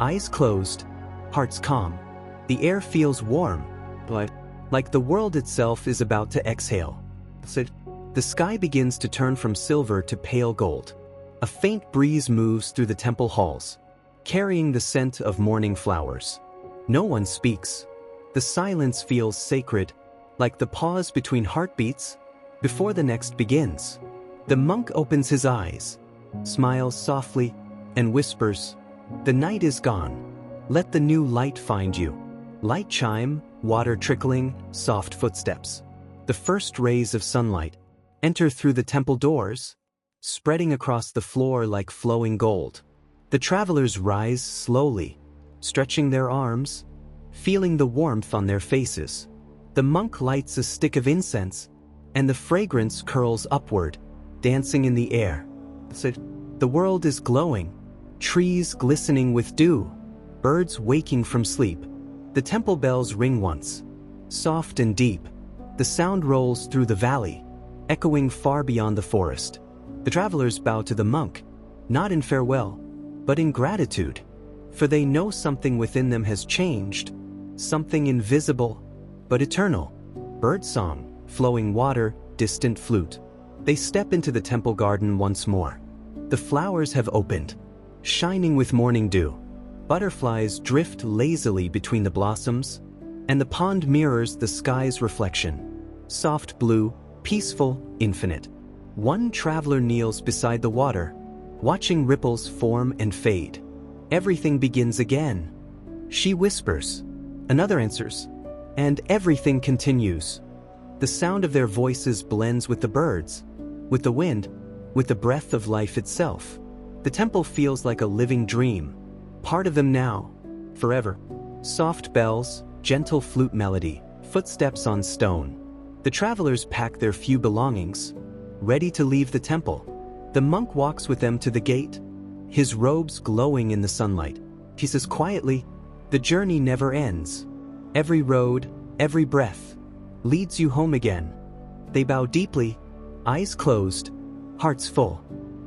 eyes closed, hearts calm. The air feels warm, like the world itself is about to exhale. The sky begins to turn from silver to pale gold. A faint breeze moves through the temple halls, carrying the scent of morning flowers. No one speaks. The silence feels sacred, like the pause between heartbeats before the next begins. The monk opens his eyes, smiles softly, and whispers, "The night is gone. Let the new light find you." Light chime, water trickling, soft footsteps. The first rays of sunlight enter through the temple doors, spreading across the floor like flowing gold. The travelers rise slowly, stretching their arms, feeling the warmth on their faces. The monk lights a stick of incense, and the fragrance curls upward, dancing in the air. The world is glowing, trees glistening with dew, birds waking from sleep. The temple bells ring once, soft and deep. The sound rolls through the valley, echoing far beyond the forest. The travelers bow to the monk, not in farewell, but in gratitude, for they know something within them has changed, something invisible, but eternal. Birdsong, flowing water, distant flute. They step into the temple garden once more. The flowers have opened, shining with morning dew. Butterflies drift lazily between the blossoms, and the pond mirrors the sky's reflection. Soft blue, peaceful, infinite. One traveler kneels beside the water, watching ripples form and fade. Everything begins again. She whispers. Another answers. And everything continues. The sound of their voices blends with the birds, with the wind, with the breath of life itself. The temple feels like a living dream, part of them now, forever. Soft bells, gentle flute melody, footsteps on stone. The travelers pack their few belongings, ready to leave the temple. The monk walks with them to the gate, his robes glowing in the sunlight. He says quietly, "The journey never ends. Every road, every breath, leads you home again." They bow deeply, eyes closed, hearts full.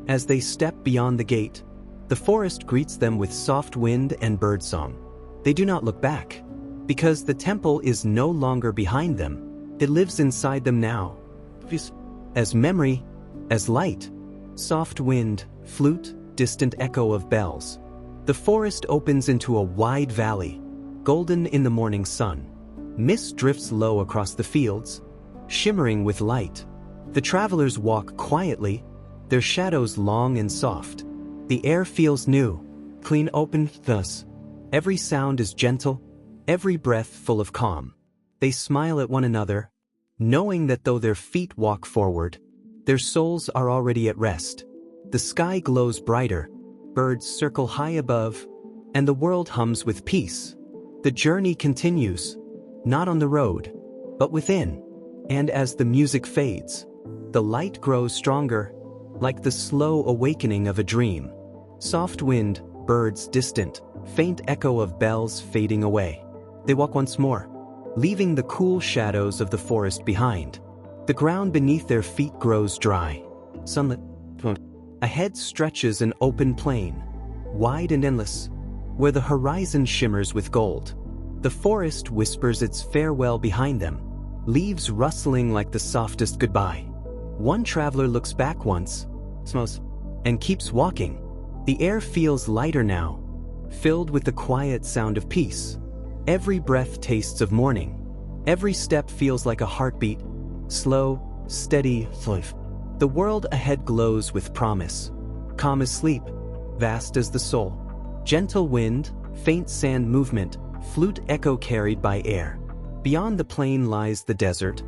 As they step beyond the gate, the forest greets them with soft wind and birdsong. They do not look back. Because the temple is no longer behind them, it lives inside them now. As memory, as light, soft wind, flute, distant echo of bells. The forest opens into a wide valley, golden in the morning sun. Mist drifts low across the fields, shimmering with light. The travelers walk quietly, their shadows long and soft. The air feels new, clean, open, thus. Every sound is gentle, every breath full of calm. They smile at one another, knowing that though their feet walk forward, their souls are already at rest. The sky glows brighter, birds circle high above, and the world hums with peace. The journey continues, not on the road, but within. And as the music fades, the light grows stronger, like the slow awakening of a dream. Soft wind, birds distant, faint echo of bells fading away. They walk once more, leaving the cool shadows of the forest behind. The ground beneath their feet grows dry. Sunlit. Ahead stretches an open plain, wide and endless, where the horizon shimmers with gold. The forest whispers its farewell behind them, leaves rustling like the softest goodbye. One traveler looks back once, smiles, and keeps walking. The air feels lighter now, filled with the quiet sound of peace. Every breath tastes of morning. Every step feels like a heartbeat, slow, steady, life. The world ahead glows with promise. Calm as sleep, vast as the soul. Gentle wind, faint sand movement, flute echo carried by air. Beyond the plain lies the desert,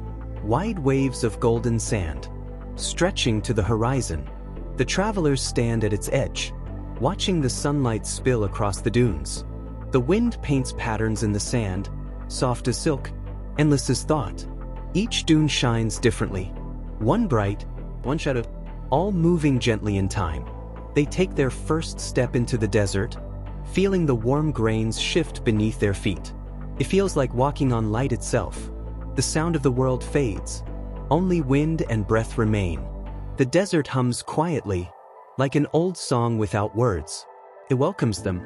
wide waves of golden sand, stretching to the horizon. The travelers stand at its edge, watching the sunlight spill across the dunes. The wind paints patterns in the sand, soft as silk, endless as thought. Each dune shines differently, one bright, one shadow, all moving gently in time. They take their first step into the desert, feeling the warm grains shift beneath their feet. It feels like walking on light itself. The sound of the world fades. Only wind and breath remain. The desert hums quietly, like an old song without words. It welcomes them,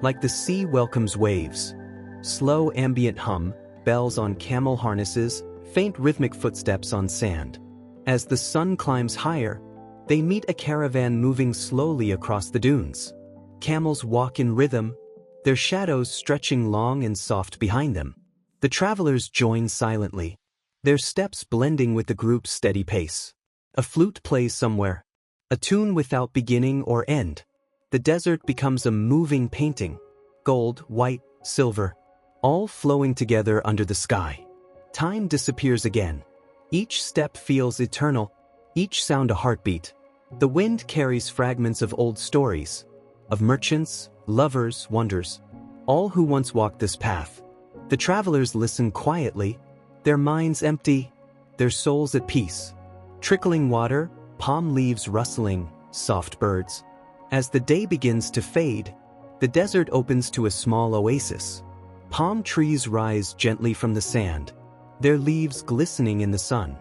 like the sea welcomes waves. Slow ambient hum, bells on camel harnesses, faint rhythmic footsteps on sand. As the sun climbs higher, they meet a caravan moving slowly across the dunes. Camels walk in rhythm, their shadows stretching long and soft behind them. The travelers join silently, their steps blending with the group's steady pace. A flute plays somewhere, a tune without beginning or end. The desert becomes a moving painting, gold, white, silver, all flowing together under the sky. Time disappears again. Each step feels eternal, each sound a heartbeat. The wind carries fragments of old stories, of merchants, lovers, wonders, all who once walked this path. The travelers listen quietly, their minds empty, their souls at peace. Trickling water, palm leaves rustling, soft birds. As the day begins to fade, the desert opens to a small oasis. Palm trees rise gently from the sand, their leaves glistening in the sun.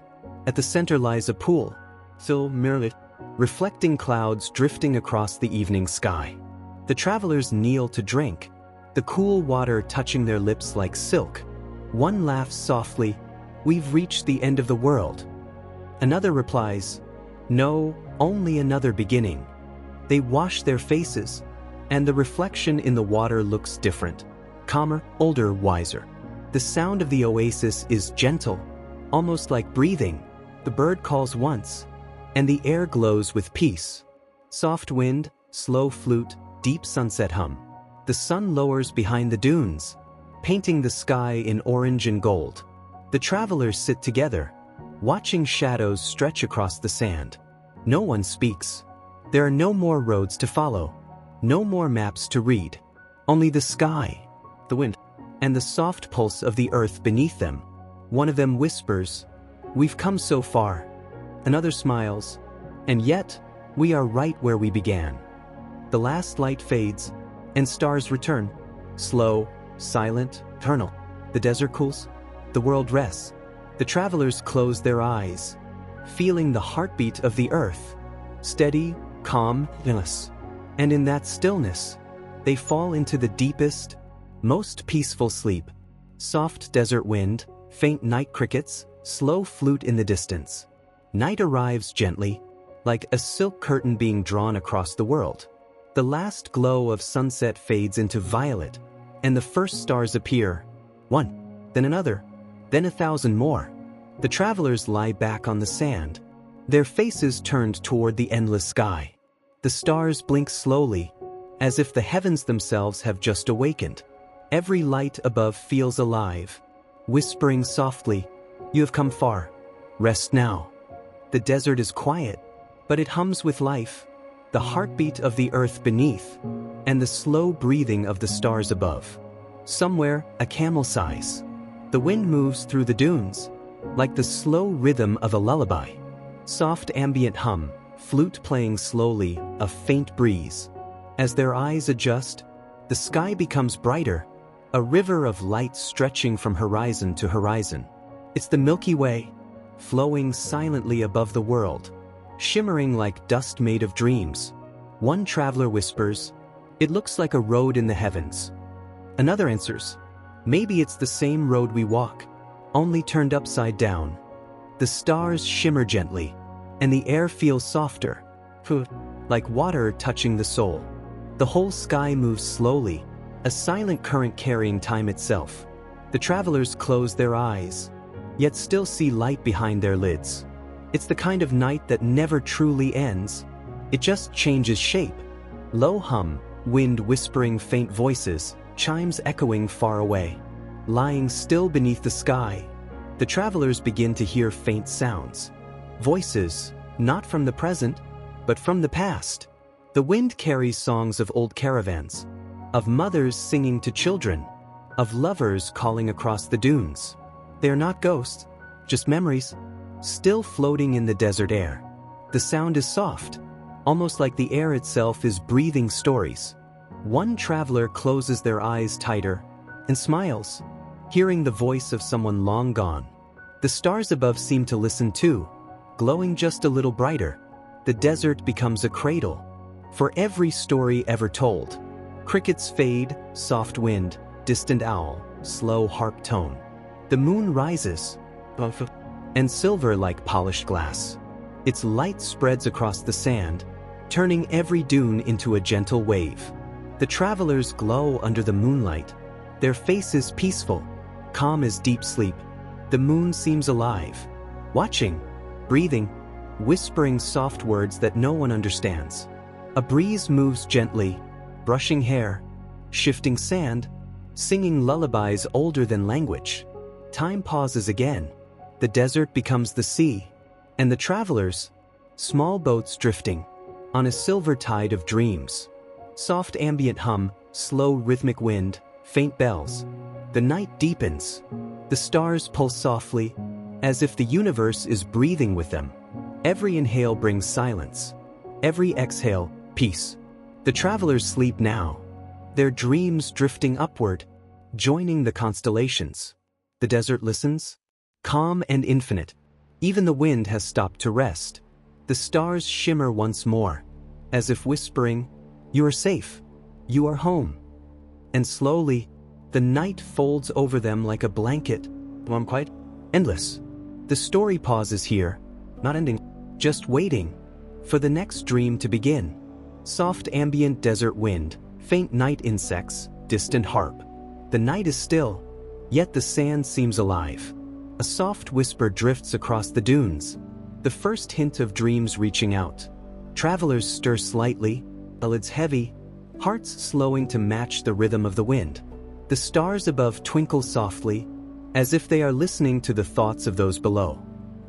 At the center lies a pool, still mirrored, reflecting clouds drifting across the evening sky. The travelers kneel to drink, the cool water touching their lips like silk. One laughs softly, "We've reached the end of the world." Another replies, "No, only another beginning." They wash their faces, and the reflection in the water looks different, calmer, older, wiser. The sound of the oasis is gentle, almost like breathing. The bird calls once, and the air glows with peace. Soft wind, slow flute, deep sunset hum. The sun lowers behind the dunes, painting the sky in orange and gold. The travelers sit together, watching shadows stretch across the sand. No one speaks. There are no more roads to follow, no more maps to read. Only the sky, the wind, and the soft pulse of the earth beneath them. One of them whispers, "We've come so far." Another smiles, "And yet, we are right where we began." The last light fades, and stars return, slow, silent, eternal. The desert cools, the world rests. The travelers close their eyes, feeling the heartbeat of the earth, steady, calm, endless. And in that stillness, they fall into the deepest, most peaceful sleep. Soft desert wind, faint night crickets, slow flute in the distance. Night arrives gently, like a silk curtain being drawn across the world. The last glow of sunset fades into violet, and the first stars appear. One, then another, then 1,000 more. The travelers lie back on the sand, their faces turned toward the endless sky. The stars blink slowly, as if the heavens themselves have just awakened. Every light above feels alive, whispering softly, "You have come far. Rest now." The desert is quiet, but it hums with life, the heartbeat of the earth beneath, and the slow breathing of the stars above. Somewhere, a camel sighs. The wind moves through the dunes, like the slow rhythm of a lullaby. Soft ambient hum, flute playing slowly, a faint breeze. As their eyes adjust, the sky becomes brighter, a river of light stretching from horizon to horizon. It's the Milky Way, flowing silently above the world, shimmering like dust made of dreams. One traveler whispers, "It looks like a road in the heavens." Another answers, "Maybe it's the same road we walk, only turned upside down." The stars shimmer gently, and the air feels softer, like water touching the soul. The whole sky moves slowly, a silent current carrying time itself. The travelers close their eyes, yet still see light behind their lids. It's the kind of night that never truly ends, it just changes shape. Low hum, wind whispering faint voices, chimes echoing far away. Lying still beneath the sky, the travelers begin to hear faint sounds. Voices, not from the present, but from the past. The wind carries songs of old caravans, of mothers singing to children, of lovers calling across the dunes. They are not ghosts, just memories, still floating in the desert air. The sound is soft, almost like the air itself is breathing stories. One traveler closes their eyes tighter and smiles, hearing the voice of someone long gone. The stars above seem to listen too, glowing just a little brighter. The desert becomes a cradle for every story ever told. Crickets fade, soft wind, distant owl, slow harp tone. The moon rises, and silver like polished glass. Its light spreads across the sand, turning every dune into a gentle wave. The travelers glow under the moonlight, their faces peaceful, calm as deep sleep. The moon seems alive, watching, breathing, whispering soft words that no one understands. A breeze moves gently, brushing hair, shifting sand, singing lullabies older than language. Time pauses again. The desert becomes the sea, and the travelers, small boats drifting on a silver tide of dreams. Soft ambient hum, slow rhythmic wind, faint bells. The night deepens. The stars pulse softly, as if the universe is breathing with them. Every inhale brings silence. Every exhale, peace. The travelers sleep now, their dreams drifting upward, joining the constellations. The desert listens, calm and infinite. Even the wind has stopped to rest. The stars shimmer once more, as if whispering, "You are safe. You are home." And slowly, the night folds over them like a blanket. Quite endless. The story pauses here, not ending, just waiting for the next dream to begin. Soft ambient desert wind, faint night insects, distant harp. The night is still, yet the sand seems alive. A soft whisper drifts across the dunes, the first hint of dreams reaching out. Travelers stir slightly, eyelids heavy, hearts slowing to match the rhythm of the wind. The stars above twinkle softly, as if they are listening to the thoughts of those below.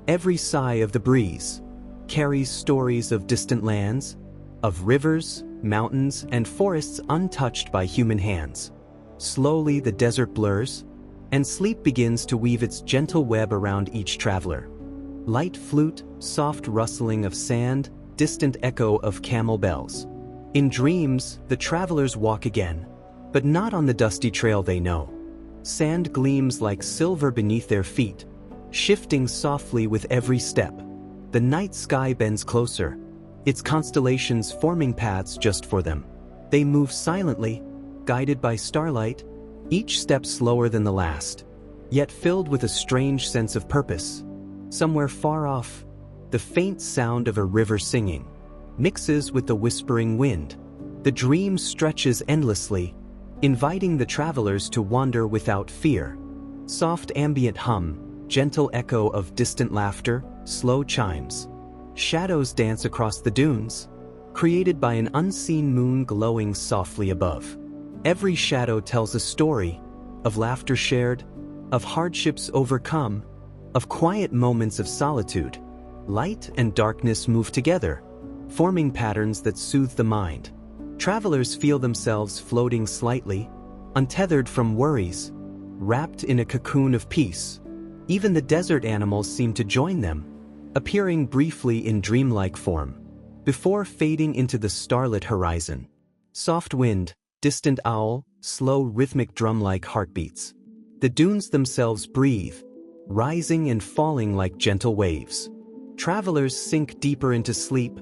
Every sigh of the breeze carries stories of distant lands, of rivers, mountains, and forests untouched by human hands. Slowly the desert blurs, and sleep begins to weave its gentle web around each traveler. Light flute, soft rustling of sand, distant echo of camel bells. In dreams, the travelers walk again, but not on the dusty trail they know. Sand gleams like silver beneath their feet, shifting softly with every step. The night sky bends closer, its constellations forming paths just for them. They move silently, guided by starlight, each step slower than the last, yet filled with a strange sense of purpose. Somewhere far off, the faint sound of a river singing mixes with the whispering wind. The dream stretches endlessly, inviting the travelers to wander without fear. Soft ambient hum, gentle echo of distant laughter, slow chimes. Shadows dance across the dunes, created by an unseen moon glowing softly above. Every shadow tells a story of laughter shared, of hardships overcome, of quiet moments of solitude. Light and darkness move together, forming patterns that soothe the mind. Travelers feel themselves floating slightly, untethered from worries, wrapped in a cocoon of peace. Even the desert animals seem to join them, appearing briefly in dreamlike form, before fading into the starlit horizon. Soft wind, distant owl, slow rhythmic drum-like heartbeats. The dunes themselves breathe, rising and falling like gentle waves. Travelers sink deeper into sleep,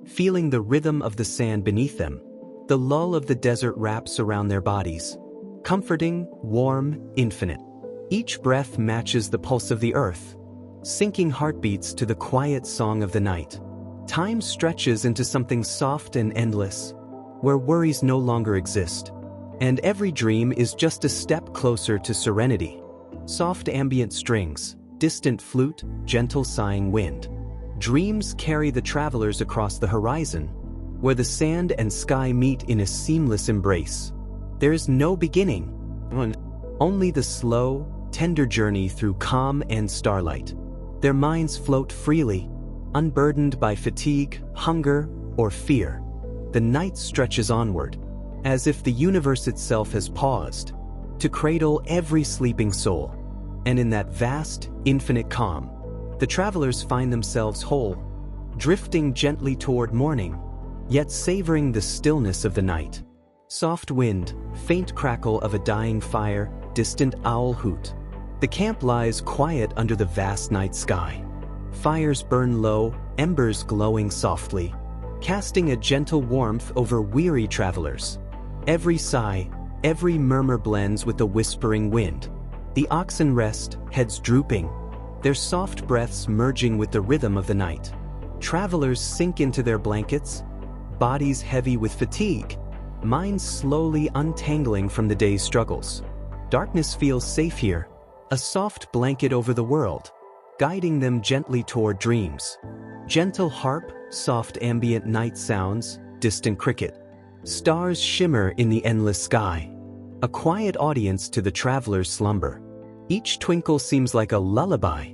feeling the rhythm of the sand beneath them. The lull of the desert wraps around their bodies, comforting, warm, infinite. Each breath matches the pulse of the earth, syncing heartbeats to the quiet song of the night. Time stretches into something soft and endless, where worries no longer exist, and every dream is just a step closer to serenity. Soft ambient strings, distant flute, gentle sighing wind. Dreams carry the travelers across the horizon, where the sand and sky meet in a seamless embrace. There is no beginning, only the slow, tender journey through calm and starlight. Their minds float freely, unburdened by fatigue, hunger, or fear. The night stretches onward, as if the universe itself has paused to cradle every sleeping soul. And in that vast, infinite calm, the travelers find themselves whole, drifting gently toward morning, yet savoring the stillness of the night. Soft wind, faint crackle of a dying fire, distant owl hoot. The camp lies quiet under the vast night sky. Fires burn low, embers glowing softly, casting a gentle warmth over weary travelers. Every sigh, every murmur blends with the whispering wind. The oxen rest, heads drooping, their soft breaths merging with the rhythm of the night. Travelers sink into their blankets, bodies heavy with fatigue, minds slowly untangling from the day's struggles. Darkness feels safe here, a soft blanket over the world, guiding them gently toward dreams. Gentle harp, soft ambient night sounds, distant cricket. Stars shimmer in the endless sky, a quiet audience to the traveler's slumber. Each twinkle seems like a lullaby,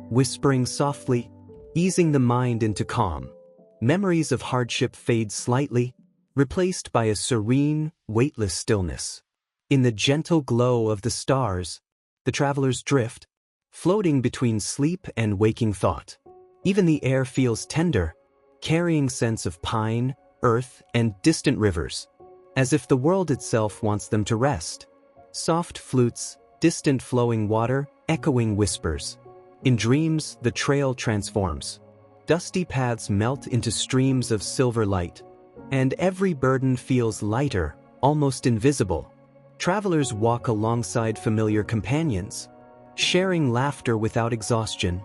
whispering softly, easing the mind into calm. Memories of hardship fade slightly, replaced by a serene, weightless stillness. In the gentle glow of the stars, the travelers drift, floating between sleep and waking thought. Even the air feels tender, carrying scents of pine, earth, and distant rivers, as if the world itself wants them to rest. Soft flutes, distant flowing water, echoing whispers. In dreams, the trail transforms. Dusty paths melt into streams of silver light, and every burden feels lighter, almost invisible. Travelers walk alongside familiar companions, sharing laughter without exhaustion,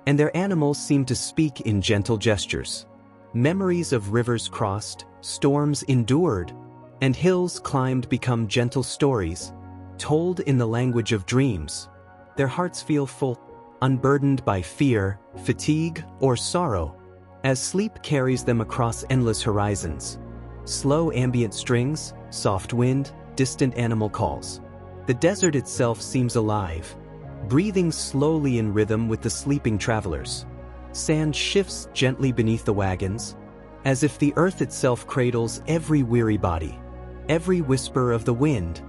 and their animals seem to speak in gentle gestures. Memories of rivers crossed, storms endured, and hills climbed become gentle stories, told in the language of dreams. Their hearts feel full, unburdened by fear, fatigue, or sorrow, as sleep carries them across endless horizons. Slow ambient strings, soft wind, distant animal calls. The desert itself seems alive, breathing slowly in rhythm with the sleeping travelers. Sand shifts gently beneath the wagons, as if the earth itself cradles every weary body. Every whisper of the wind,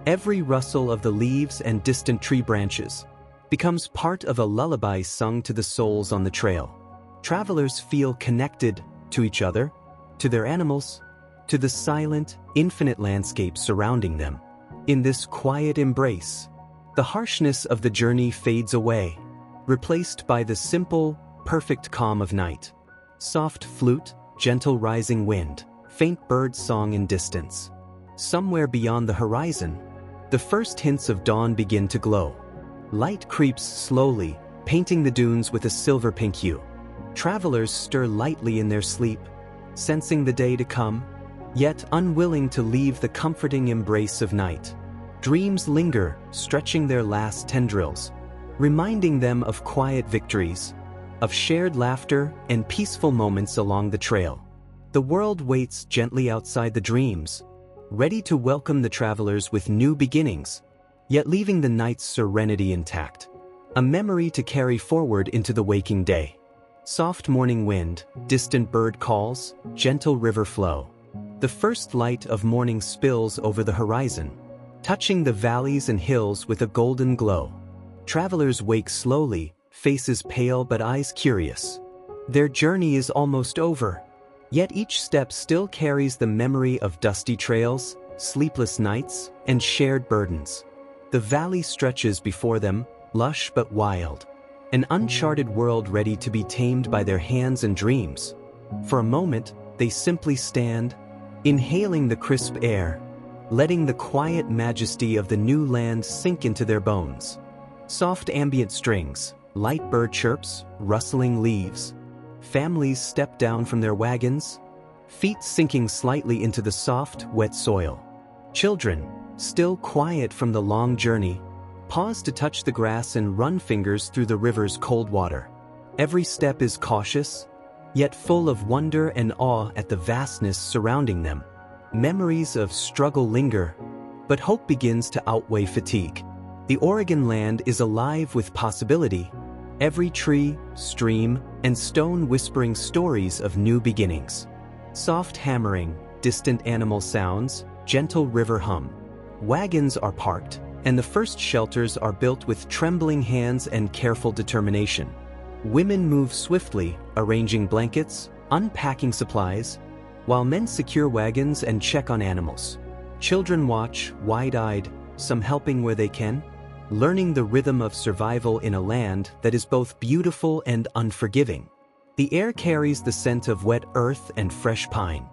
every rustle of the leaves and distant tree branches, becomes part of a lullaby sung to the souls on the trail. Travelers feel connected to each other, to their animals, to the silent, infinite landscape surrounding them. In this quiet embrace, the harshness of the journey fades away, replaced by the simple, perfect calm of night. Soft flute, gentle rising wind, faint bird song in distance. Somewhere beyond the horizon, The first hints of dawn begin to glow. Light creeps slowly, painting the dunes with a silver-pink hue. Travelers stir lightly in their sleep, sensing the day to come, yet unwilling to leave the comforting embrace of night. Dreams linger, stretching their last tendrils, reminding them of quiet victories, of shared laughter and peaceful moments along the trail. The world waits gently outside the dreams, ready to welcome the travelers with new beginnings, yet leaving the night's serenity intact. A memory to carry forward into the waking day. Soft morning wind, distant bird calls, gentle river flow. The first light of morning spills over the horizon, touching the valleys and hills with a golden glow. Travelers wake slowly, faces pale but eyes curious. Their journey is almost over, yet each step still carries the memory of dusty trails, sleepless nights, and shared burdens. The valley stretches before them, lush but wild, an uncharted world ready to be tamed by their hands and dreams. For a moment, they simply stand, inhaling the crisp air, letting the quiet majesty of the new land sink into their bones. Soft ambient strings, light bird chirps, rustling leaves. Families step down from their wagons, feet sinking slightly into the soft, wet soil. Children, still quiet from the long journey, pause to touch the grass and run fingers through the river's cold water. Every step is cautious, yet full of wonder and awe at the vastness surrounding them. Memories of struggle linger, but hope begins to outweigh fatigue. The Oregon land is alive with possibility, every tree, stream, and stone whispering stories of new beginnings. Soft hammering, distant animal sounds, gentle river hum. Wagons are parked, and the first shelters are built with trembling hands and careful determination. Women move swiftly, arranging blankets, unpacking supplies, while men secure wagons and check on animals. Children watch, wide-eyed, some helping where they can, learning the rhythm of survival in a land that is both beautiful and unforgiving. The air carries the scent of wet earth and fresh pine,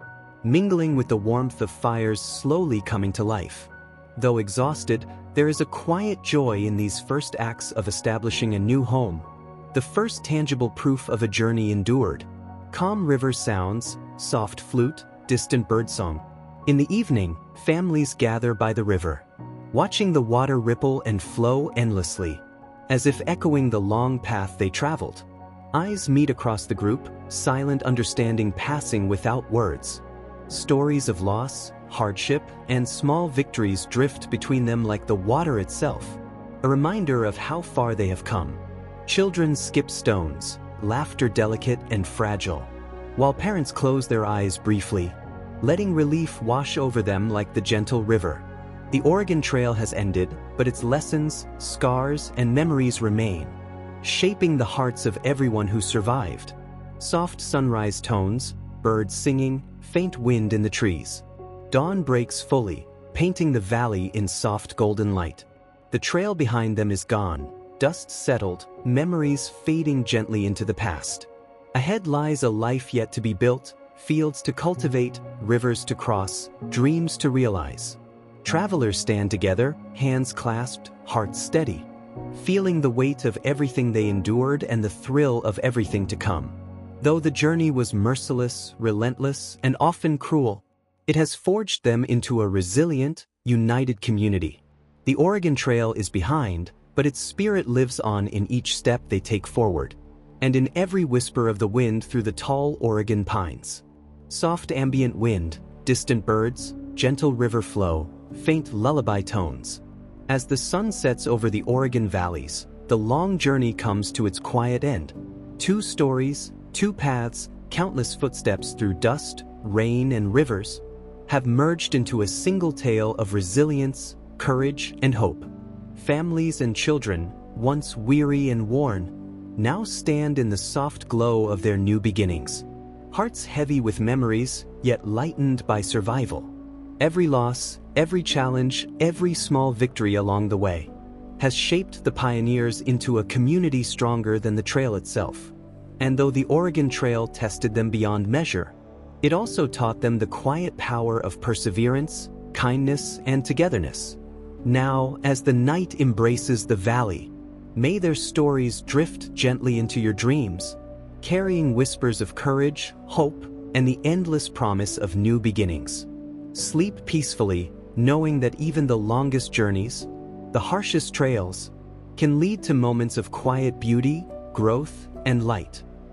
mingling with the warmth of fires slowly coming to life. Though exhausted, there is a quiet joy in these first acts of establishing a new home, the first tangible proof of a journey endured. Calm river sounds, soft flute, distant birdsong. In the evening, families gather by the river, watching the water ripple and flow endlessly, as if echoing the long path they traveled. Eyes meet across the group, silent understanding passing without words. Stories of loss, hardship, and small victories drift between them like the water itself, a reminder of how far they have come. Children skip stones, laughter delicate and fragile, while parents close their eyes briefly, letting relief wash over them like the gentle river. The Oregon Trail has ended, but its lessons, scars, and memories remain, shaping the hearts of everyone who survived. Soft sunrise tones, birds singing, faint wind in the trees. Dawn breaks fully, painting the valley in soft golden light. The trail behind them is gone, dust settled, memories fading gently into the past. Ahead lies a life yet to be built, fields to cultivate, rivers to cross, dreams to realize. Travelers stand together, hands clasped, hearts steady, feeling the weight of everything they endured and the thrill of everything to come. Though the journey was merciless, relentless, and often cruel, it has forged them into a resilient, united community. The Oregon Trail is behind, but its spirit lives on in each step they take forward, and in every whisper of the wind through the tall Oregon pines. Soft ambient wind, distant birds, gentle river flow, faint lullaby tones. As the sun sets over the Oregon valleys, the long journey comes to its quiet end. Two stories, two paths, countless footsteps through dust, rain, and rivers have merged into a single tale of resilience, courage, and hope. Families and children, once weary and worn, now stand in the soft glow of their new beginnings. Hearts heavy with memories, yet lightened by survival. Every loss, every challenge, every small victory along the way has shaped the pioneers into a community stronger than the trail itself. And though the Oregon Trail tested them beyond measure, it also taught them the quiet power of perseverance, kindness, and togetherness. Now, as the night embraces the valley, may their stories drift gently into your dreams, carrying whispers of courage, hope, and the endless promise of new beginnings. Sleep peacefully, knowing that even the longest journeys, the harshest trails, can lead to moments of quiet beauty, growth, and light.